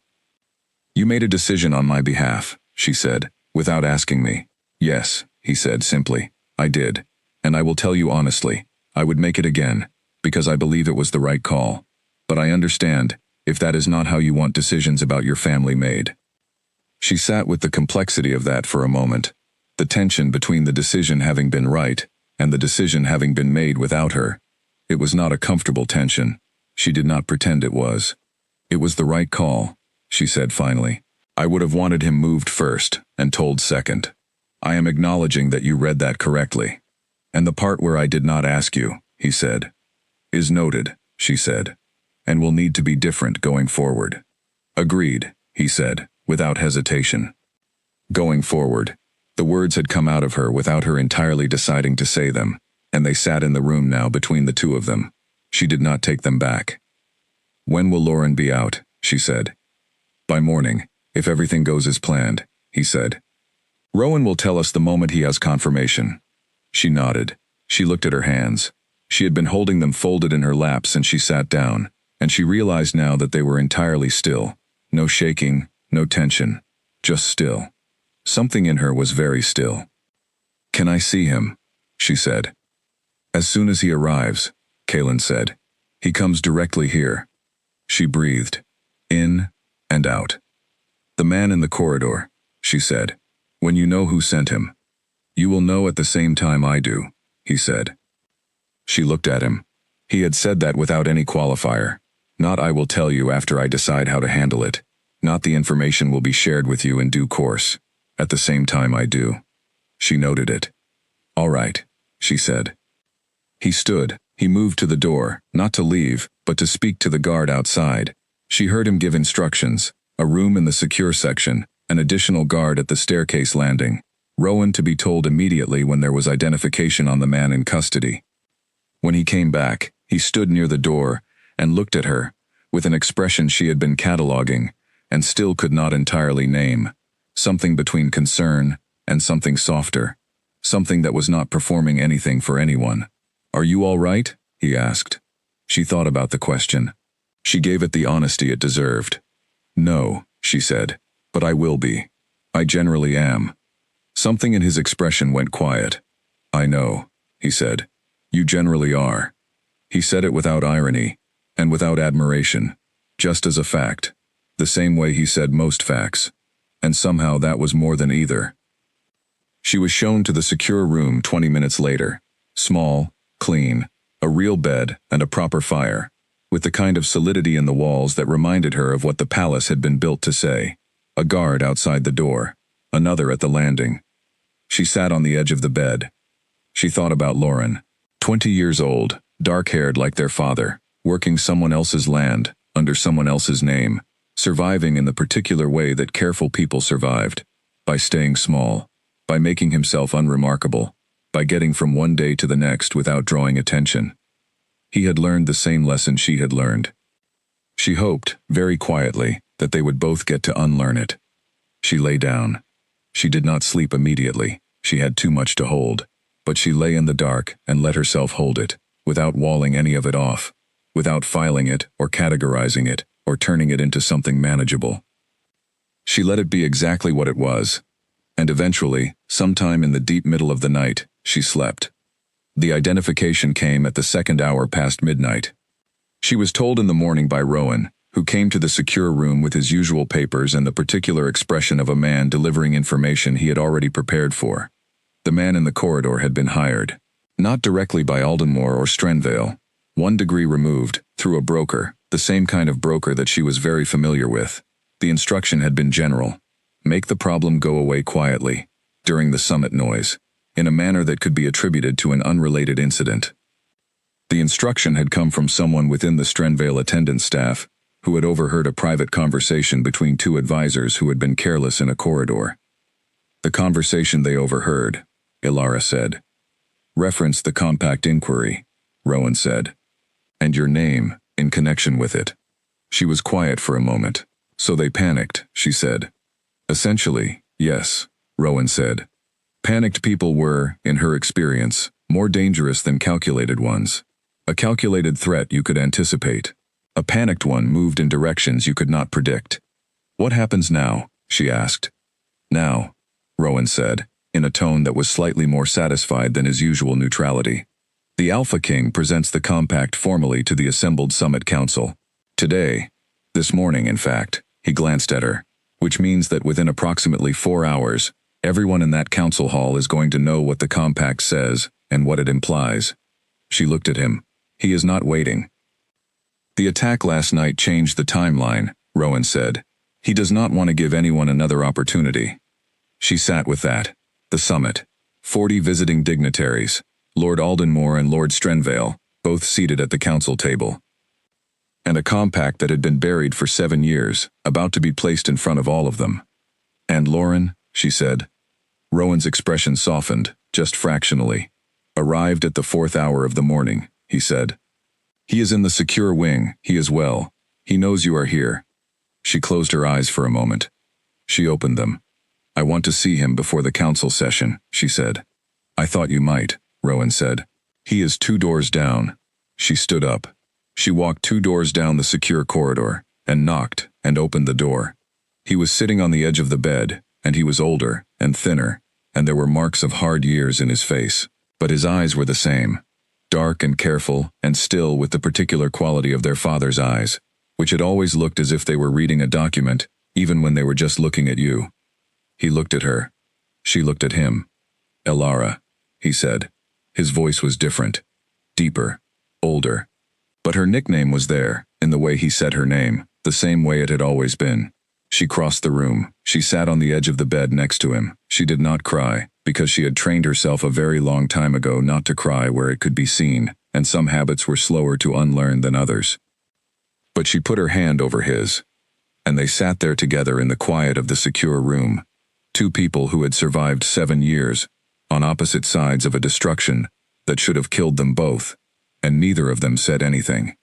You made a decision on my behalf, she said, without asking me. Yes, he said simply. I did. And I will tell you honestly, I would make it again, because I believe it was the right call. But I understand, if that is not how you want decisions about your family made. She sat with the complexity of that for a moment, the tension between the decision having been right and the decision having been made without her. It was not a comfortable tension. She did not pretend it was. It was the right call, she said finally. I would have wanted him moved first and told second. I am acknowledging that you read that correctly. And the part where I did not ask you, he said, is noted, she said, and will need to be different going forward. Agreed, he said, without hesitation. Going forward. The words had come out of her without her entirely deciding to say them, and they sat in the room now between the two of them. She did not take them back. When will Lauren be out? She said. By morning, if everything goes as planned, he said. Rowan will tell us the moment he has confirmation. She nodded. She looked at her hands. She had been holding them folded in her lap since she sat down, and she realized now that they were entirely still. No shaking, no tension. Just still. Something in her was very still. Can I see him? She said. As soon as he arrives, Kaylin said. He comes directly here. She breathed. In and out. The man in the corridor, she said. When you know who sent him. You will know at the same time I do, he said. She looked at him. He had said that without any qualifier. Not I will tell you after I decide how to handle it. Not the information will be shared with you in due course. At the same time I do. She noted it. All right, she said. He stood. He moved to the door, not to leave, but to speak to the guard outside. She heard him give instructions, a room in the secure section, an additional guard at the staircase landing. Rowan to be told immediately when there was identification on the man in custody. When he came back, he stood near the door and looked at her, with an expression she had been cataloging, and still could not entirely name. Something between concern and something softer. Something that was not performing anything for anyone. Are you all right? He asked. She thought about the question. She gave it the honesty it deserved. No, she said, but I will be. I generally am. Something in his expression went quiet. I know, he said. You generally are. He said it without irony, and without admiration, just as a fact, the same way he said most facts. And somehow that was more than either. She was shown to the secure room 20 minutes later. Small, clean, a real bed and a proper fire, with the kind of solidity in the walls that reminded her of what the palace had been built to say. A guard outside the door, another at the landing. She sat on the edge of the bed. She thought about Lauren, 20 years old, dark-haired like their father, working someone else's land, under someone else's name, surviving in the particular way that careful people survived, by staying small, by making himself unremarkable, by getting from one day to the next without drawing attention. He had learned the same lesson she had learned. She hoped, very quietly, that they would both get to unlearn it. She lay down. She did not sleep immediately. She had too much to hold. But she lay in the dark and let herself hold it, without walling any of it off, without filing it or categorizing it, or turning it into something manageable. She let it be exactly what it was, and eventually, sometime in the deep middle of the night, she slept. The identification came at the second hour past midnight. She was told in the morning by Rowan, who came to the secure room with his usual papers and the particular expression of a man delivering information he had already prepared for. The man in the corridor had been hired, not directly by Aldenmore or Strenvale, 1 degree removed, through a broker, the same kind of broker that she was very familiar with. The instruction had been general. Make the problem go away quietly, during the summit noise, in a manner that could be attributed to an unrelated incident. The instruction had come from someone within the Strenvale attendance staff, who had overheard a private conversation between 2 advisors who had been careless in a corridor. The conversation they overheard, Ilara said, referenced the compact inquiry, Rowan said, and your name, in connection with it. She was quiet for a moment. So they panicked, she said. Essentially, yes, Rowan said. Panicked people were, in her experience, more dangerous than calculated ones. A calculated threat you could anticipate. A panicked one moved in directions you could not predict. "What happens now?" she asked. "Now," Rowan said, in a tone that was slightly more satisfied than his usual neutrality. "The Alpha King presents the compact formally to the assembled Summit Council. Today, this morning in fact," he glanced at her, "which means that within approximately 4 hours, everyone in that council hall is going to know what the compact says and what it implies." She looked at him. "He is not waiting." "The attack last night changed the timeline," Rowan said. "He does not want to give anyone another opportunity." She sat with that. The summit. 40 visiting dignitaries, Lord Aldenmore and Lord Strenvale, both seated at the council table. And a compact that had been buried for 7 years, about to be placed in front of all of them. "And Lauren," she said. Rowan's expression softened, just fractionally. "Arrived at the 4th hour of the morning," he said. "He is in the secure wing, he is well. He knows you are here." She closed her eyes for a moment. She opened them. "I want to see him before the council session," she said. "I thought you might," Rowan said. "He is 2 doors down." She stood up. She walked 2 doors down the secure corridor, and knocked, and opened the door. He was sitting on the edge of the bed, and he was older, and thinner, and there were marks of hard years in his face. But his eyes were the same. Dark and careful, and still with the particular quality of their father's eyes, which had always looked as if they were reading a document, even when they were just looking at you. He looked at her. She looked at him. "Elara," he said. His voice was different, deeper, older. But her nickname was there, in the way he said her name, the same way it had always been. She crossed the room. She sat on the edge of the bed next to him. She did not cry, because she had trained herself a very long time ago not to cry where it could be seen, and some habits were slower to unlearn than others. But she put her hand over his, and they sat there together in the quiet of the secure room. 2 people who had survived 7 years, on opposite sides of a destruction that should have killed them both, and neither of them said anything.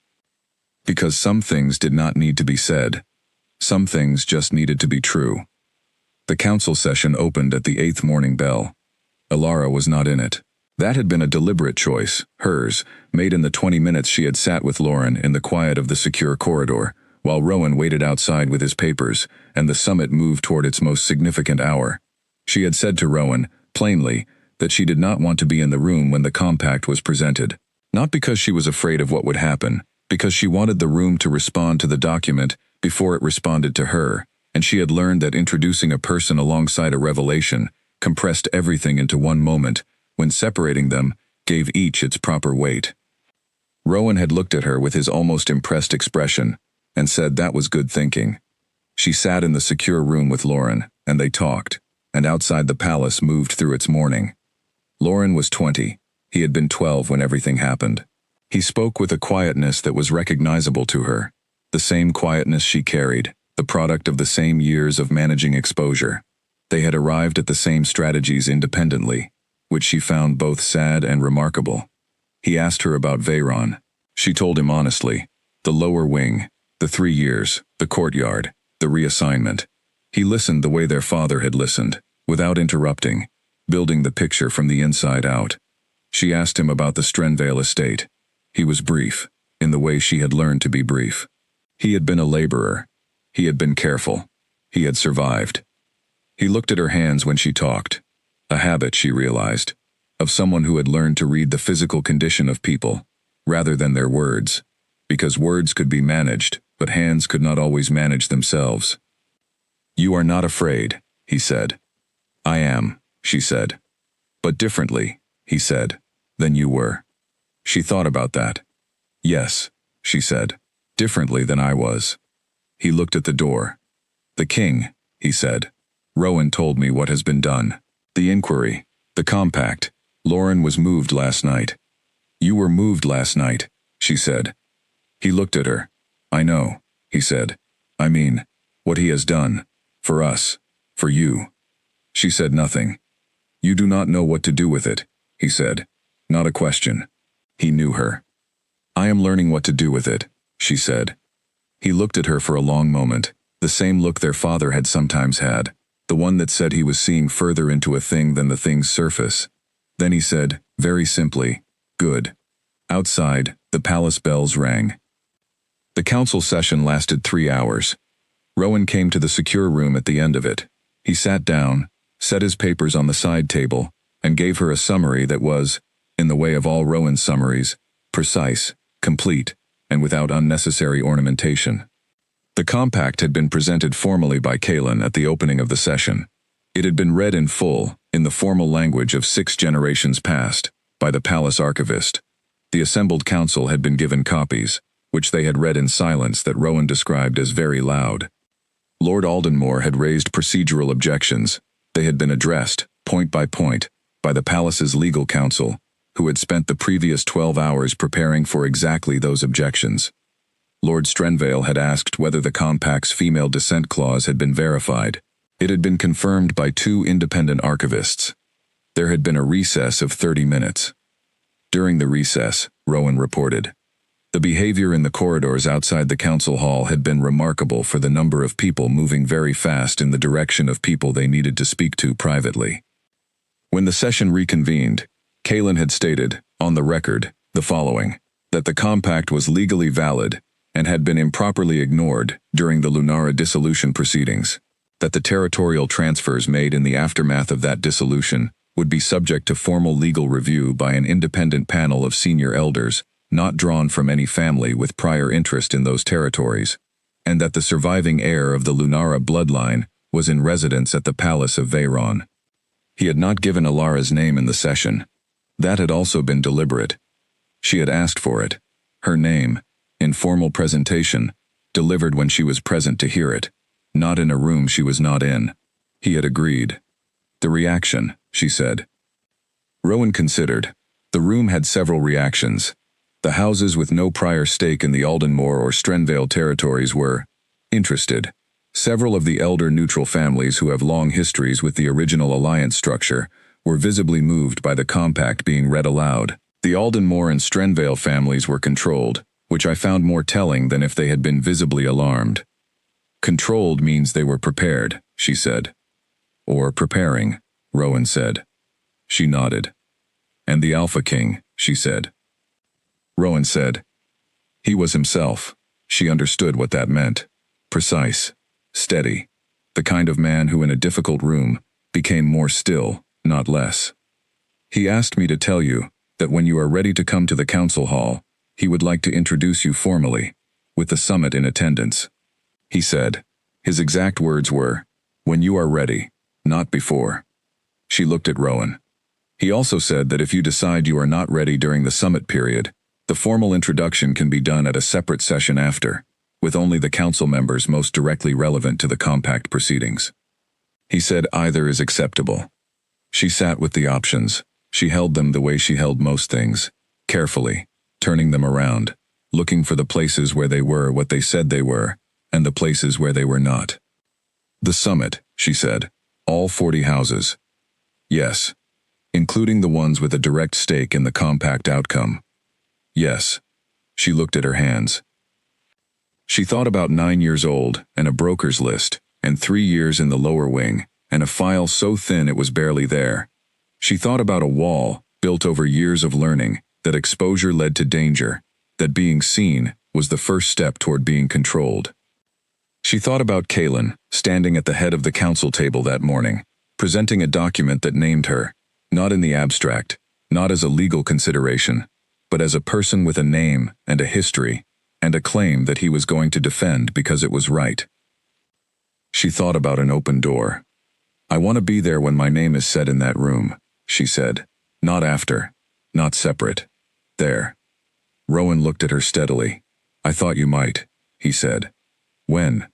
Because some things did not need to be said. Some things just needed to be true. The council session opened at the 8th morning bell. Elara was not in it. That had been a deliberate choice, hers, made in the 20 minutes she had sat with Lauren in the quiet of the secure corridor, while Rowan waited outside with his papers, and the summit moved toward its most significant hour. She had said to Rowan, plainly, that she did not want to be in the room when the compact was presented. Not because she was afraid of what would happen, because she wanted the room to respond to the document before it responded to her, and she had learned that introducing a person alongside a revelation compressed everything into one moment, when separating them gave each its proper weight. Rowan had looked at her with his almost impressed expression, and said that was good thinking. She sat in the secure room with Lauren, and they talked, and outside the palace moved through its morning. Lauren was 20. He had been 12 when everything happened. He spoke with a quietness that was recognizable to her, the same quietness she carried, the product of the same years of managing exposure. They had arrived at the same strategies independently, which she found both sad and remarkable. He asked her about Veyron. She told him honestly. The lower wing, the 3 years, the courtyard, the reassignment. He listened the way their father had listened, without interrupting, building the picture from the inside out. She asked him about the Strenvale estate. He was brief, in the way she had learned to be brief. He had been a laborer. He had been careful. He had survived. He looked at her hands when she talked. A habit, she realized, of someone who had learned to read the physical condition of people, rather than their words, because words could be managed, but hands could not always manage themselves. "You are not afraid," he said. "I am," she said. "But differently," he said, "than you were." She thought about that. "Yes," she said, "differently than I was." He looked at the door. "The king," he said. "Rowan told me what has been done. The inquiry, the compact. Lauren was moved last night." "You were moved last night," she said. He looked at her. "I know," he said. "I mean, what he has done. For us. For you." She said nothing. "You do not know what to do with it," he said. Not a question. He knew her. "I am learning what to do with it," she said. He looked at her for a long moment, the same look their father had sometimes had, the one that said he was seeing further into a thing than the thing's surface. Then he said, very simply, "Good." Outside, The palace bells rang. The council session lasted 3 hours. Rowan came to the secure room at the end of it. He sat down, set his papers on the side table, and gave her a summary that was, in the way of all Rowan's summaries, precise, complete, and without unnecessary ornamentation. The compact had been presented formally by Kaelin at the opening of the session. It had been read in full, in the formal language of 6 generations past, by the palace archivist. The assembled council had been given copies, which they had read in silence that Rowan described as very loud. Lord Aldenmore had raised procedural objections. They had been addressed, point by point, by the palace's legal counsel, who had spent the previous 12 hours preparing for exactly those objections. Lord Strenvale had asked whether the compact's female descent clause had been verified. It had been confirmed by 2 independent archivists. There had been a recess of 30 minutes. During the recess, Rowan reported, the behavior in the corridors outside the council hall had been remarkable for the number of people moving very fast in the direction of people they needed to speak to privately. When the session reconvened, Kaelin had stated, on the record, the following, that the compact was legally valid and had been improperly ignored during the Lunara dissolution proceedings, that the territorial transfers made in the aftermath of that dissolution would be subject to formal legal review by an independent panel of senior elders, not drawn from any family with prior interest in those territories, and that the surviving heir of the Lunara bloodline was in residence at the Palace of Veyron. He had not given Alara's name in the session. That had also been deliberate. She had asked for it. Her name, in formal presentation, delivered when she was present to hear it, not in a room she was not in. He had agreed. The reaction, she said. Rowan considered. The room had several reactions. The houses with no prior stake in the Aldenmore or Strenvale territories were interested. Several of the elder neutral families who have long histories with the original alliance structure were visibly moved by the compact being read aloud. The Aldenmore and Strenvale families were controlled, which I found more telling than if they had been visibly alarmed. Controlled means they were prepared, she said. Or preparing, Rowan said. She nodded. And the Alpha King, she said. Rowan said. He was himself. She understood what that meant. Precise. Steady. The kind of man who in a difficult room became more still, not less. He asked me to tell you that when you are ready to come to the council hall, he would like to introduce you formally, with the summit in attendance. He said. His exact words were, when you are ready, not before. She looked at Rowan. He also said that if you decide you are not ready during the summit period, the formal introduction can be done at a separate session after, with only the council members most directly relevant to the compact proceedings. He said either is acceptable. She sat with the options. She held them the way she held most things, carefully, turning them around, looking for the places where they were what they said they were, and the places where they were not. The summit, she said. All 40 houses. Yes. Including the ones with a direct stake in the compact outcome. Yes. She looked at her hands. She thought about 9 years old, and a broker's list, and 3 years in the lower wing, and a file so thin it was barely there. She thought about a wall, built over years of learning, that exposure led to danger, that being seen was the first step toward being controlled. She thought about Kaelin, standing at the head of the council table that morning, presenting a document that named her, not in the abstract, not as a legal consideration, but as a person with a name and a history, and a claim that he was going to defend because it was right. She thought about an open door. I want to be there when my name is said in that room, she said. Not after. Not separate. There. Rowan looked at her steadily. I thought you might, he said. When?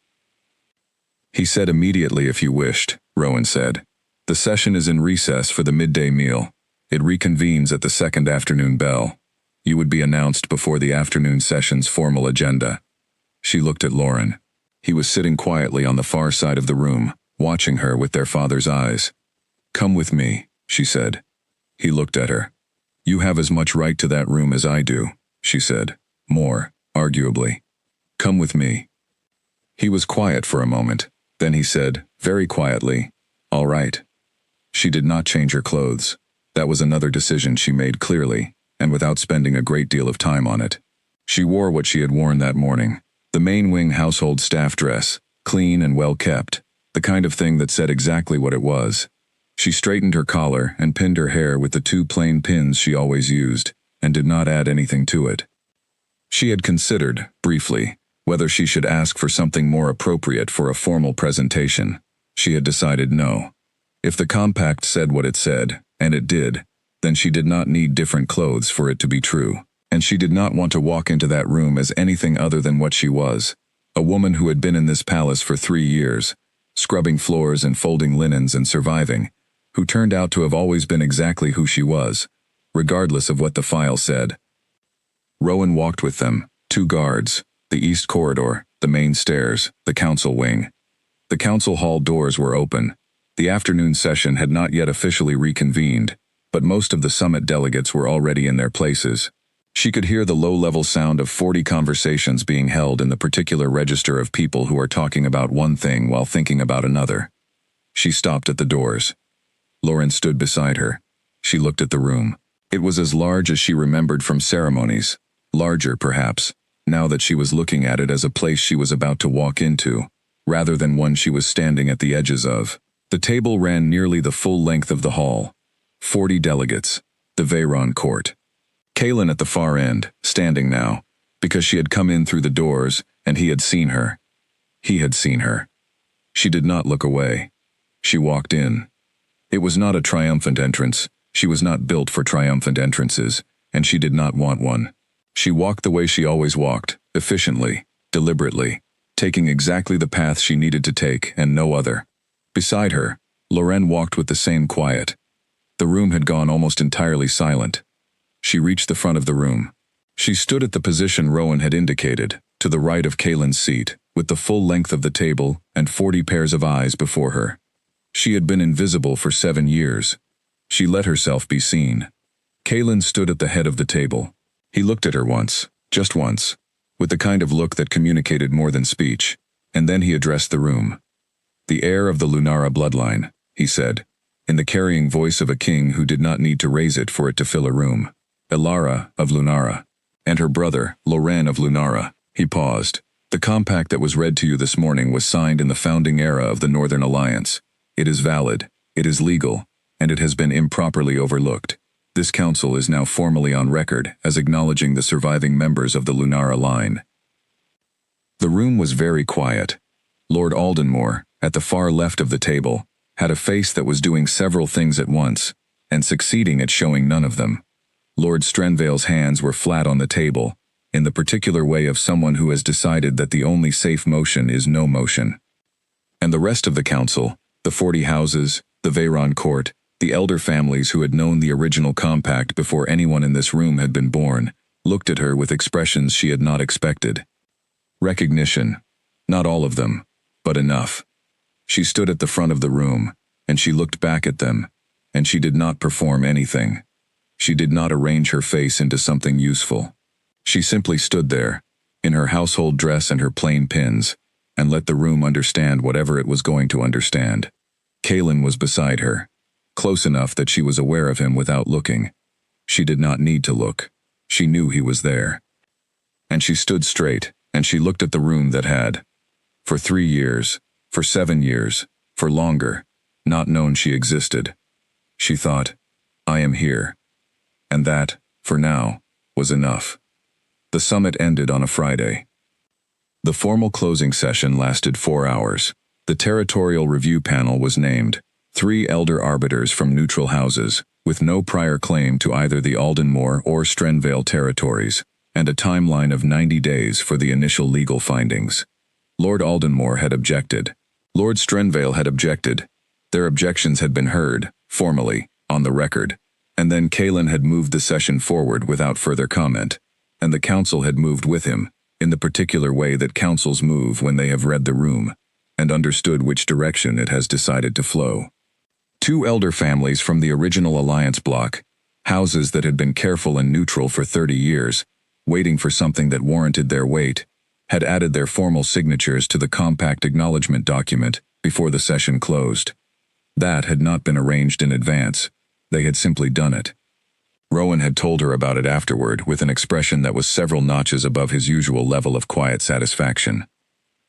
He said immediately if you wished, Rowan said. The session is in recess for the midday meal. It reconvenes at the second afternoon bell. You would be announced before the afternoon session's formal agenda. She looked at Lauren. He was sitting quietly on the far side of the room, watching her with their father's eyes. Come with me, she said. He looked at her. You have as much right to that room as I do, she said. More, arguably. Come with me. He was quiet for a moment. Then he said, very quietly, all right. She did not change her clothes. That was another decision she made clearly, and without spending a great deal of time on it. She wore what she had worn that morning, the main wing household staff dress, clean and well kept, the kind of thing that said exactly what it was. She straightened her collar and pinned her hair with the 2 plain pins she always used, and did not add anything to it. She had considered, briefly, whether she should ask for something more appropriate for a formal presentation. She had decided no. If the compact said what it said, and it did, then she did not need different clothes for it to be true. And she did not want to walk into that room as anything other than what she was, a woman who had been in this palace for 3 years, scrubbing floors and folding linens and surviving, who turned out to have always been exactly who she was, regardless of what the file said. Rowan walked with them, 2 guards, the east corridor, the main stairs, the council wing. The council hall doors were open. The afternoon session had not yet officially reconvened, but most of the summit delegates were already in their places. She could hear the low-level sound of 40 conversations being held in the particular register of people who are talking about one thing while thinking about another. She stopped at the doors. Lauren stood beside her. She looked at the room. It was as large as she remembered from ceremonies, larger perhaps, now that she was looking at it as a place she was about to walk into, rather than one she was standing at the edges of. The table ran nearly the full length of the hall. 40 delegates, the Veyron court. Kaelin at the far end, standing now, because she had come in through the doors and he had seen her. He had seen her. She did not look away. She walked in. It was not a triumphant entrance. She was not built for triumphant entrances, and she did not want one. She walked the way she always walked, efficiently, deliberately, taking exactly the path she needed to take and no other. Beside her, Loren walked with the same quiet. The room had gone almost entirely silent. She reached the front of the room. She stood at the position Rowan had indicated, to the right of Kaelin's seat, with the full length of the table and 40 pairs of eyes before her. She had been invisible for 7 years. She let herself be seen. Kaelin stood at the head of the table. He looked at her once, just once, with the kind of look that communicated more than speech, and then he addressed the room. "The heir of the Lunara bloodline," he said, in the carrying voice of a king who did not need to raise it for it to fill a room. "Elara of Lunara, and her brother, Loren of Lunara." He paused. "The compact that was read to you this morning was signed in the founding era of the Northern Alliance. It is valid, it is legal, and it has been improperly overlooked. This council is now formally on record as acknowledging the surviving members of the Lunara line." The room was very quiet. Lord Aldenmore, at the far left of the table, had a face that was doing several things at once, and succeeding at showing none of them. Lord Strenvale's hands were flat on the table, in the particular way of someone who has decided that the only safe motion is no motion. And the rest of the council, the 40 houses, the Veyron court, the elder families who had known the original compact before anyone in this room had been born, looked at her with expressions she had not expected. Recognition. Not all of them, but enough. She stood at the front of the room, and she looked back at them, and she did not perform anything. She did not arrange her face into something useful. She simply stood there, in her household dress and her plain pins, and let the room understand whatever it was going to understand. Kaelin was beside her, close enough that she was aware of him without looking. She did not need to look. She knew he was there. And she stood straight, and she looked at the room that had, for 3 years, for 7 years, for longer, not known she existed. She thought, "I am here." And that, for now, was enough. The summit ended on a Friday. The formal closing session lasted 4 hours. The territorial review panel was named, 3 elder arbiters from neutral houses, with no prior claim to either the Aldenmore or Strenvale territories, and a timeline of 90 days for the initial legal findings. Lord Aldenmore had objected. Lord Strenvale had objected. Their objections had been heard, formally, on the record, and then Kaelin had moved the session forward without further comment, and the council had moved with him, in the particular way that councils move when they have read the room, and understood which direction it has decided to flow. 2 elder families from the original alliance block, houses that had been careful and neutral for 30 years, waiting for something that warranted their weight, had added their formal signatures to the compact acknowledgement document before the session closed. That had not been arranged in advance. They had simply done it. Rowan had told her about it afterward with an expression that was several notches above his usual level of quiet satisfaction.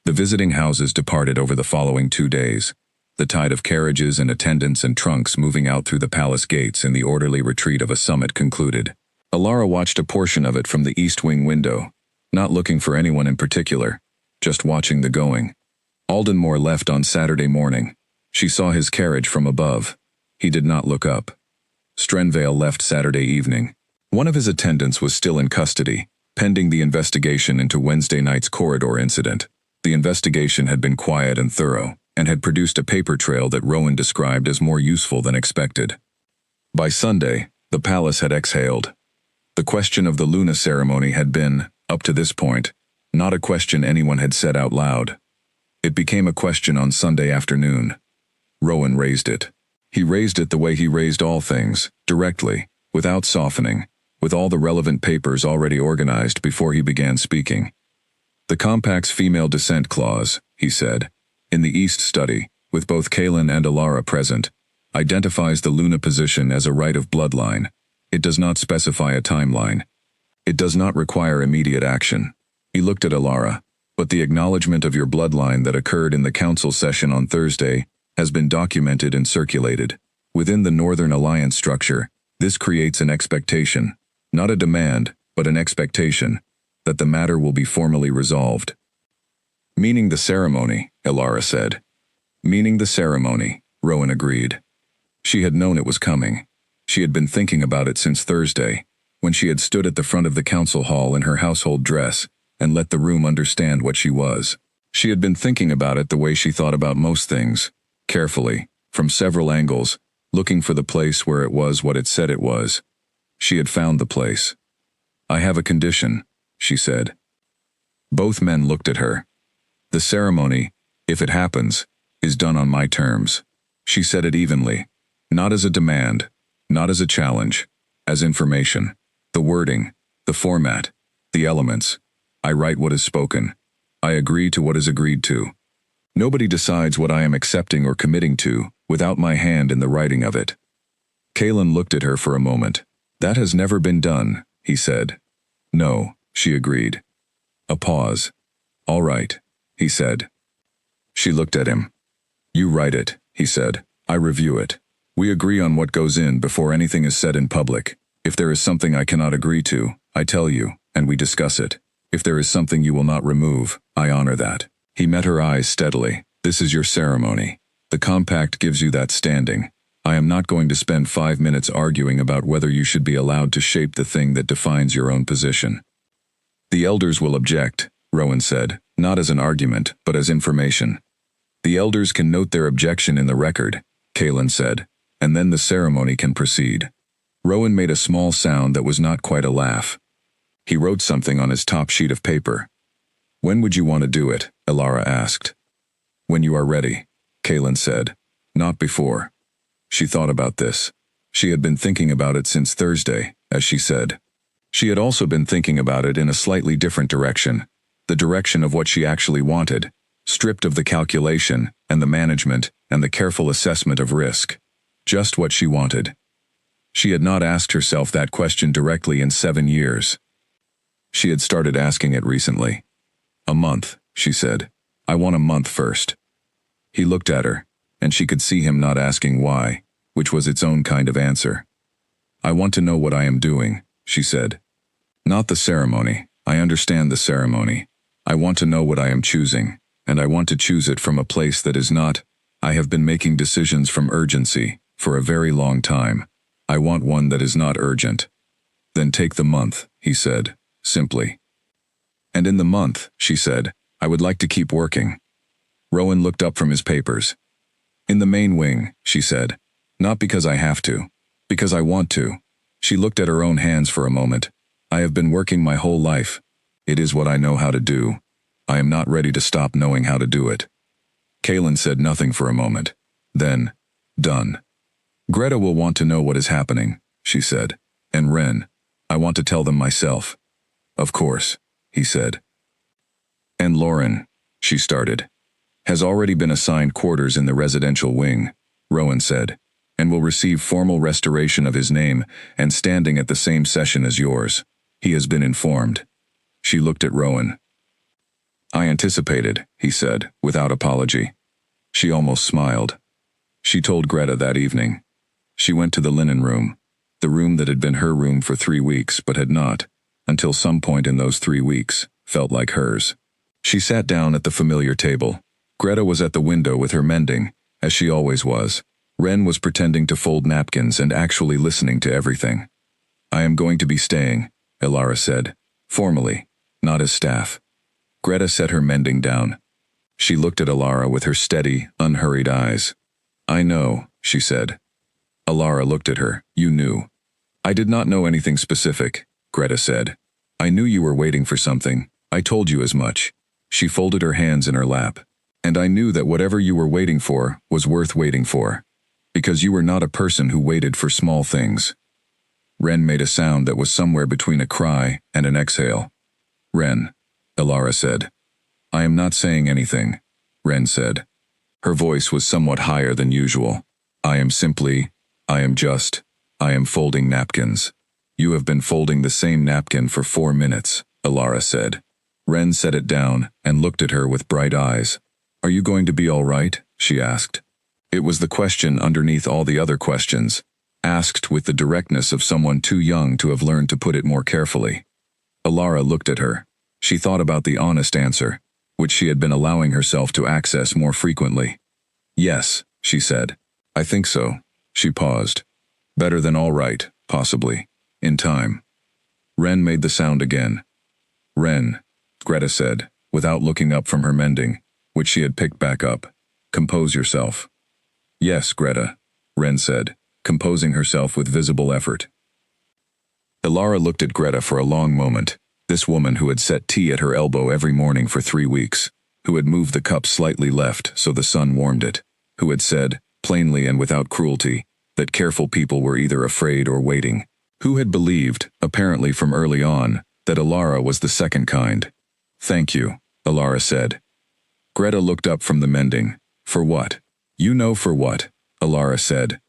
The visiting houses departed over the following 2 days, the tide of carriages and attendants and trunks moving out through the palace gates in the orderly retreat of a summit concluded. Alara watched a portion of it from the east wing window, not looking for anyone in particular, just watching the going. Aldenmore left on Saturday morning. She saw his carriage from above. He did not look up. Strenvale left Saturday evening. One of his attendants was still in custody, pending the investigation into Wednesday night's corridor incident. The investigation had been quiet and thorough, and had produced a paper trail that Rowan described as more useful than expected. By Sunday, the palace had exhaled. The question of the Luna ceremony had been, up to this point, not a question anyone had said out loud. It became a question on Sunday afternoon. Rowan raised it. He raised it the way he raised all things, directly, without softening, with all the relevant papers already organized before he began speaking. The compact's female descent clause, he said, in the East study, with both Kaelin and Alara present, identifies the Luna position as a right of bloodline. It does not specify a timeline. It does not require immediate action. He looked at Alara, but the acknowledgement of your bloodline that occurred in the council session on Thursday has been documented and circulated. Within the Northern Alliance structure, this creates an expectation, not a demand, but an expectation, that the matter will be formally resolved. Meaning the ceremony, Alara said. Meaning the ceremony, Rowan agreed. She had known it was coming. She had been thinking about it since Thursday, when she had stood at the front of the council hall in her household dress and let the room understand what she was. She had been thinking about it the way she thought about most things, carefully, from several angles, looking for the place where it was what it said it was. She had found the place. I have a condition, she said. Both men looked at her. The ceremony, if it happens, is done on my terms. She said it evenly, not as a demand, not as a challenge, as information. The wording, the format, the elements. I write what is spoken. I agree to what is agreed to. Nobody decides what I am accepting or committing to without my hand in the writing of it. Kaelin looked at her for a moment. That has never been done, he said. No, she agreed. A pause. All right, he said. She looked at him. You write it, he said. I review it. We agree on what goes in before anything is said in public. If there is something I cannot agree to, I tell you, and we discuss it. If there is something you will not remove, I honor that. He met her eyes steadily. This is your ceremony. The compact gives you that standing. I am not going to spend 5 minutes arguing about whether you should be allowed to shape the thing that defines your own position. The elders will object, Rowan said, not as an argument, but as information. The elders can note their objection in the record, Kaelin said, and then the ceremony can proceed. Rowan made a small sound that was not quite a laugh. He wrote something on his top sheet of paper. When would you want to do it? Alara asked. When you are ready, Kaelin said. Not before. She thought about this. She had been thinking about it since Thursday, as she said. She had also been thinking about it in a slightly different direction, the direction of what she actually wanted, stripped of the calculation and the management and the careful assessment of risk. Just what she wanted. She had not asked herself that question directly in 7 years. She had started asking it recently. A month, she said. I want a month first. He looked at her, and she could see him not asking why, which was its own kind of answer. I want to know what I am doing, she said. Not the ceremony. I understand the ceremony. I want to know what I am choosing, and I want to choose it from a place that is not. I have been making decisions from urgency for a very long time. I want one that is not urgent. Then take the month, he said, simply. And in the month, she said, I would like to keep working. Rowan looked up from his papers. In the main wing, she said. Not because I have to. Because I want to. She looked at her own hands for a moment. I have been working my whole life. It is what I know how to do. I am not ready to stop knowing how to do it. Kaelin said nothing for a moment. Then, done. Greta will want to know what is happening, she said. And Ren. I want to tell them myself. Of course, he said. And Lauren, she started, has already been assigned quarters in the residential wing, Rowan said. and will receive formal restoration of his name and standing at the same session as yours. He has been informed." She looked at Rowan. "I anticipated," he said, without apology. She almost smiled. She told Greta that evening. She went to the linen room, the room that had been her room for 3 weeks but had not, until some point in those 3 weeks, felt like hers. She sat down at the familiar table. Greta was at the window with her mending, as she always was. Ren was pretending to fold napkins and actually listening to everything. "I am going to be staying," Elara said, formally, not as staff. Greta set her mending down. She looked at Elara with her steady, unhurried eyes. "I know," she said. Elara looked at her. "You knew." "I did not know anything specific," Greta said. "I knew you were waiting for something. I told you as much." She folded her hands in her lap. "And I knew that whatever you were waiting for was worth waiting for. Because you were not a person who waited for small things." Ren made a sound that was somewhere between a cry and an exhale. "Ren," Elara said. "I am not saying anything," Ren said. Her voice was somewhat higher than usual. I am folding napkins." "You have been folding the same napkin for 4 minutes," Elara said. Ren set it down and looked at her with bright eyes. "Are you going to be all right?" she asked. It was the question underneath all the other questions, asked with the directness of someone too young to have learned to put it more carefully. Elara looked at her. She thought about the honest answer, which she had been allowing herself to access more frequently. "Yes," she said. "I think so." She paused. "Better than all right, possibly. In time." Ren made the sound again. "Ren," Greta said, without looking up from her mending, which she had picked back up. "Compose yourself." "Yes, Greta," Ren said, composing herself with visible effort. Elara looked at Greta for a long moment, this woman who had set tea at her elbow every morning for 3 weeks, who had moved the cup slightly left so the sun warmed it, who had said, plainly and without cruelty, that careful people were either afraid or waiting, who had believed, apparently from early on, that Elara was the second kind. "Thank you," Elara said. Greta looked up from the mending. "For what?" "You know for what," Elara said.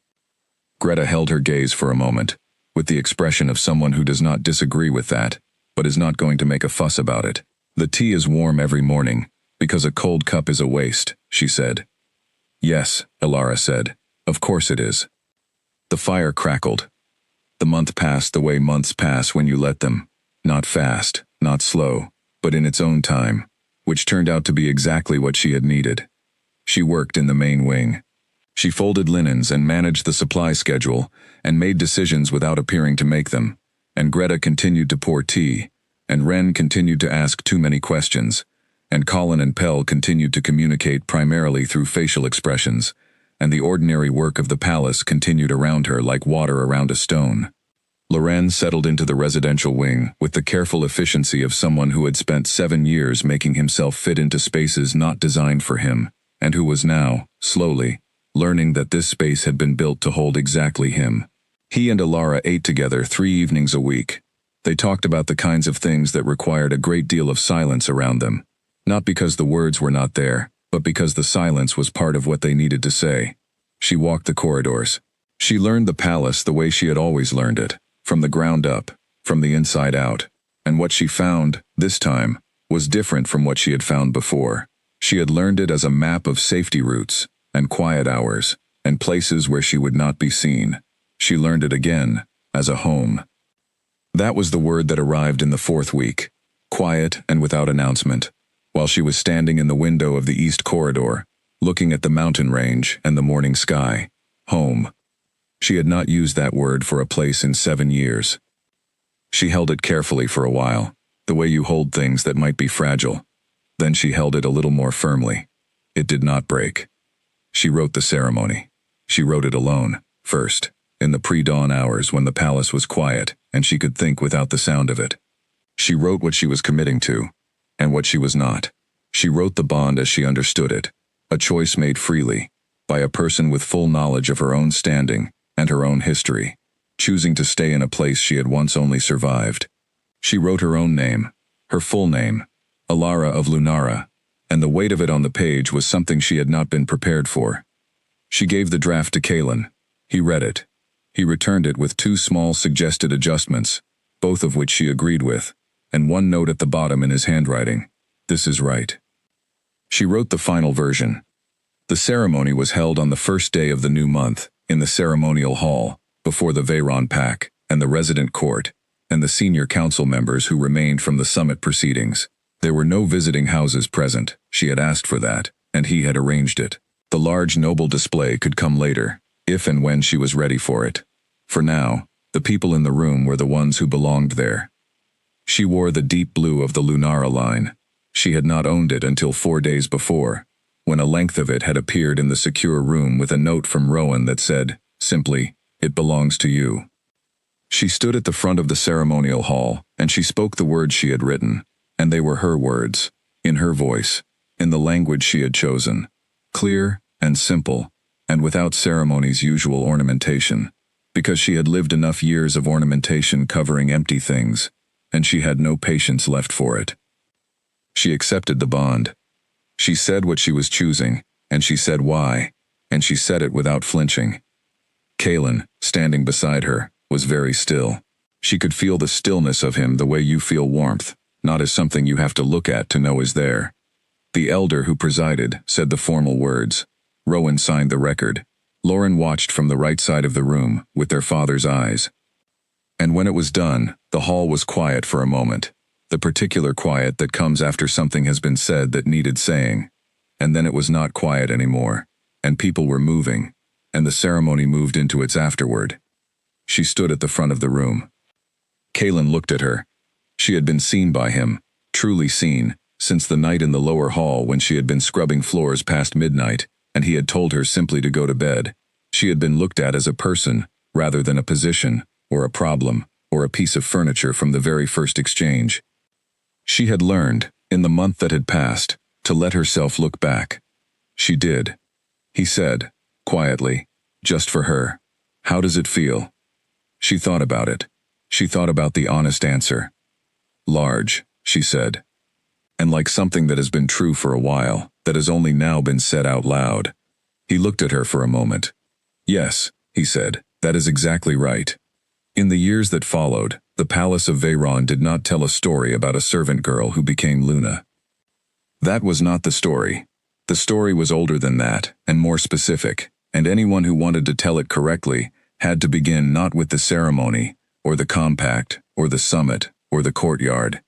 Greta held her gaze for a moment, with the expression of someone who does not disagree with that, but is not going to make a fuss about it. "The tea is warm every morning, because a cold cup is a waste," she said. "Yes," Elara said. "Of course it is." The fire crackled. The month passed the way months pass when you let them. Not fast, not slow, but in its own time, which turned out to be exactly what she had needed. She worked in the main wing. She folded linens and managed the supply schedule and made decisions without appearing to make them, and Greta continued to pour tea, and Ren continued to ask too many questions, and Colin and Pell continued to communicate primarily through facial expressions, and the ordinary work of the palace continued around her like water around a stone. Loren settled into the residential wing with the careful efficiency of someone who had spent 7 years making himself fit into spaces not designed for him, and who was now, slowly, learning that this space had been built to hold exactly him. He and Elara ate together 3 evenings a week. They talked about the kinds of things that required a great deal of silence around them, not because the words were not there, but because the silence was part of what they needed to say. She walked the corridors. She learned the palace the way she had always learned it, from the ground up, from the inside out, and what she found, this time, was different from what she had found before. She had learned it as a map of safety routes, and quiet hours, and places where she would not be seen. She learned it again, as a home. That was the word that arrived in the 4th week, quiet and without announcement, while she was standing in the window of the east corridor, looking at the mountain range and the morning sky. Home. She had not used that word for a place in 7 years. She held it carefully for a while, the way you hold things that might be fragile. Then she held it a little more firmly. It did not break. She wrote the ceremony. She wrote it alone, first, in the pre-dawn hours when the palace was quiet and she could think without the sound of it. She wrote what she was committing to, and what she was not. She wrote the bond as she understood it, a choice made freely, by a person with full knowledge of her own standing and her own history, choosing to stay in a place she had once only survived. She wrote her own name, her full name, Elara of Lunara, and the weight of it on the page was something she had not been prepared for. She gave the draft to Kalen. He read it. He returned it with 2 small suggested adjustments, both of which she agreed with, and 1 note at the bottom in his handwriting. This is right. She wrote the final version. The ceremony was held on the first day of the new month, in the ceremonial hall, before the Veyron Pack, and the resident court, and the senior council members who remained from the summit proceedings. There were no visiting houses present. She had asked for that, and he had arranged it. The large noble display could come later, if and when she was ready for it. For now, the people in the room were the ones who belonged there. She wore the deep blue of the Lunara line. She had not owned it until 4 days before, when a length of it had appeared in the secure room with a note from Rowan that said, simply, "It belongs to you." She stood at the front of the ceremonial hall, and she spoke the words she had written, and they were her words, in her voice, in the language she had chosen, clear and simple, and without ceremony's usual ornamentation, because she had lived enough years of ornamentation covering empty things, and she had no patience left for it. She accepted the bond. She said what she was choosing, and she said why, and she said it without flinching. Kaelin, standing beside her, was very still. She could feel the stillness of him the way you feel warmth, not as something you have to look at to know is there. The elder who presided said the formal words. Rowan signed the record. Lauren watched from the right side of the room, with their father's eyes. And when it was done, the hall was quiet for a moment, the particular quiet that comes after something has been said that needed saying. And then it was not quiet anymore, and people were moving, and the ceremony moved into its afterward. She stood at the front of the room. Kaelin looked at her. She had been seen by him, truly seen, since the night in the lower hall when she had been scrubbing floors past midnight, and he had told her simply to go to bed. She had been looked at as a person, rather than a position, or a problem, or a piece of furniture from the very first exchange. She had learned, in the month that had passed, to let herself look back. She did. He said, quietly, just for her, "How does it feel?" She thought about it. She thought about the honest answer. "Large," she said. And like something that has been true for a while, that has only now been said out loud. He looked at her for a moment. "Yes," he said, "that is exactly right." In the years that followed, the Palace of Veyron did not tell a story about a servant girl who became Luna. That was not the story. The story was older than that, and more specific, and anyone who wanted to tell it correctly had to begin not with the ceremony, or the compact, or the summit, or the courtyard,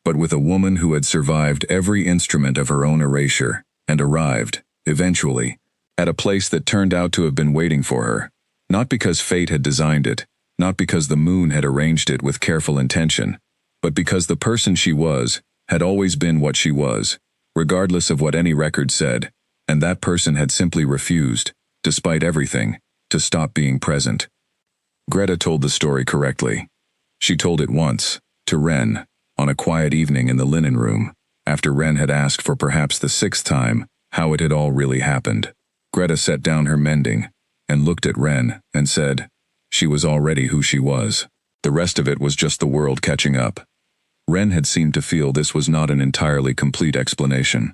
but with a woman who had survived every instrument of her own erasure, and arrived, eventually, at a place that turned out to have been waiting for her, not because fate had designed it, not because the moon had arranged it with careful intention, but because the person she was had always been what she was, regardless of what any record said, and that person had simply refused, despite everything, to stop being present. Greta told the story correctly. She told it once, to Ren, on a quiet evening in the linen room, after Ren had asked for perhaps the 6th time how it had all really happened. Greta set down her mending, and looked at Ren, and said, she was already who she was. The rest of it was just the world catching up. Ren had seemed to feel this was not an entirely complete explanation.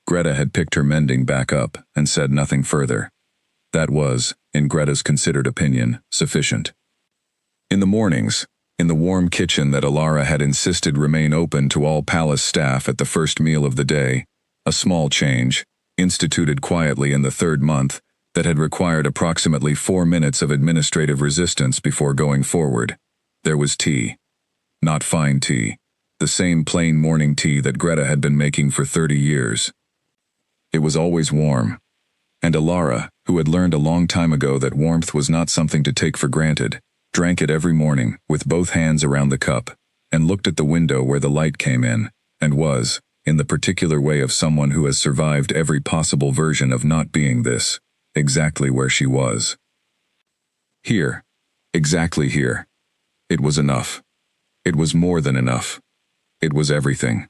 Greta had picked her mending back up and said nothing further. That was, in Greta's considered opinion, sufficient. In the mornings, in the warm kitchen that Alara had insisted remain open to all palace staff at the first meal of the day, a small change, instituted quietly in the 3rd month, that had required approximately 4 minutes of administrative resistance before going forward. There was tea. Not fine tea. The same plain morning tea that Greta had been making for 30 years. It was always warm. And Alara, who had learned a long time ago that warmth was not something to take for granted, drank it every morning with both hands around the cup, and looked at the window where the light came in, and was, in the particular way of someone who has survived every possible version of not being this, exactly where she was. Here. Exactly here. It was enough. It was more than enough. It was everything.